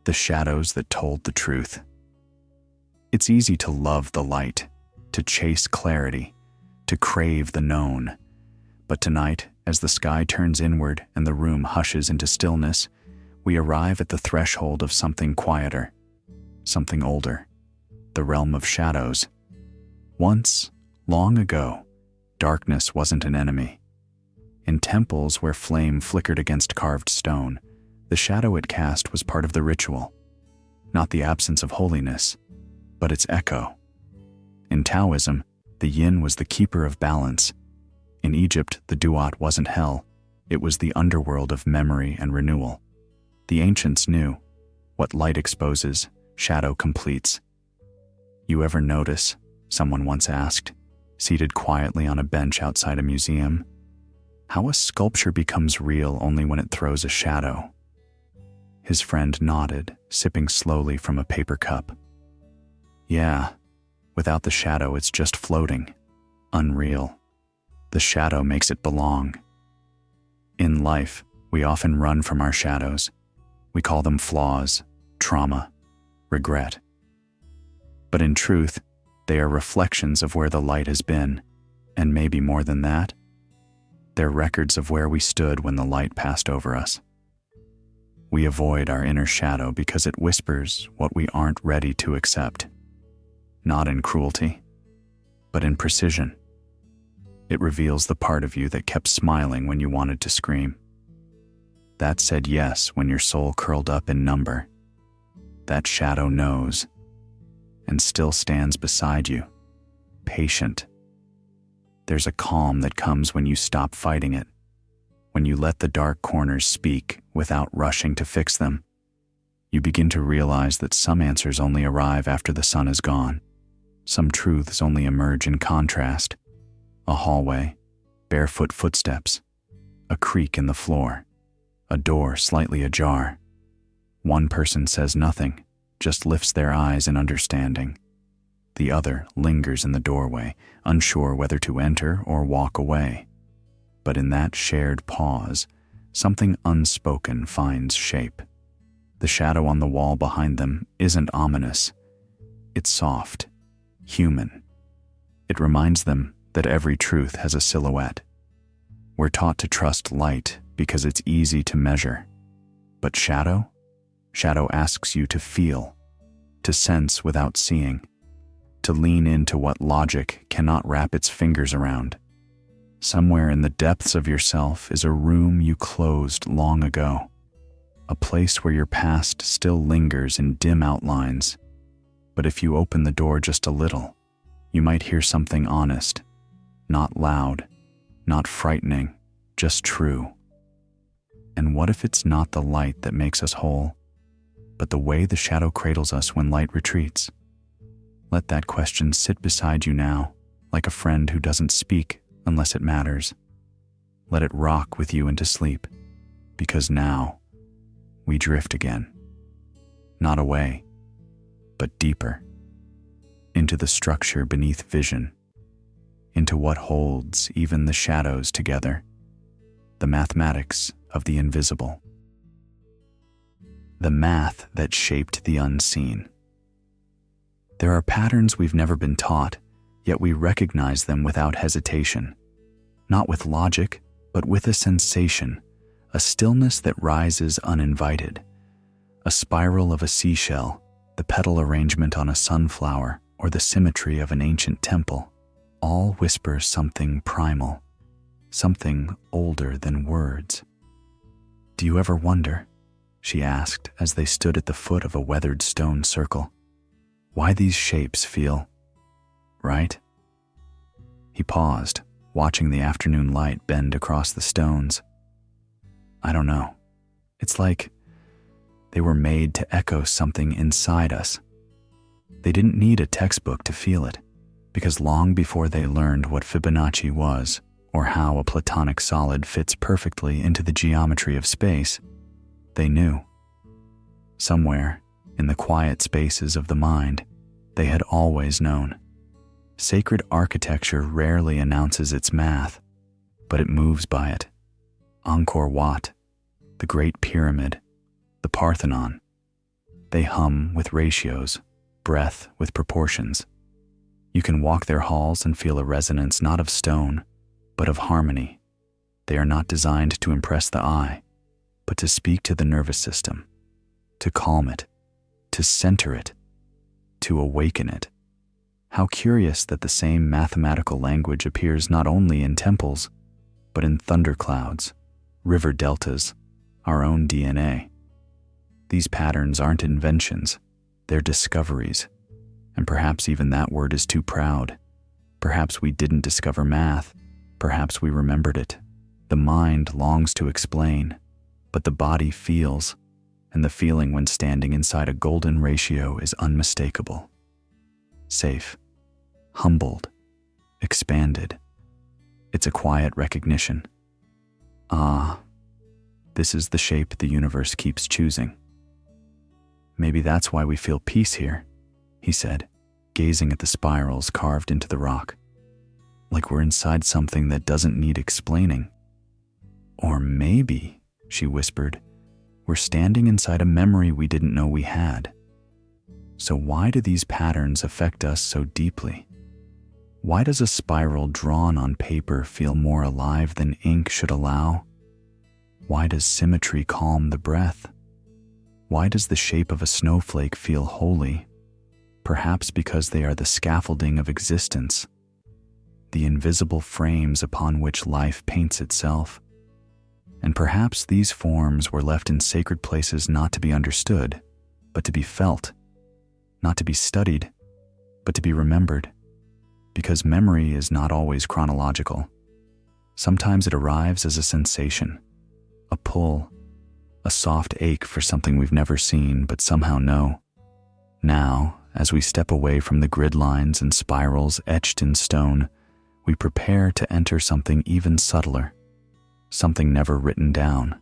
The shadows that told the truth. It's easy to love the light, to chase clarity, to crave the known. But tonight, as the sky turns inward and the room hushes into stillness, we arrive at the threshold of something quieter, something older, the realm of shadows. Once, long ago, darkness wasn't an enemy. In temples where flame flickered against carved stone, the shadow it cast was part of the ritual, not the absence of holiness, but its echo. In Taoism, the yin was the keeper of balance. In Egypt, the duat wasn't hell, it was the underworld of memory and renewal. The ancients knew, what light exposes, shadow completes. You ever notice, someone once asked, seated quietly on a bench outside a museum, how a sculpture becomes real only when it throws a shadow? His friend nodded, sipping slowly from a paper cup. Yeah, without the shadow it's just floating, unreal. The shadow makes it belong. In life, we often run from our shadows. We call them flaws, trauma, regret. But in truth, they are reflections of where the light has been, and maybe more than that, they're records of where we stood when the light passed over us. We avoid our inner shadow because it whispers what we aren't ready to accept. Not in cruelty, but in precision. It reveals the part of you that kept smiling when you wanted to scream. That said yes when your soul curled up in number. That shadow knows, and still stands beside you, patient. There's a calm that comes when you stop fighting it, when you let the dark corners speak without rushing to fix them. You begin to realize that some answers only arrive after the sun is gone. Some truths only emerge in contrast. A hallway, barefoot footsteps, a creak in the floor, a door slightly ajar. One person says nothing, just lifts their eyes in understanding. The other lingers in the doorway, unsure whether to enter or walk away. But in that shared pause, something unspoken finds shape. The shadow on the wall behind them isn't ominous. It's soft, human. It reminds them that every truth has a silhouette. We're taught to trust light because it's easy to measure. But shadow? Shadow asks you to feel, to sense without seeing, to lean into what logic cannot wrap its fingers around. Somewhere in the depths of yourself is a room you closed long ago, a place where your past still lingers in dim outlines. But if you open the door just a little, you might hear something honest, not loud, not frightening, just true. And what if it's not the light that makes us whole, but the way the shadow cradles us when light retreats? Let that question sit beside you now, like a friend who doesn't speak unless it matters. Let it rock with you into sleep, because now we drift again. Not away, but deeper, into the structure beneath vision, into what holds even the shadows together, the mathematics of the invisible, the math that shaped the unseen. There are patterns we've never been taught, yet we recognize them without hesitation, not with logic, but with a sensation, a stillness that rises uninvited, a spiral of a seashell, the petal arrangement on a sunflower, or the symmetry of an ancient temple, all whisper something primal, something older than words. "Do you ever wonder," she asked as they stood at the foot of a weathered stone circle, "why these shapes feel right?" He paused, watching the afternoon light bend across the stones. I don't know. It's like they were made to echo something inside us. They didn't need a textbook to feel it, because long before they learned what Fibonacci was, or how a platonic solid fits perfectly into the geometry of space, they knew. Somewhere, in the quiet spaces of the mind, they had always known. Sacred architecture rarely announces its math, but it moves by it. Angkor Wat, the Great Pyramid, the Parthenon. They hum with ratios, breath with proportions. You can walk their halls and feel a resonance not of stone, but of harmony. They are not designed to impress the eye, but to speak to the nervous system, to calm it, to center it, to awaken it. How curious that the same mathematical language appears not only in temples, but in thunderclouds, river deltas, our own DNA. These patterns aren't inventions, they're discoveries. And perhaps even that word is too proud. Perhaps we didn't discover math, perhaps we remembered it. The mind longs to explain, but the body feels, and the feeling when standing inside a golden ratio is unmistakable. Safe, humbled, expanded. It's a quiet recognition. Ah, this is the shape the universe keeps choosing. Maybe that's why we feel peace here, he said, gazing at the spirals carved into the rock, like we're inside something that doesn't need explaining. Or maybe, she whispered, we're standing inside a memory we didn't know we had. So why do these patterns affect us so deeply? Why does a spiral drawn on paper feel more alive than ink should allow? Why does symmetry calm the breath? Why does the shape of a snowflake feel holy? Perhaps because they are the scaffolding of existence, the invisible frames upon which life paints itself. And perhaps these forms were left in sacred places not to be understood, but to be felt, not to be studied, but to be remembered. Because memory is not always chronological. Sometimes it arrives as a sensation, a pull, a soft ache for something we've never seen but somehow know. Now, as we step away from the grid lines and spirals etched in stone, we prepare to enter something even subtler, something never written down,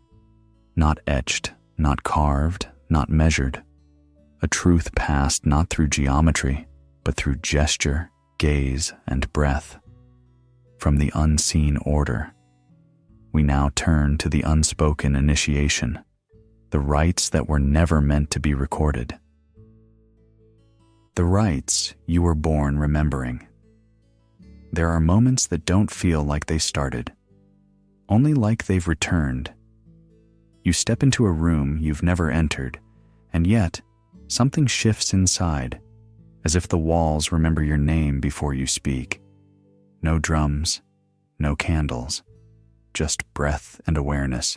not etched, not carved, not measured. A truth passed not through geometry, but through gesture, gaze, and breath. From the unseen order, we now turn to the unspoken initiation, the rites that were never meant to be recorded. The rites you were born remembering. There are moments that don't feel like they started, only like they've returned. You step into a room you've never entered, and yet something shifts inside, as if the walls remember your name before you speak. No drums, no candles, just breath and awareness.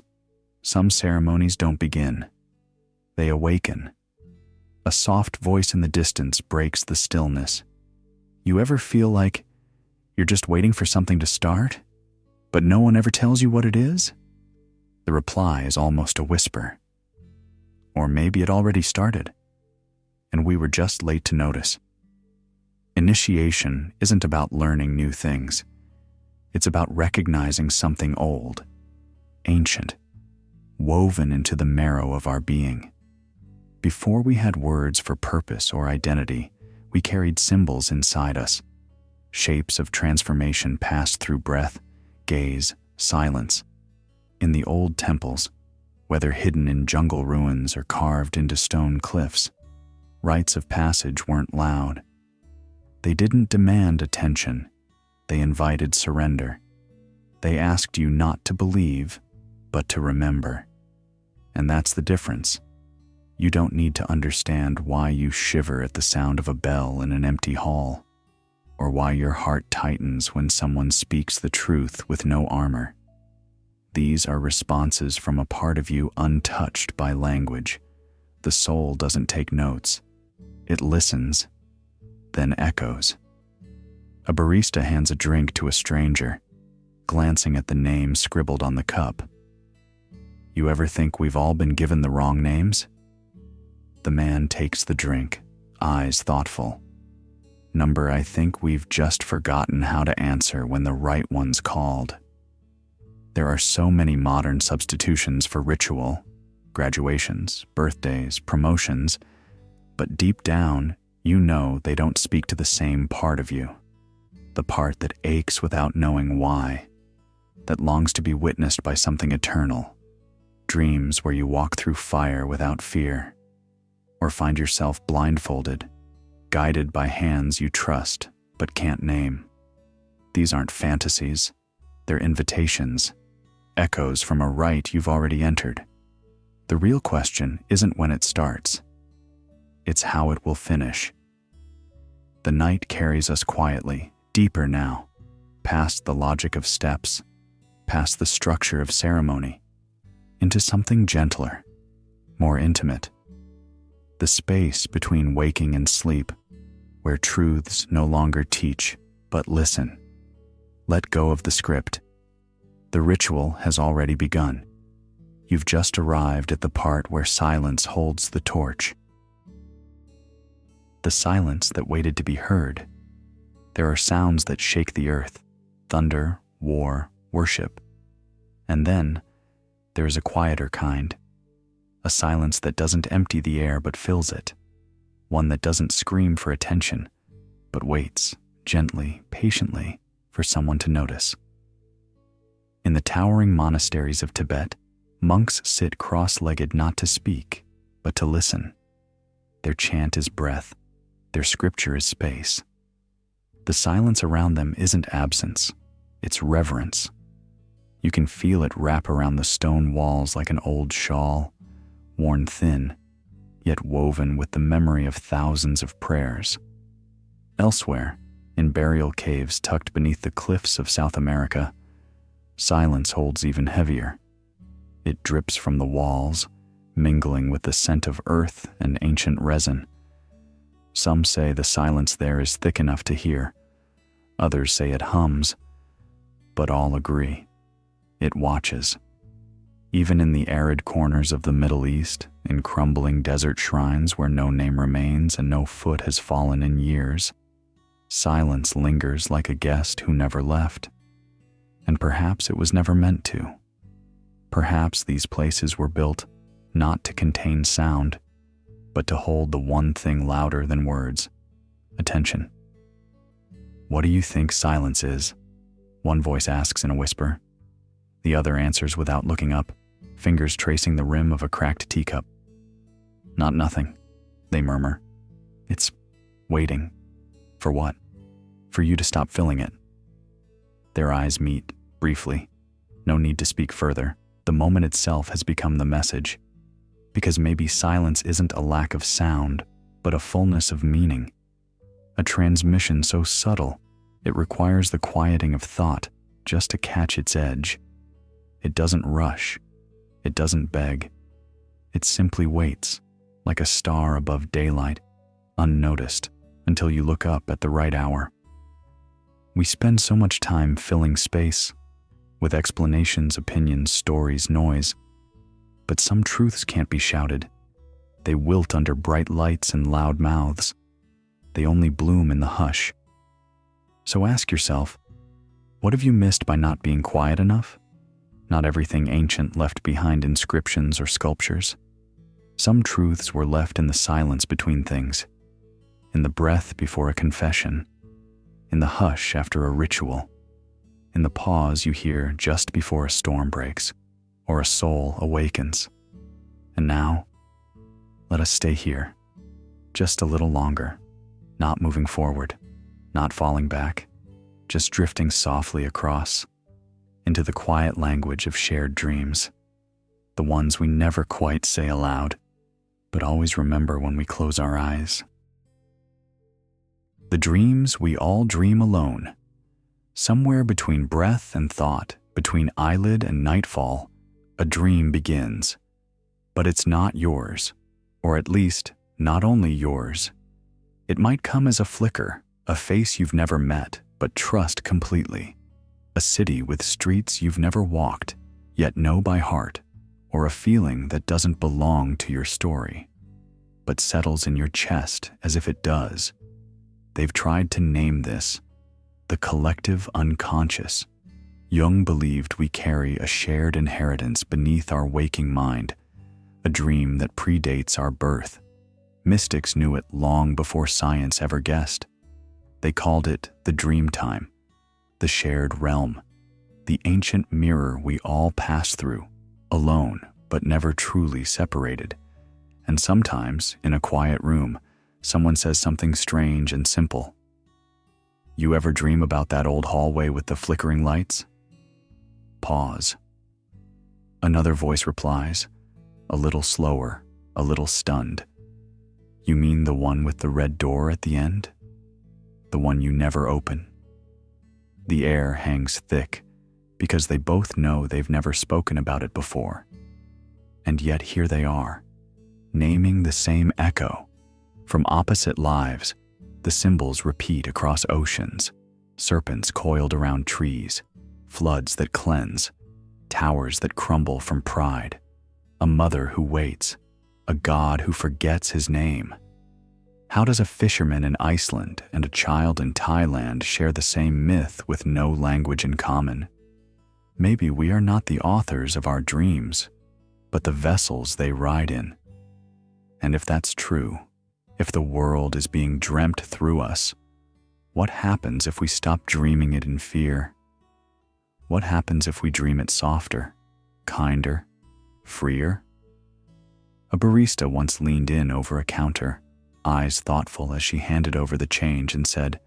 Some ceremonies don't begin. They awaken. A soft voice in the distance breaks the stillness. You ever feel like you're just waiting for something to start, but no one ever tells you what it is? The reply is almost a whisper. Or maybe it already started, and we were just late to notice. Initiation isn't about learning new things. It's about recognizing something old, ancient, woven into the marrow of our being. Before we had words for purpose or identity, we carried symbols inside us. Shapes of transformation passed through breath, gaze, silence. In the old temples, whether hidden in jungle ruins or carved into stone cliffs, rites of passage weren't loud. They didn't demand attention. They invited surrender. They asked you not to believe, but to remember. And that's the difference. You don't need to understand why you shiver at the sound of a bell in an empty hall, or why your heart tightens when someone speaks the truth with no armor. These are responses from a part of you untouched by language. The soul doesn't take notes. It listens, then echoes. A barista hands a drink to a stranger. glancing at the name scribbled on the cup. You ever think we've all been given the wrong names? The man takes the drink, eyes thoughtful. Number, I think we've just forgotten how to answer when the right one's called. There are so many modern substitutions for ritual, graduations, birthdays, promotions, but deep down, you know they don't speak to the same part of you. The part that aches without knowing why, that longs to be witnessed by something eternal. Dreams where you walk through fire without fear, or find yourself blindfolded, guided by hands you trust but can't name. These aren't fantasies, they're invitations, echoes from a rite you've already entered. The real question isn't when it starts, it's how it will finish. The night carries us quietly, deeper now, past the logic of steps, past the structure of ceremony, into something gentler, more intimate. The space between waking and sleep, where truths no longer teach, but listen. Let go of the script. The ritual has already begun. You've just arrived at the part where silence holds the torch. The silence that waited to be heard. There are sounds that shake the earth, thunder, war, worship. And then, there is a quieter kind, a silence that doesn't empty the air but fills it, one that doesn't scream for attention, but waits, gently, patiently, for someone to notice. In the towering monasteries of Tibet, monks sit cross-legged not to speak, but to listen. Their chant is breath, their scripture is space. The silence around them isn't absence, it's reverence. You can feel it wrap around the stone walls like an old shawl, worn thin, yet woven with the memory of thousands of prayers. Elsewhere, in burial caves tucked beneath the cliffs of South America, silence holds even heavier. It drips from the walls, mingling with the scent of earth and ancient resin. Some say the silence there is thick enough to hear. Others say it hums, but all agree. It watches. Even in the arid corners of the Middle East, in crumbling desert shrines where no name remains and no foot has fallen in years, silence lingers like a guest who never left. And perhaps it was never meant to. Perhaps these places were built not to contain sound, but to hold the one thing louder than words: attention. What do you think silence is? One voice asks in a whisper. The other answers without looking up, fingers tracing the rim of a cracked teacup. Not nothing, they murmur. It's waiting. For what? For you to stop filling it. Their eyes meet, briefly. No need to speak further. The moment itself has become the message. Because maybe silence isn't a lack of sound, but a fullness of meaning. A transmission so subtle, it requires the quieting of thought just to catch its edge. It doesn't rush. It doesn't beg. It simply waits, like a star above daylight, unnoticed, until you look up at the right hour. We spend so much time filling space, with explanations, opinions, stories, noise. But some truths can't be shouted. They wilt under bright lights and loud mouths. They only bloom in the hush. So ask yourself, what have you missed by not being quiet enough? Not everything ancient left behind inscriptions or sculptures. Some truths were left in the silence between things, in the breath before a confession, in the hush after a ritual, in the pause you hear just before a storm breaks, or a soul awakens. And now, let us stay here, just a little longer, not moving forward, not falling back, just drifting softly across, into the quiet language of shared dreams, the ones we never quite say aloud, but always remember when we close our eyes. The dreams we all dream alone, somewhere between breath and thought, between eyelid and nightfall, a dream begins. But it's not yours, or at least, not only yours. It might come as a flicker, a face you've never met, but trust completely. a city with streets you've never walked, yet know by heart, or a feeling that doesn't belong to your story, but settles in your chest as if it does. They've tried to name this the collective unconscious. Jung believed we carry a shared inheritance beneath our waking mind, a dream that predates our birth. Mystics knew it long before science ever guessed. They called it the dream time, the shared realm, the ancient mirror we all pass through, alone but never truly separated. And sometimes, in a quiet room, someone says something strange and simple. You ever dream about that old hallway with the flickering lights? Pause. Another voice replies, a little slower, a little stunned. You mean the one with the red door at the end? The one you never open? The air hangs thick because they both know they've never spoken about it before. And yet here they are, naming the same echo. From opposite lives, the symbols repeat across oceans, serpents coiled around trees, floods that cleanse, towers that crumble from pride, a mother who waits, a god who forgets his name. How does a fisherman in Iceland and a child in Thailand share the same myth with no language in common? Maybe we are not the authors of our dreams, but the vessels they ride in. And if that's true, if the world is being dreamt through us, what happens if we stop dreaming it in fear? What happens if we dream it softer, kinder, freer? A barista once leaned in over a counter, eyes thoughtful as she handed over the change and said,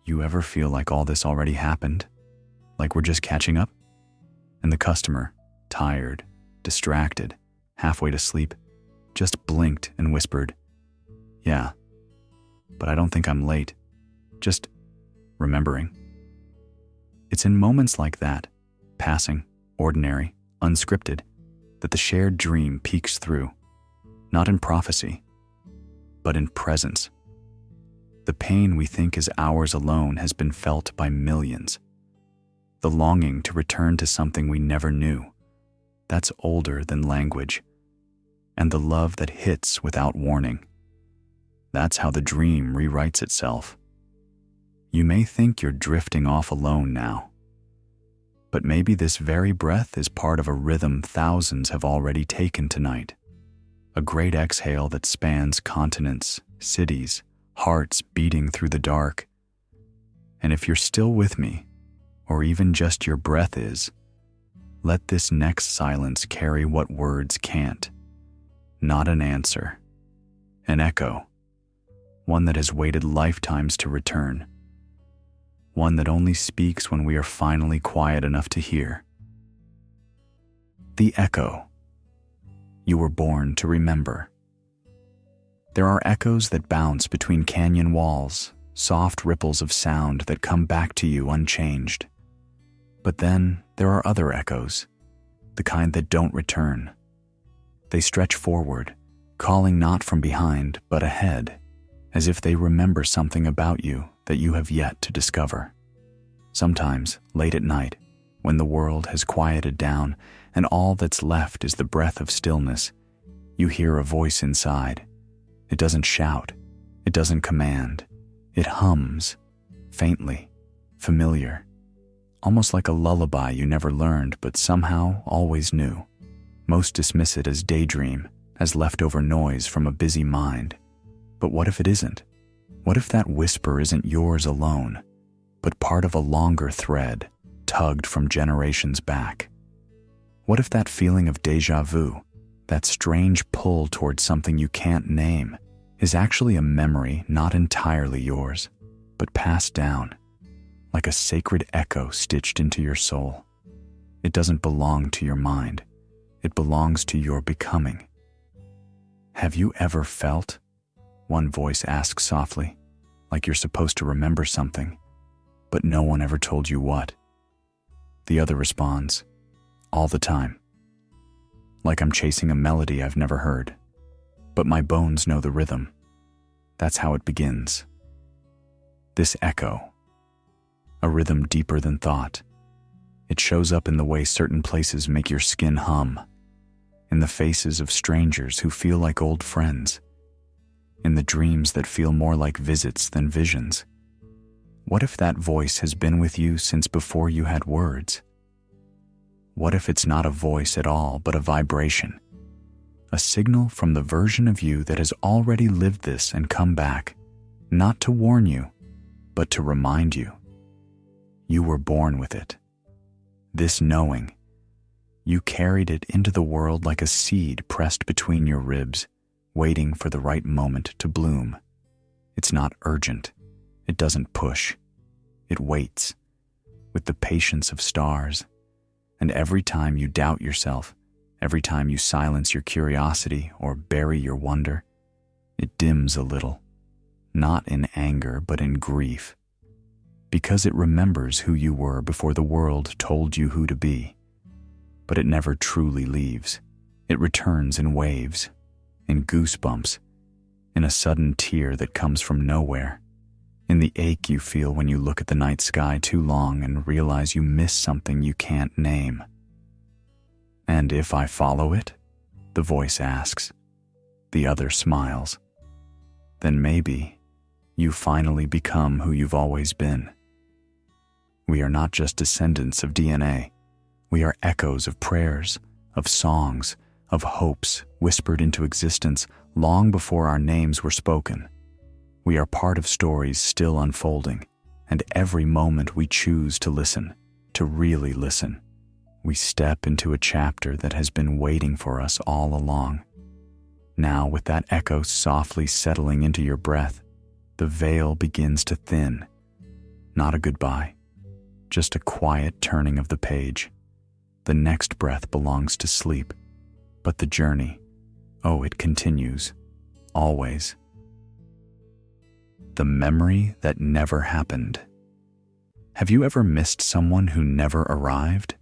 "You ever feel like all this already happened? Like we're just catching up?" And the customer, tired, distracted, halfway to sleep, just blinked and whispered, "Yeah, but I don't think I'm late. Just remembering." It's in moments like that, passing, ordinary, unscripted, that the shared dream peeks through, not in prophecy, but in presence. The pain we think is ours alone has been felt by millions. The longing to return to something we never knew, that's older than language. And the love that hits without warning, that's how the dream rewrites itself. You may think you're drifting off alone now, but maybe this very breath is part of a rhythm thousands have already taken tonight. A great exhale that spans continents, cities, hearts beating through the dark. And if you're still with me, or even just your breath is, let this next silence carry what words can't. Not an answer, an echo, one that has waited lifetimes to return, one that only speaks when we are finally quiet enough to hear. The echo. You were born to remember. There are echoes that bounce between canyon walls, soft ripples of sound that come back to you unchanged. But then there are other echoes, the kind that don't return. They stretch forward, calling not from behind but ahead, as if they remember something about you that you have yet to discover. Sometimes, late at night, when the world has quieted down and all that's left is the breath of stillness, you hear a voice inside. It doesn't shout, it doesn't command, it hums, faintly, familiar, almost like a lullaby you never learned but somehow always knew. Most dismiss it as daydream, as leftover noise from a busy mind. But what if it isn't? What if that whisper isn't yours alone, but part of a longer thread, tugged from generations back? What if that feeling of déjà vu, that strange pull towards something you can't name, is actually a memory not entirely yours, but passed down, like a sacred echo stitched into your soul? It doesn't belong to your mind. It belongs to your becoming. Have you ever felt? One voice asks softly, like you're supposed to remember something, but no one ever told you what. The other responds, all the time. Like I'm chasing a melody I've never heard, but my bones know the rhythm. That's how it begins. This echo, a rhythm deeper than thought. It shows up in the way certain places make your skin hum, in the faces of strangers who feel like old friends, in the dreams that feel more like visits than visions. What if that voice has been with you since before you had words? What if it's not a voice at all, but a vibration, a signal from the version of you that has already lived this and come back, not to warn you, but to remind you? You were born with it. This knowing, you carried it into the world like a seed pressed between your ribs, waiting for the right moment to bloom. It's not urgent. It doesn't push. It waits, with the patience of stars. And every time you doubt yourself, every time you silence your curiosity or bury your wonder, it dims a little, not in anger but in grief, because it remembers who you were before the world told you who to be. But it never truly leaves. It returns in waves, in goosebumps, in a sudden tear that comes from nowhere, in the ache you feel when you look at the night sky too long and realize you miss something you can't name. "And if I follow it?" the voice asks. The other smiles. "Then maybe you finally become who you've always been." We are not just descendants of DNA. We are echoes of prayers, of songs, of hopes whispered into existence long before our names were spoken. We are part of stories still unfolding, and every moment we choose to listen, to really listen, we step into a chapter that has been waiting for us all along. Now, with that echo softly settling into your breath, the veil begins to thin. Not a goodbye, just a quiet turning of the page. The next breath belongs to sleep, but the journey, oh, it continues, always. The memory that never happened. Have you ever missed someone who never arrived?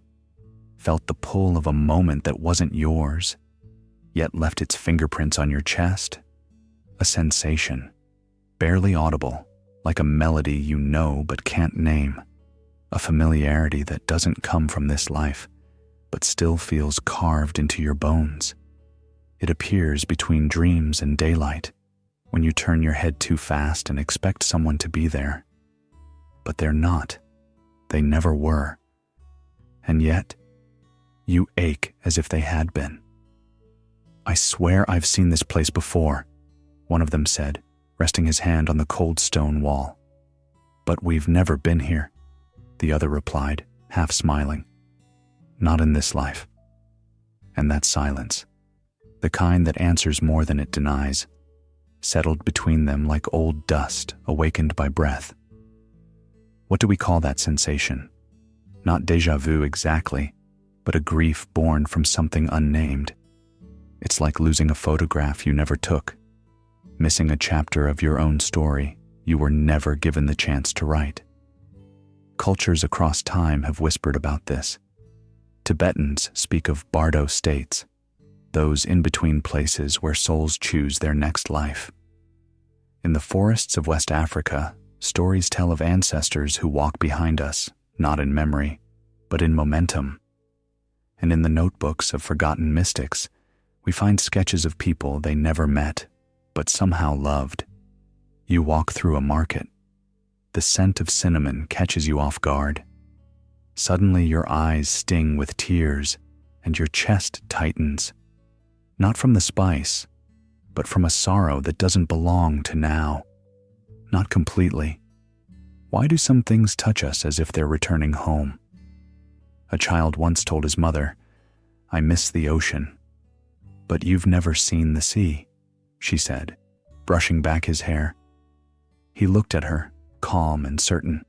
Felt the pull of a moment that wasn't yours, yet left its fingerprints on your chest? A sensation, barely audible, like a melody you know but can't name. A familiarity that doesn't come from this life, but still feels carved into your bones. It appears between dreams and daylight, when you turn your head too fast and expect someone to be there. But they're not. They never were. And yet, you ache as if they had been. "I swear I've seen this place before," one of them said, resting his hand on the cold stone wall. "But we've never been here," the other replied, half smiling. "Not in this life." And that silence, the kind that answers more than it denies, settled between them like old dust awakened by breath. What do we call that sensation? Not déjà vu exactly, but a grief born from something unnamed. It's like losing a photograph you never took, missing a chapter of your own story you were never given the chance to write. Cultures across time have whispered about this. Tibetans speak of bardo states, those in-between places where souls choose their next life. In the forests of West Africa, stories tell of ancestors who walk behind us, not in memory, but in momentum. And in the notebooks of forgotten mystics, we find sketches of people they never met, but somehow loved. You walk through a market. The scent of cinnamon catches you off guard. Suddenly your eyes sting with tears, and your chest tightens. Not from the spice, but from a sorrow that doesn't belong to now. Not completely. Why do some things touch us as if they're returning home? A child once told his mother, "I miss the ocean." "But you've never seen the sea," she said, brushing back his hair. He looked at her, calm and certain.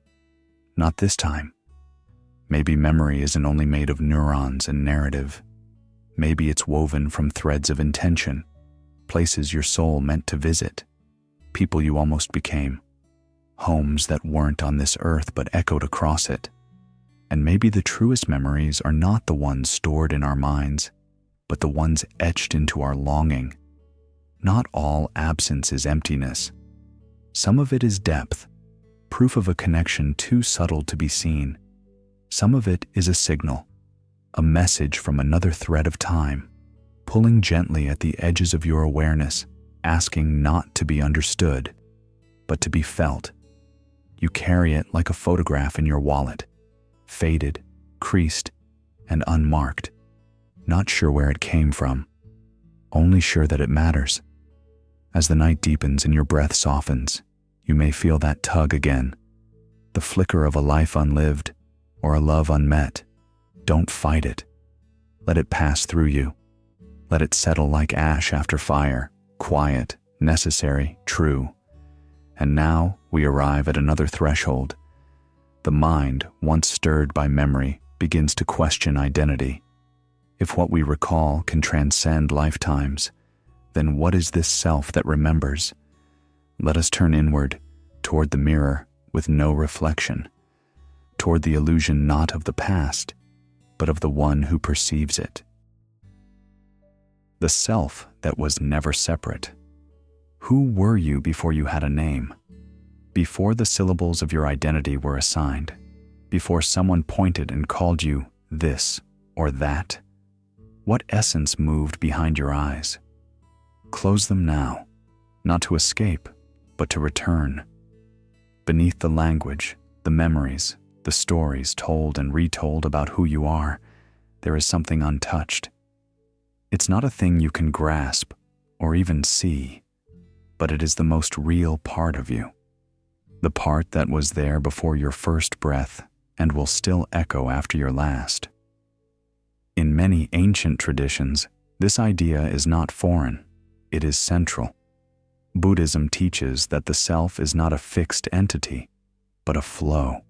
"Not this time." Maybe memory isn't only made of neurons and narrative. Maybe it's woven from threads of intention, places your soul meant to visit, people you almost became, homes that weren't on this earth but echoed across it. And maybe the truest memories are not the ones stored in our minds, but the ones etched into our longing. Not all absence is emptiness. Some of it is depth, proof of a connection too subtle to be seen. Some of it is a signal, a message from another thread of time, pulling gently at the edges of your awareness, asking not to be understood, but to be felt. You carry it like a photograph in your wallet, faded, creased, and unmarked, not sure where it came from, only sure that it matters. As the night deepens and your breath softens, you may feel that tug again, the flicker of a life unlived or a love unmet. Don't fight it. Let it pass through you. Let it settle like ash after fire, quiet, necessary, true. And now we arrive at another threshold. The mind, once stirred by memory, begins to question identity. If what we recall can transcend lifetimes, then what is this self that remembers? Let us turn inward, toward the mirror with no reflection, toward the illusion not of the past, but of the one who perceives it. The self that was never separate. Who were you before you had a name? Before the syllables of your identity were assigned? Before someone pointed and called you this or that? What essence moved behind your eyes? Close them now, not to escape, but to return. Beneath the language, the memories, the stories told and retold about who you are, there is something untouched. It's not a thing you can grasp or even see, but it is the most real part of you. The part that was there before your first breath and will still echo after your last. In many ancient traditions, this idea is not foreign, it is central. Buddhism teaches that the self is not a fixed entity, but a flow.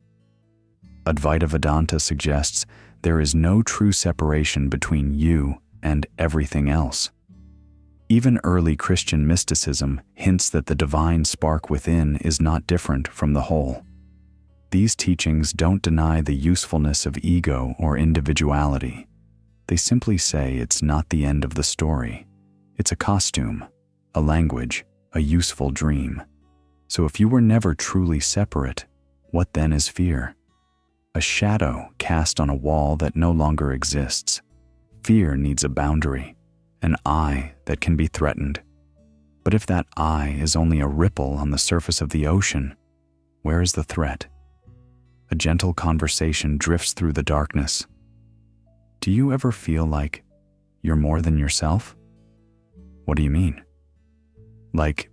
Advaita Vedanta suggests there is no true separation between you and everything else. Even early Christian mysticism hints that the divine spark within is not different from the whole. These teachings don't deny the usefulness of ego or individuality. They simply say it's not the end of the story. It's a costume, a language, a useful dream. So if you were never truly separate, what then is fear? A shadow cast on a wall that no longer exists. Fear needs a boundary, an eye that can be threatened. But if that eye is only a ripple on the surface of the ocean, where is the threat? A gentle conversation drifts through the darkness. Do you ever feel like you're more than yourself? What do you mean? Like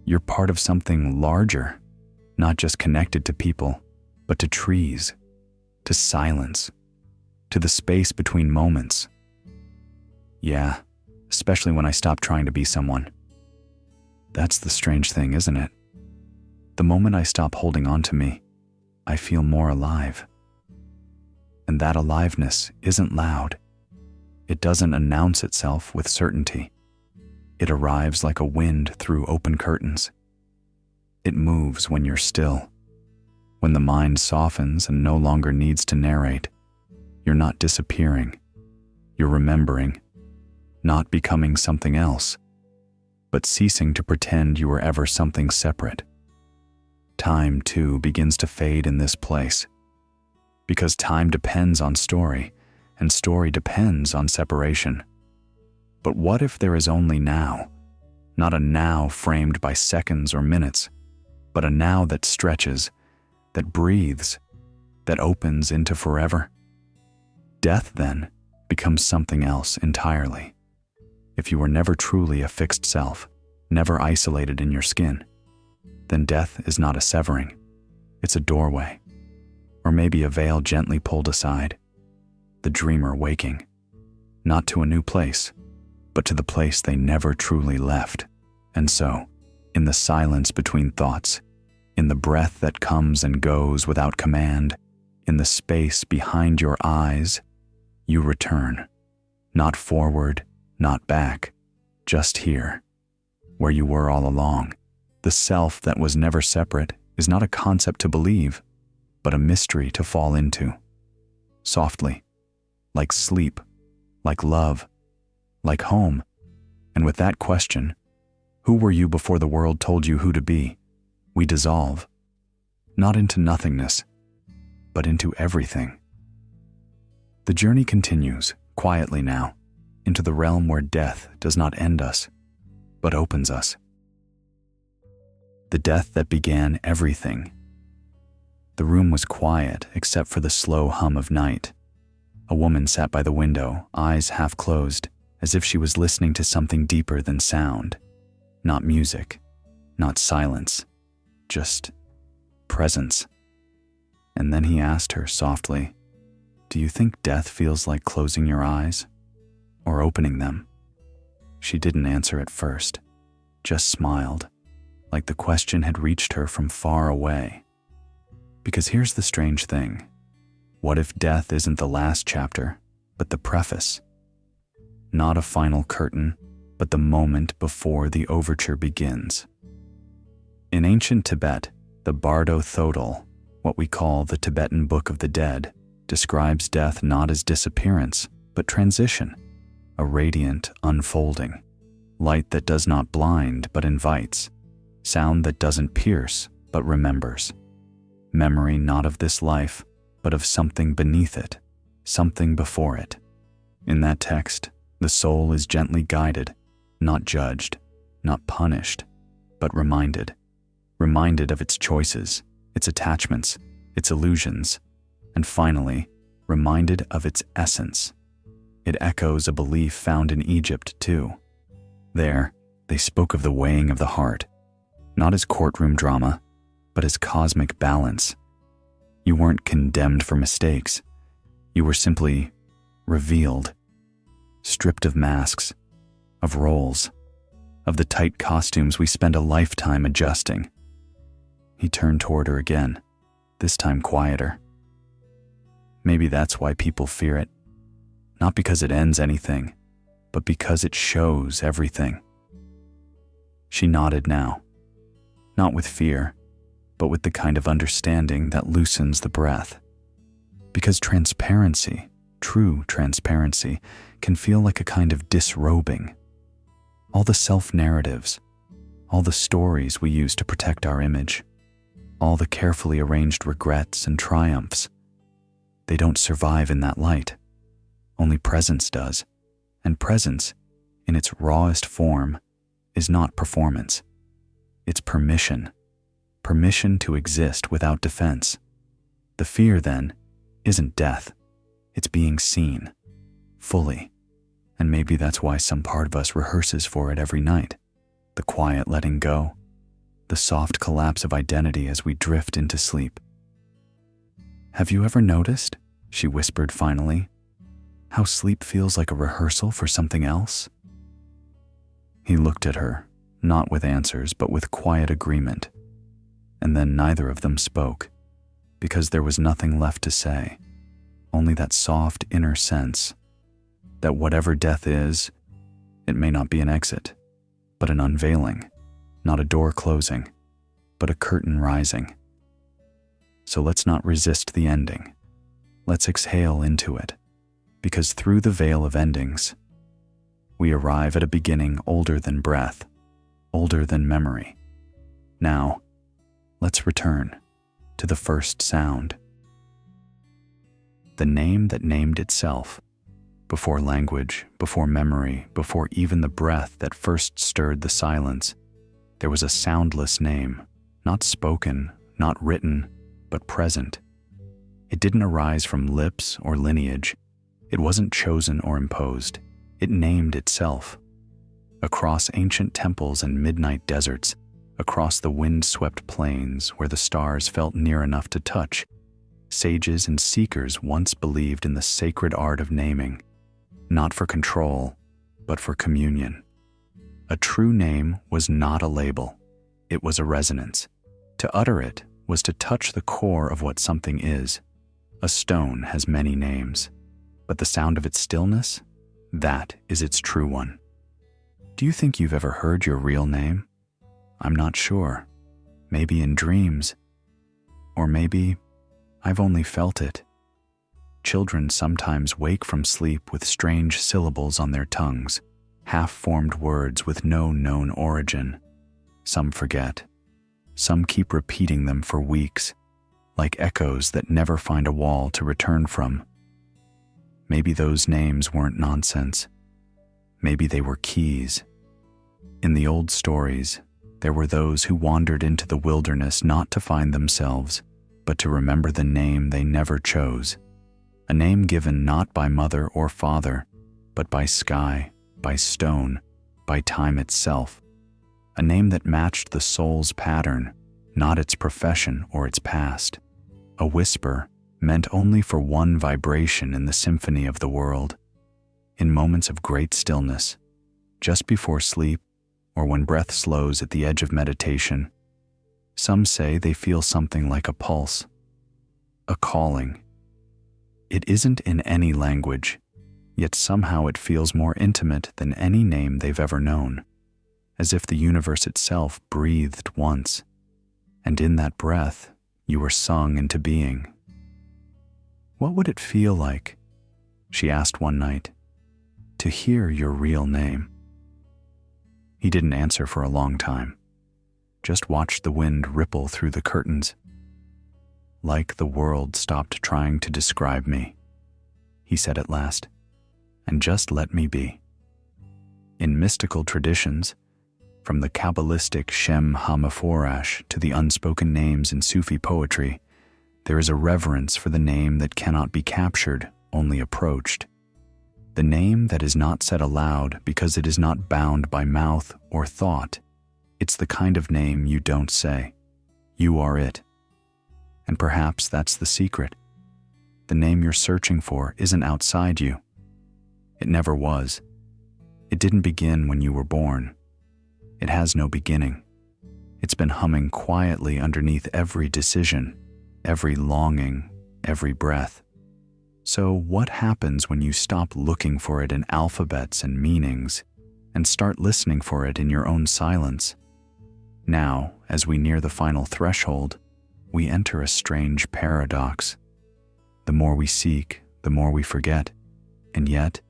you're part of something larger, not just connected to people, but to trees, to silence, to the space between moments. Yeah, especially when I stop trying to be someone. That's the strange thing, isn't it? The moment I stop holding on to me, I feel more alive. And that aliveness isn't loud. It doesn't announce itself with certainty. It arrives like a wind through open curtains. It moves when you're still. When the mind softens and no longer needs to narrate, you're not disappearing. You're remembering, not becoming something else, but ceasing to pretend you were ever something separate. Time, too, begins to fade in this place, because time depends on story, and story depends on separation. But what if there is only now? Not a now framed by seconds or minutes, but a now that stretches, that breathes, that opens into forever? Death, then, becomes something else entirely. If you were never truly a fixed self, never isolated in your skin, then death is not a severing. It's a doorway, or maybe a veil gently pulled aside. The dreamer waking, not to a new place, but to the place they never truly left. And so, in the silence between thoughts, in the breath that comes and goes without command, in the space behind your eyes, you return. Not forward, not back, just here, where you were all along. The self that was never separate is not a concept to believe, but a mystery to fall into. Softly, like sleep, like love, like home. And with that question, who were you before the world told you who to be? We dissolve. not into nothingness, but into everything. The journey continues, quietly now, into the realm where death does not end us, but opens us. The death that began everything. The room was quiet except for the slow hum of night. A woman sat by the window, eyes half closed, as if she was listening to something deeper than sound. Not music, not silence, just presence. And then he asked her softly, "Do you think death feels like closing your eyes or opening them?" She didn't answer at first, just smiled, like the question had reached her from far away. Because here's the strange thing. What if death isn't the last chapter, but the preface? Not a final curtain, but the moment before the overture begins. In ancient Tibet, the Bardo Thodol, what we call the Tibetan Book of the Dead, describes death not as disappearance, but transition, a radiant unfolding, light that does not blind but invites, sound that doesn't pierce but remembers, memory not of this life, but of something beneath it, something before it. In that text, the soul is gently guided, not judged, not punished, but reminded of its choices, its attachments, its illusions, and finally, reminded of its essence. It echoes a belief found in Egypt too. There, they spoke of the weighing of the heart, not as courtroom drama, but as cosmic balance. You weren't condemned for mistakes. You were simply revealed, stripped of masks, of roles, of the tight costumes we spend a lifetime adjusting. He turned toward her again, this time quieter. Maybe that's why people fear it. Not because it ends anything, but because it shows everything. She nodded now, not with fear, but with the kind of understanding that loosens the breath. Because transparency, true transparency, can feel like a kind of disrobing. All the self-narratives, all the stories we use to protect our image, all the carefully arranged regrets and triumphs, they don't survive in that light. Only presence does. And presence, in its rawest form, is not performance. It's permission. Permission to exist without defense. The fear, then, isn't death. It's being seen, fully. And maybe that's why some part of us rehearses for it every night. The quiet letting go, the soft collapse of identity as we drift into sleep. "Have you ever noticed," she whispered finally, "how sleep feels like a rehearsal for something else?" He looked at her, not with answers, but with quiet agreement. And then neither of them spoke, because there was nothing left to say, only that soft inner sense that whatever death is, it may not be an exit, but an unveiling, not a door closing, but a curtain rising. So let's not resist the ending. Let's exhale into it, because through the veil of endings, we arrive at a beginning older than breath, older than memory. Now, let's return to the first sound. The name that named itself, before language, before memory, before even the breath that first stirred the silence. There was a soundless name, not spoken, not written, but present. It didn't arise from lips or lineage. It wasn't chosen or imposed. It named itself. Across ancient temples and midnight deserts, across the wind-swept plains where the stars felt near enough to touch, sages and seekers once believed in the sacred art of naming, not for control, but for communion. A true name was not a label. It was a resonance. To utter it was to touch the core of what something is. A stone has many names, but the sound of its stillness, that is its true one. Do you think you've ever heard your real name? I'm not sure. Maybe in dreams. Or maybe I've only felt it. Children sometimes wake from sleep with strange syllables on their tongues, half-formed words with no known origin. Some forget. Some keep repeating them for weeks, like echoes that never find a wall to return from. Maybe those names weren't nonsense. Maybe they were keys. In the old stories, there were those who wandered into the wilderness not to find themselves, but to remember the name they never chose. A name given not by mother or father, but by sky, by stone, by time itself. A name that matched the soul's pattern, not its profession or its past. A whisper meant only for one vibration in the symphony of the world. In moments of great stillness, just before sleep, or when breath slows at the edge of meditation, some say they feel something like a pulse, a calling. It isn't in any language, yet somehow it feels more intimate than any name they've ever known, as if the universe itself breathed once, and in that breath you were sung into being. What would it feel like, she asked one night, to hear your real name? He didn't answer for a long time, just watched the wind ripple through the curtains. Like the world stopped trying to describe me, he said at last, and just let me be. In mystical traditions, from the Kabbalistic Shem HaMeforash to the unspoken names in Sufi poetry, there is a reverence for the name that cannot be captured, only approached. The name that is not said aloud because it is not bound by mouth or thought. It's the kind of name you don't say. You are it. And perhaps that's the secret. The name you're searching for isn't outside you. It never was. It didn't begin when you were born. It has no beginning. It's been humming quietly underneath every decision, every longing, every breath. So what happens when you stop looking for it in alphabets and meanings and start listening for it in your own silence? Now, as we near the final threshold, we enter a strange paradox. The more we seek, the more we forget. And yet,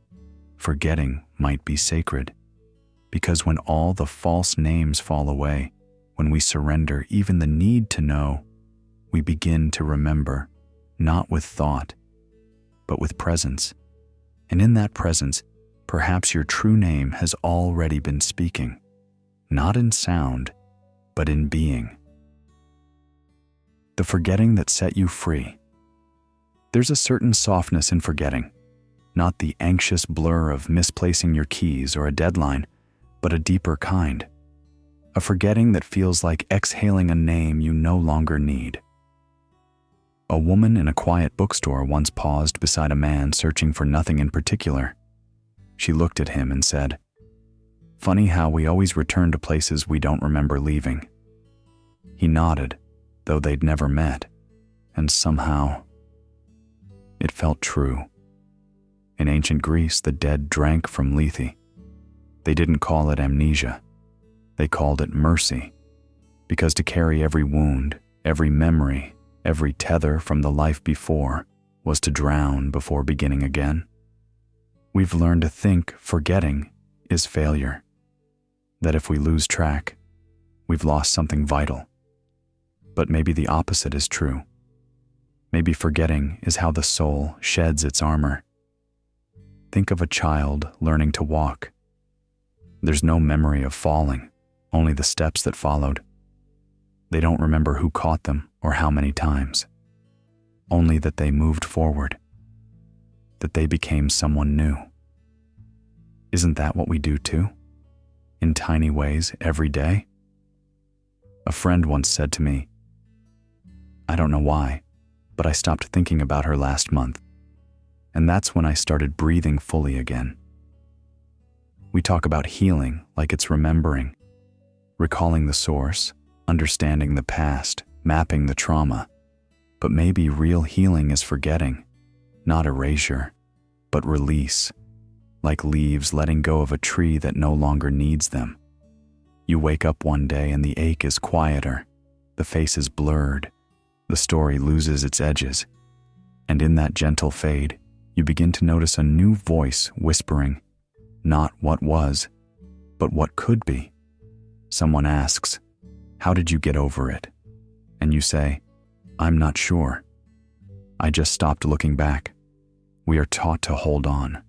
forgetting might be sacred. Because when all the false names fall away, when we surrender even the need to know, we begin to remember, not with thought, but with presence. And in that presence, perhaps your true name has already been speaking, not in sound, but in being. The forgetting that set you free. There's a certain softness in forgetting, not the anxious blur of misplacing your keys or a deadline, but a deeper kind. A forgetting that feels like exhaling a name you no longer need. A woman in a quiet bookstore once paused beside a man searching for nothing in particular. She looked at him and said, "Funny how we always return to places we don't remember leaving." He nodded, though they'd never met, and somehow it felt true. In ancient Greece, the dead drank from Lethe. They didn't call it amnesia. They called it mercy, because to carry every wound, every memory, every tether from the life before was to drown before beginning again. We've learned to think forgetting is failure, that if we lose track, we've lost something vital. But maybe the opposite is true. Maybe forgetting is how the soul sheds its armor. Think of a child learning to walk. There's no memory of falling, only the steps that followed. They don't remember who caught them or how many times, only that they moved forward, that they became someone new. Isn't that what we do too? In tiny ways every day? A friend once said to me, "I don't know why, but I stopped thinking about her last month, and that's when I started breathing fully again." We talk about healing like it's remembering, recalling the source, understanding the past, mapping the trauma. But maybe real healing is forgetting, not erasure, but release, like leaves letting go of a tree that no longer needs them. You wake up one day and the ache is quieter, the face is blurred, the story loses its edges, and in that gentle fade, you begin to notice a new voice whispering, not what was, but what could be. Someone asks, "How did you get over it?" And you say, I'm not sure. I just stopped looking back. We are taught to hold on,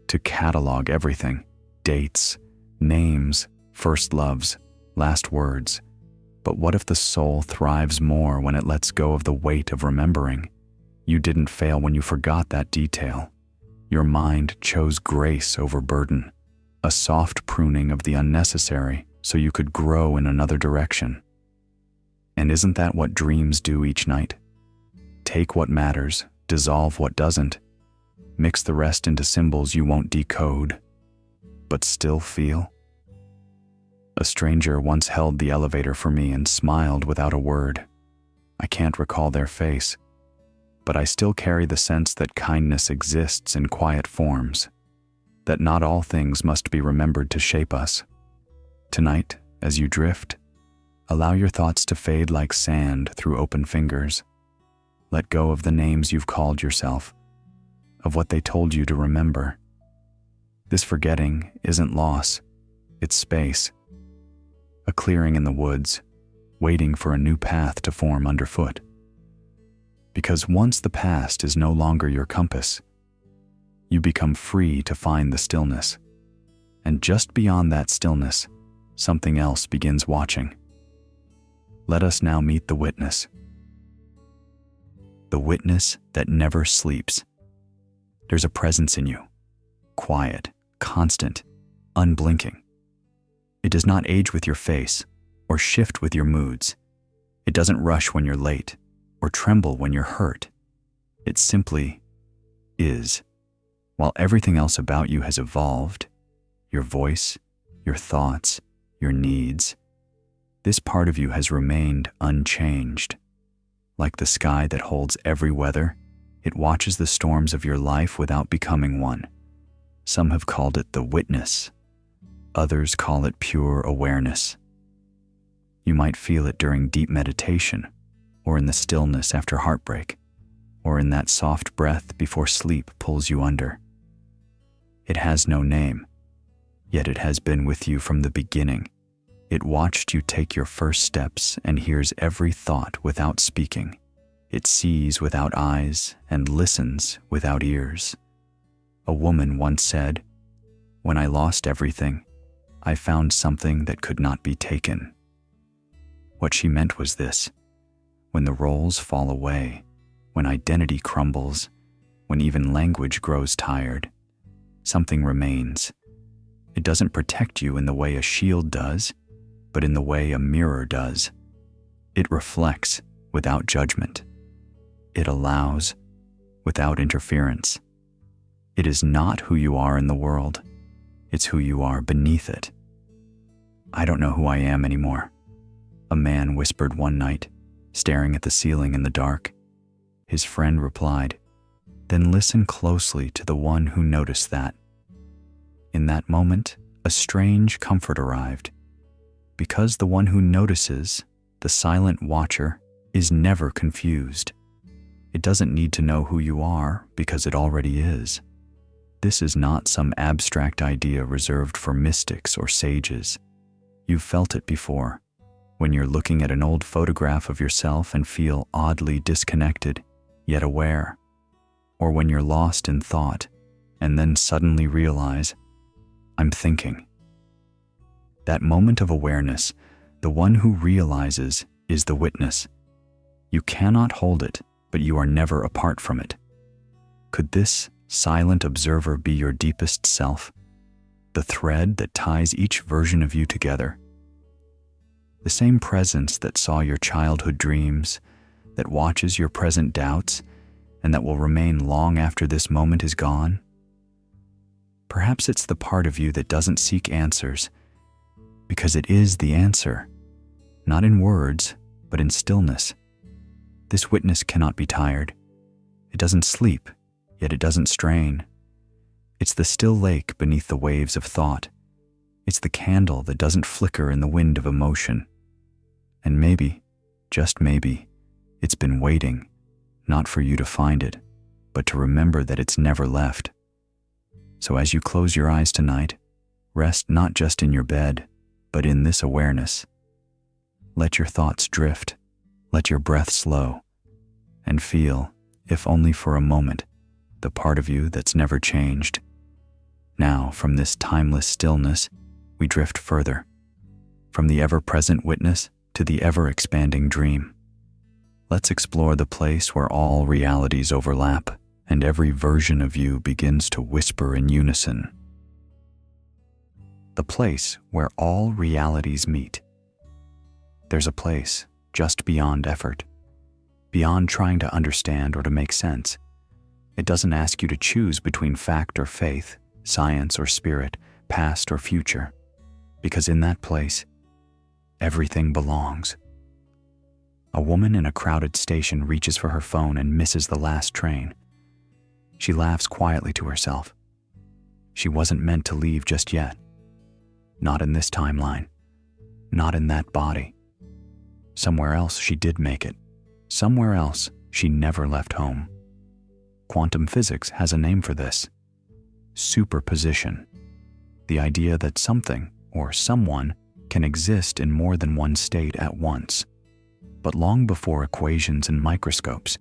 to catalog everything, dates, names, first loves, last words. But what if the soul thrives more when it lets go of the weight of remembering? You didn't fail when you forgot that detail. Your mind chose grace over burden, a soft pruning of the unnecessary so you could grow in another direction. And isn't that what dreams do each night? Take what matters, dissolve what doesn't, mix the rest into symbols you won't decode, but still feel. A stranger once held the elevator for me and smiled without a word. I can't recall their face, but I still carry the sense that kindness exists in quiet forms, that not all things must be remembered to shape us. Tonight, as you drift, allow your thoughts to fade like sand through open fingers. Let go of the names you've called yourself, of what they told you to remember. This forgetting isn't loss, it's space. A clearing in the woods, waiting for a new path to form underfoot. Because once the past is no longer your compass, you become free to find the stillness. And just beyond that stillness, something else begins watching. Let us now meet the witness. The witness that never sleeps. There's a presence in you, quiet, constant, unblinking. It does not age with your face or shift with your moods. It doesn't rush when you're late or tremble when you're hurt. It simply is. While everything else about you has evolved, your voice, your thoughts, your needs, this part of you has remained unchanged. Like the sky that holds every weather, it watches the storms of your life without becoming one. Some have called it the witness. Others call it pure awareness. You might feel it during deep meditation, or in the stillness after heartbreak, or in that soft breath before sleep pulls you under. It has no name, yet it has been with you from the beginning. It watched you take your first steps and hears every thought without speaking. It sees without eyes and listens without ears. A woman once said, "When I lost everything, I found something that could not be taken." What she meant was this: when the roles fall away, when identity crumbles, when even language grows tired, something remains. It doesn't protect you in the way a shield does, but in the way a mirror does. It reflects without judgment. It allows without interference. It is not who you are in the world. It's who you are beneath it. "I don't know who I am anymore," a man whispered one night, staring at the ceiling in the dark. His friend replied, "Then listen closely to the one who noticed that." In that moment, a strange comfort arrived. Because the one who notices, the silent watcher, is never confused. It doesn't need to know who you are because it already is. This is not some abstract idea reserved for mystics or sages. You've felt it before, when you're looking at an old photograph of yourself and feel oddly disconnected, yet aware. Or when you're lost in thought, and then suddenly realize, "I'm thinking." That moment of awareness, the one who realizes, is the witness. You cannot hold it, but you are never apart from it. Could this silent observer be your deepest self, the thread that ties each version of you together? The same presence that saw your childhood dreams, that watches your present doubts, and that will remain long after this moment is gone? Perhaps it's the part of you that doesn't seek answers, because it is the answer, not in words, but in stillness. This witness cannot be tired. It doesn't sleep, yet it doesn't strain. It's the still lake beneath the waves of thought. It's the candle that doesn't flicker in the wind of emotion. And maybe, just maybe, it's been waiting, not for you to find it, but to remember that it's never left. So as you close your eyes tonight, rest not just in your bed, but in this awareness. Let your thoughts drift, let your breath slow, and feel, if only for a moment, the part of you that's never changed. Now, from this timeless stillness, we drift further, from the ever-present witness to the ever-expanding dream. Let's explore the place where all realities overlap and every version of you begins to whisper in unison. The place where all realities meet. There's a place just beyond effort, beyond trying to understand or to make sense. It doesn't ask you to choose between fact or faith, science or spirit, past or future, because in that place, everything belongs. A woman in a crowded station reaches for her phone and misses the last train. She laughs quietly to herself. She wasn't meant to leave just yet. Not in this timeline. Not in that body. Somewhere else she did make it. Somewhere else she never left home. Quantum physics has a name for this. Superposition. The idea that something or someone can exist in more than one state at once. But long before equations and microscopes,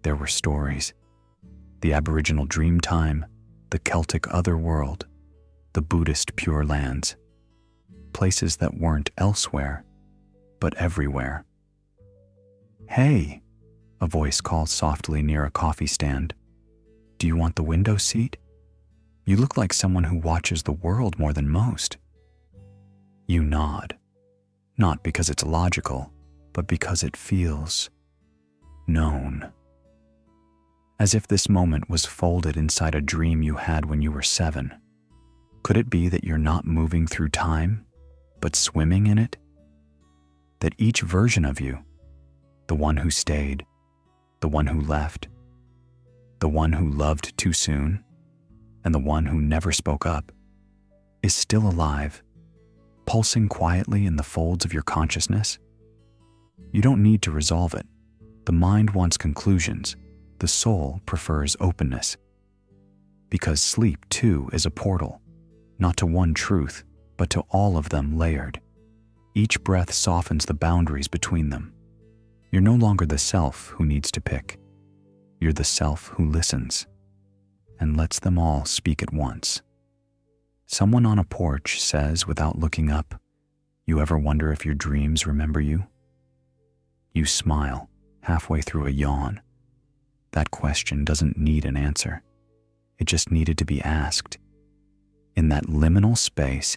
there were stories. The Aboriginal dream time, the Celtic otherworld, the Buddhist Pure Lands. Places that weren't elsewhere, but everywhere. "Hey," a voice calls softly near a coffee stand. "Do you want the window seat? You look like someone who watches the world more than most." You nod, not because it's logical, but because it feels known. As if this moment was folded inside a dream you had when you were 7. Could it be that you're not moving through time, but swimming in it? That each version of you, the one who stayed, the one who left, the one who loved too soon, and the one who never spoke up, is still alive, pulsing quietly in the folds of your consciousness? You don't need to resolve it. The mind wants conclusions. The soul prefers openness. Because sleep, too, is a portal, not to one truth, but to all of them layered. Each breath softens the boundaries between them. You're no longer the self who needs to pick. You're the self who listens and lets them all speak at once. Someone on a porch says without looking up, "You ever wonder if your dreams remember you?" You smile, halfway through a yawn. That question doesn't need an answer. It just needed to be asked. In that liminal space,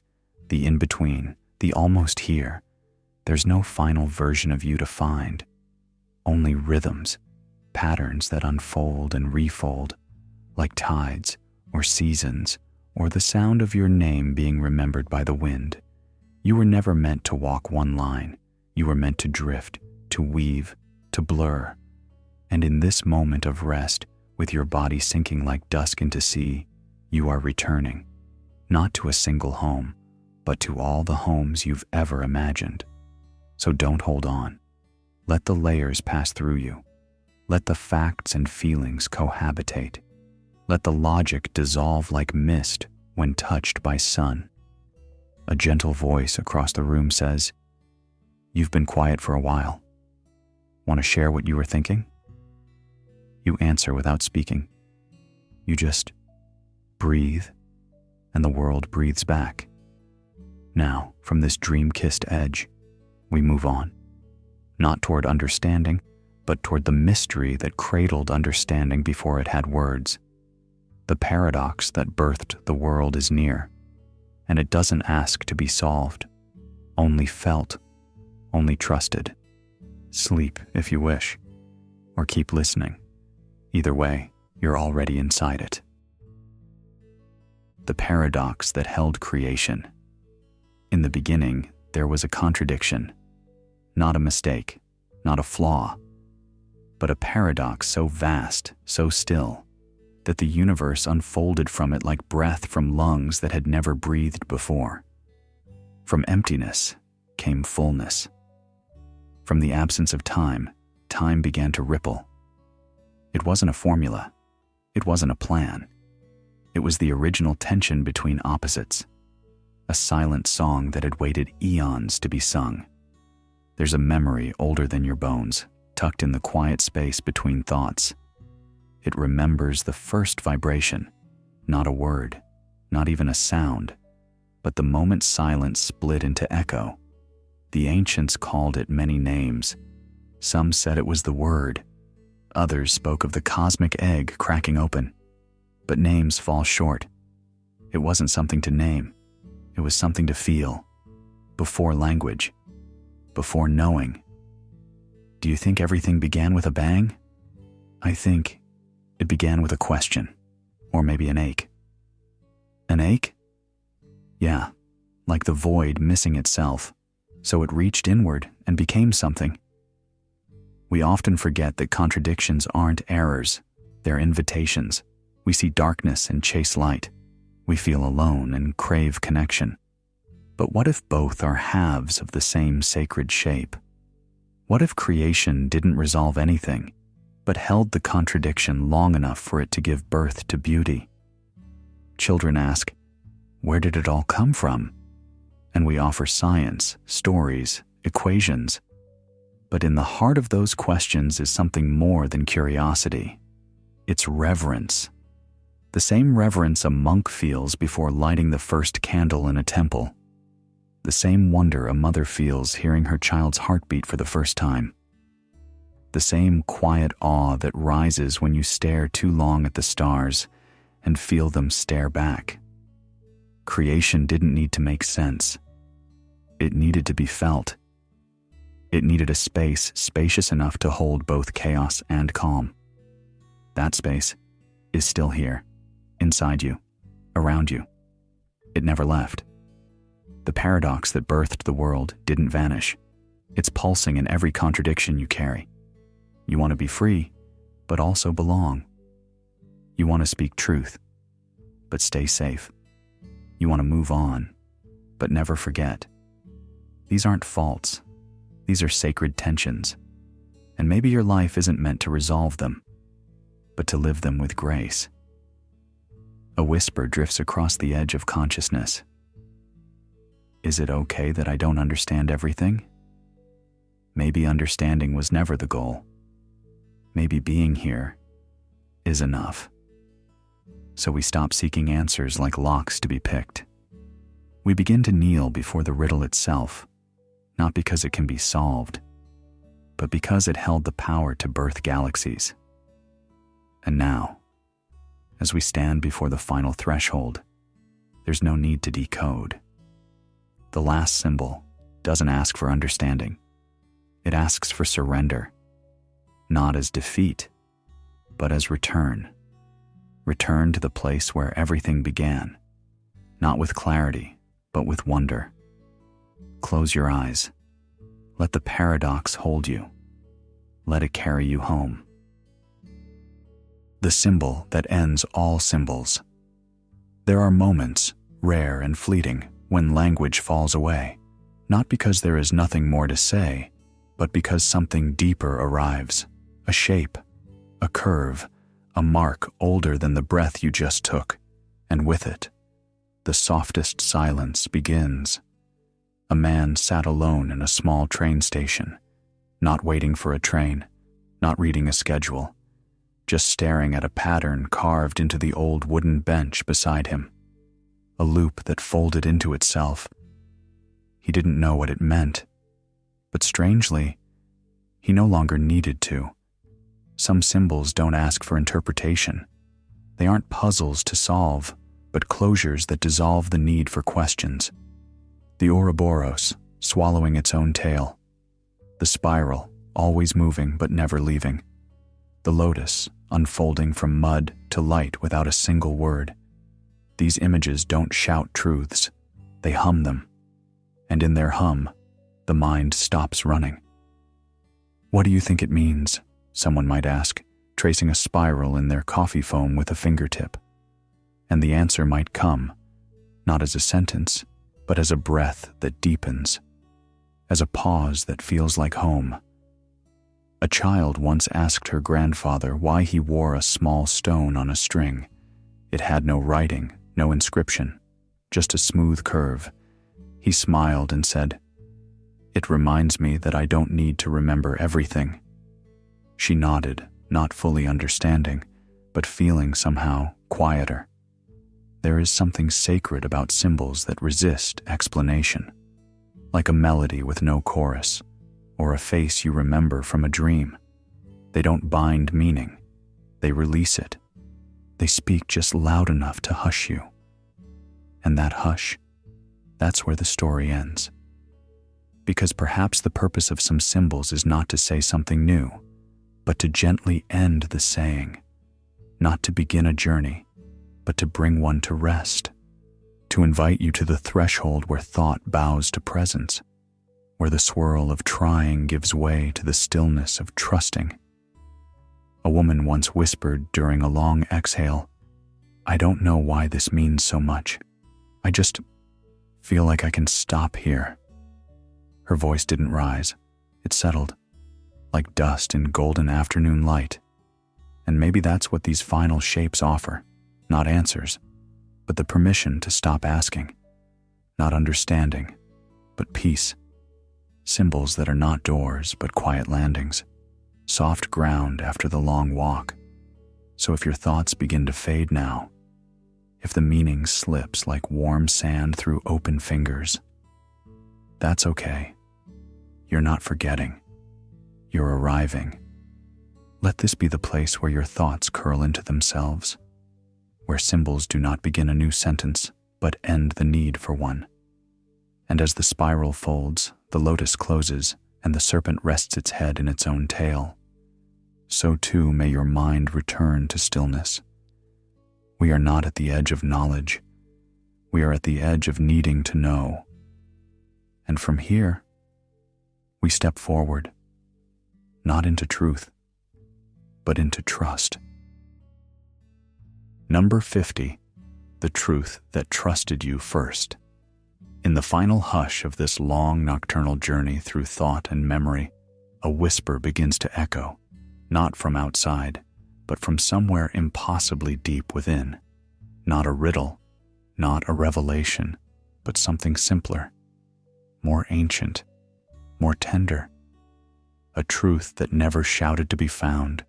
the in-between, the almost here, there's no final version of you to find. Only rhythms, patterns that unfold and refold, like tides or seasons, or the sound of your name being remembered by the wind. You were never meant to walk one line. You were meant to drift, to weave, to blur. And in this moment of rest, with your body sinking like dusk into sea, you are returning, not to a single home, but to all the homes you've ever imagined. So don't hold on. Let the layers pass through you. Let the facts and feelings cohabitate. Let the logic dissolve like mist when touched by sun. A gentle voice across the room says, "You've been quiet for a while. Want to share what you were thinking?" You answer without speaking. You just breathe, and the world breathes back. Now, from this dream-kissed edge, we move on. Not toward understanding, but toward the mystery that cradled understanding before it had words. The paradox that birthed the world is near, and it doesn't ask to be solved, only felt, only trusted. Sleep if you wish, or keep listening. Either way, you're already inside it. The paradox that held creation. In the beginning, there was a contradiction, not a mistake, not a flaw, but a paradox so vast, so still, that the universe unfolded from it like breath from lungs that had never breathed before. From emptiness came fullness. From the absence of time, time began to ripple. It wasn't a formula. It wasn't a plan. It was the original tension between opposites, a silent song that had waited eons to be sung. There's a memory older than your bones, tucked in the quiet space between thoughts. It remembers the first vibration, not a word, not even a sound, but the moment silence split into echo. The ancients called it many names. Some said it was the word. Others spoke of the cosmic egg cracking open. But names fall short. It wasn't something to name. It was something to feel. Before language. Before knowing. Do you think everything began with a bang? I think it began with a question. Or maybe an ache. An ache? Yeah, like the void missing itself. So it reached inward and became something. We often forget that contradictions aren't errors, they're invitations. We see darkness and chase light. We feel alone and crave connection. But what if both are halves of the same sacred shape? What if creation didn't resolve anything, but held the contradiction long enough for it to give birth to beauty? Children ask, where did it all come from? And we offer science, stories, equations. But in the heart of those questions is something more than curiosity. It's reverence. The same reverence a monk feels before lighting the first candle in a temple. The same wonder a mother feels hearing her child's heartbeat for the first time. The same quiet awe that rises when you stare too long at the stars and feel them stare back. Creation didn't need to make sense. It needed to be felt. It needed a space spacious enough to hold both chaos and calm. That space is still here, inside you, around you. It never left. The paradox that birthed the world didn't vanish. It's pulsing in every contradiction you carry. You want to be free, but also belong. You want to speak truth, but stay safe. You want to move on, but never forget. These aren't faults. These are sacred tensions. And maybe your life isn't meant to resolve them, but to live them with grace. A whisper drifts across the edge of consciousness. Is it okay that I don't understand everything? Maybe understanding was never the goal. Maybe being here is enough. So we stop seeking answers like locks to be picked. We begin to kneel before the riddle itself, not because it can be solved, but because it held the power to birth galaxies. And now, as we stand before the final threshold, there's no need to decode. The last symbol doesn't ask for understanding. It asks for surrender, not as defeat, but as return. Return to the place where everything began, not with clarity, but with wonder. Close your eyes. Let the paradox hold you. Let it carry you home. The symbol that ends all symbols. There are moments, rare and fleeting, when language falls away, not because there is nothing more to say, but because something deeper arrives, a shape, a curve, a mark older than the breath you just took, and with it, the softest silence begins. A man sat alone in a small train station, not waiting for a train, not reading a schedule, just staring at a pattern carved into the old wooden bench beside him, a loop that folded into itself. He didn't know what it meant, but strangely, he no longer needed to. Some symbols don't ask for interpretation. They aren't puzzles to solve, but closures that dissolve the need for questions. The Ouroboros, swallowing its own tail. The spiral, always moving but never leaving. The lotus, unfolding from mud to light without a single word. These images don't shout truths, they hum them. And in their hum, the mind stops running. What do you think it means? Someone might ask, tracing a spiral in their coffee foam with a fingertip. And the answer might come, not as a sentence, but as a breath that deepens, as a pause that feels like home. A child once asked her grandfather why he wore a small stone on a string. It had no writing, no inscription, just a smooth curve. He smiled and said, "It reminds me that I don't need to remember everything. She nodded, not fully understanding, but feeling somehow quieter. There is something sacred about symbols that resist explanation, like a melody with no chorus, or a face you remember from a dream. They don't bind meaning, they release it. They speak just loud enough to hush you. And that hush, that's where the story ends. Because perhaps the purpose of some symbols is not to say something new, but to gently end the saying, not to begin a journey, but to bring one to rest, to invite you to the threshold where thought bows to presence, where the swirl of trying gives way to the stillness of trusting. A woman once whispered during a long exhale, "I don't know why this means so much. I just feel like I can stop here." Her voice didn't rise. It settled, like dust in golden afternoon light. And maybe that's what these final shapes offer, not answers, but the permission to stop asking, not understanding, but peace. Symbols that are not doors, but quiet landings, soft ground after the long walk. So if your thoughts begin to fade now, if the meaning slips like warm sand through open fingers, that's okay. You're not forgetting. You're arriving. Let this be the place where your thoughts curl into themselves, where symbols do not begin a new sentence, but end the need for one. And as the spiral folds, the lotus closes, and the serpent rests its head in its own tail, so too may your mind return to stillness. We are not at the edge of knowledge. We are at the edge of needing to know. And from here, we step forward, not into truth, but into trust. Number 50, the truth that trusted you first. In the final hush of this long nocturnal journey through thought and memory, a whisper begins to echo, not from outside, but from somewhere impossibly deep within. Not a riddle, not a revelation, but something simpler, more ancient, more tender. A truth that never shouted to be found,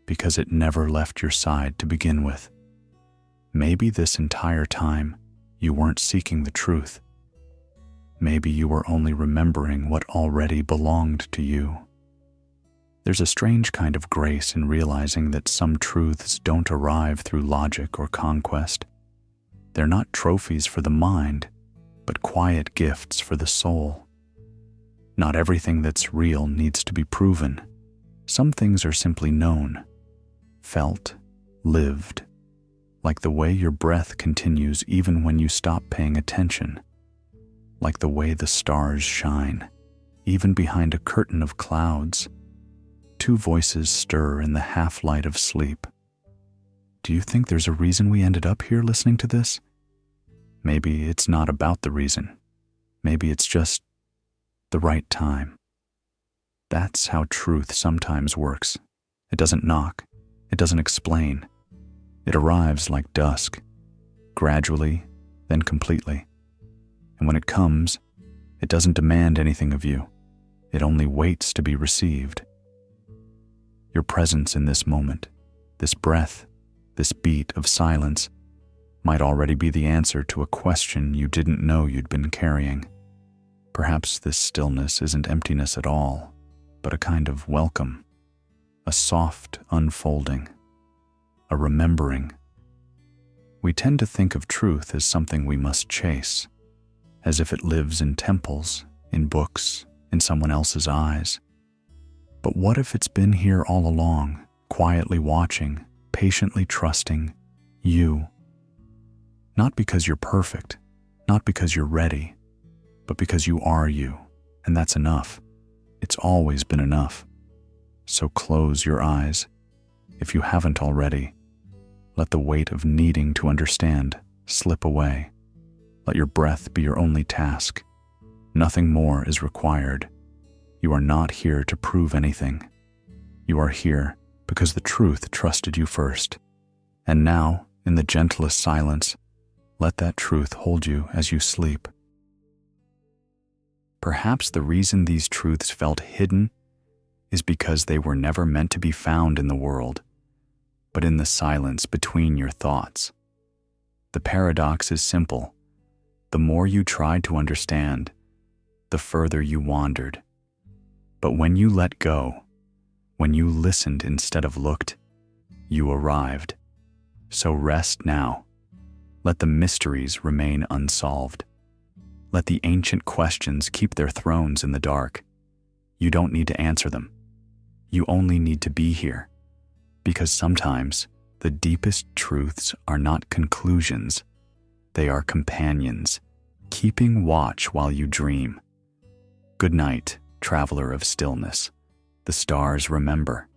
because it never left your side to begin with. Maybe this entire time, you weren't seeking the truth. Maybe you were only remembering what already belonged to you. There's a strange kind of grace in realizing that some truths don't arrive through logic or conquest. They're not trophies for the mind, but quiet gifts for the soul. Not everything that's real needs to be proven. Some things are simply known, felt, lived, like the way your breath continues even when you stop paying attention, like the way the stars shine, even behind a curtain of clouds. Two voices stir in the half-light of sleep. Do you think there's a reason we ended up here listening to this? Maybe it's not about the reason. Maybe it's just the right time. That's how truth sometimes works. It doesn't knock. It doesn't explain. It arrives like dusk, gradually, then completely. And when it comes, it doesn't demand anything of you. It only waits to be received. Your presence in this moment, this breath, this beat of silence, might already be the answer to a question you didn't know you'd been carrying. Perhaps this stillness isn't emptiness at all, but a kind of welcome, a soft unfolding, a remembering. We tend to think of truth as something we must chase, as if it lives in temples, in books, in someone else's eyes. But what if it's been here all along, quietly watching, patiently trusting you? Not because you're perfect, not because you're ready, but because you are you, and that's enough. It's always been enough. So close your eyes, if you haven't already. Let the weight of needing to understand slip away. Let your breath be your only task. Nothing more is required. You are not here to prove anything. You are here because the truth trusted you first. And now, in the gentlest silence, let that truth hold you as you sleep. Perhaps the reason these truths felt hidden is because they were never meant to be found in the world, but in the silence between your thoughts. The paradox is simple. The more you tried to understand, the further you wandered. But when you let go, when you listened instead of looked, you arrived. So rest now. Let the mysteries remain unsolved. Let the ancient questions keep their thrones in the dark. You don't need to answer them. You only need to be here. Because sometimes the deepest truths are not conclusions. They are companions, keeping watch while you dream. Good night, traveler of stillness. The stars remember.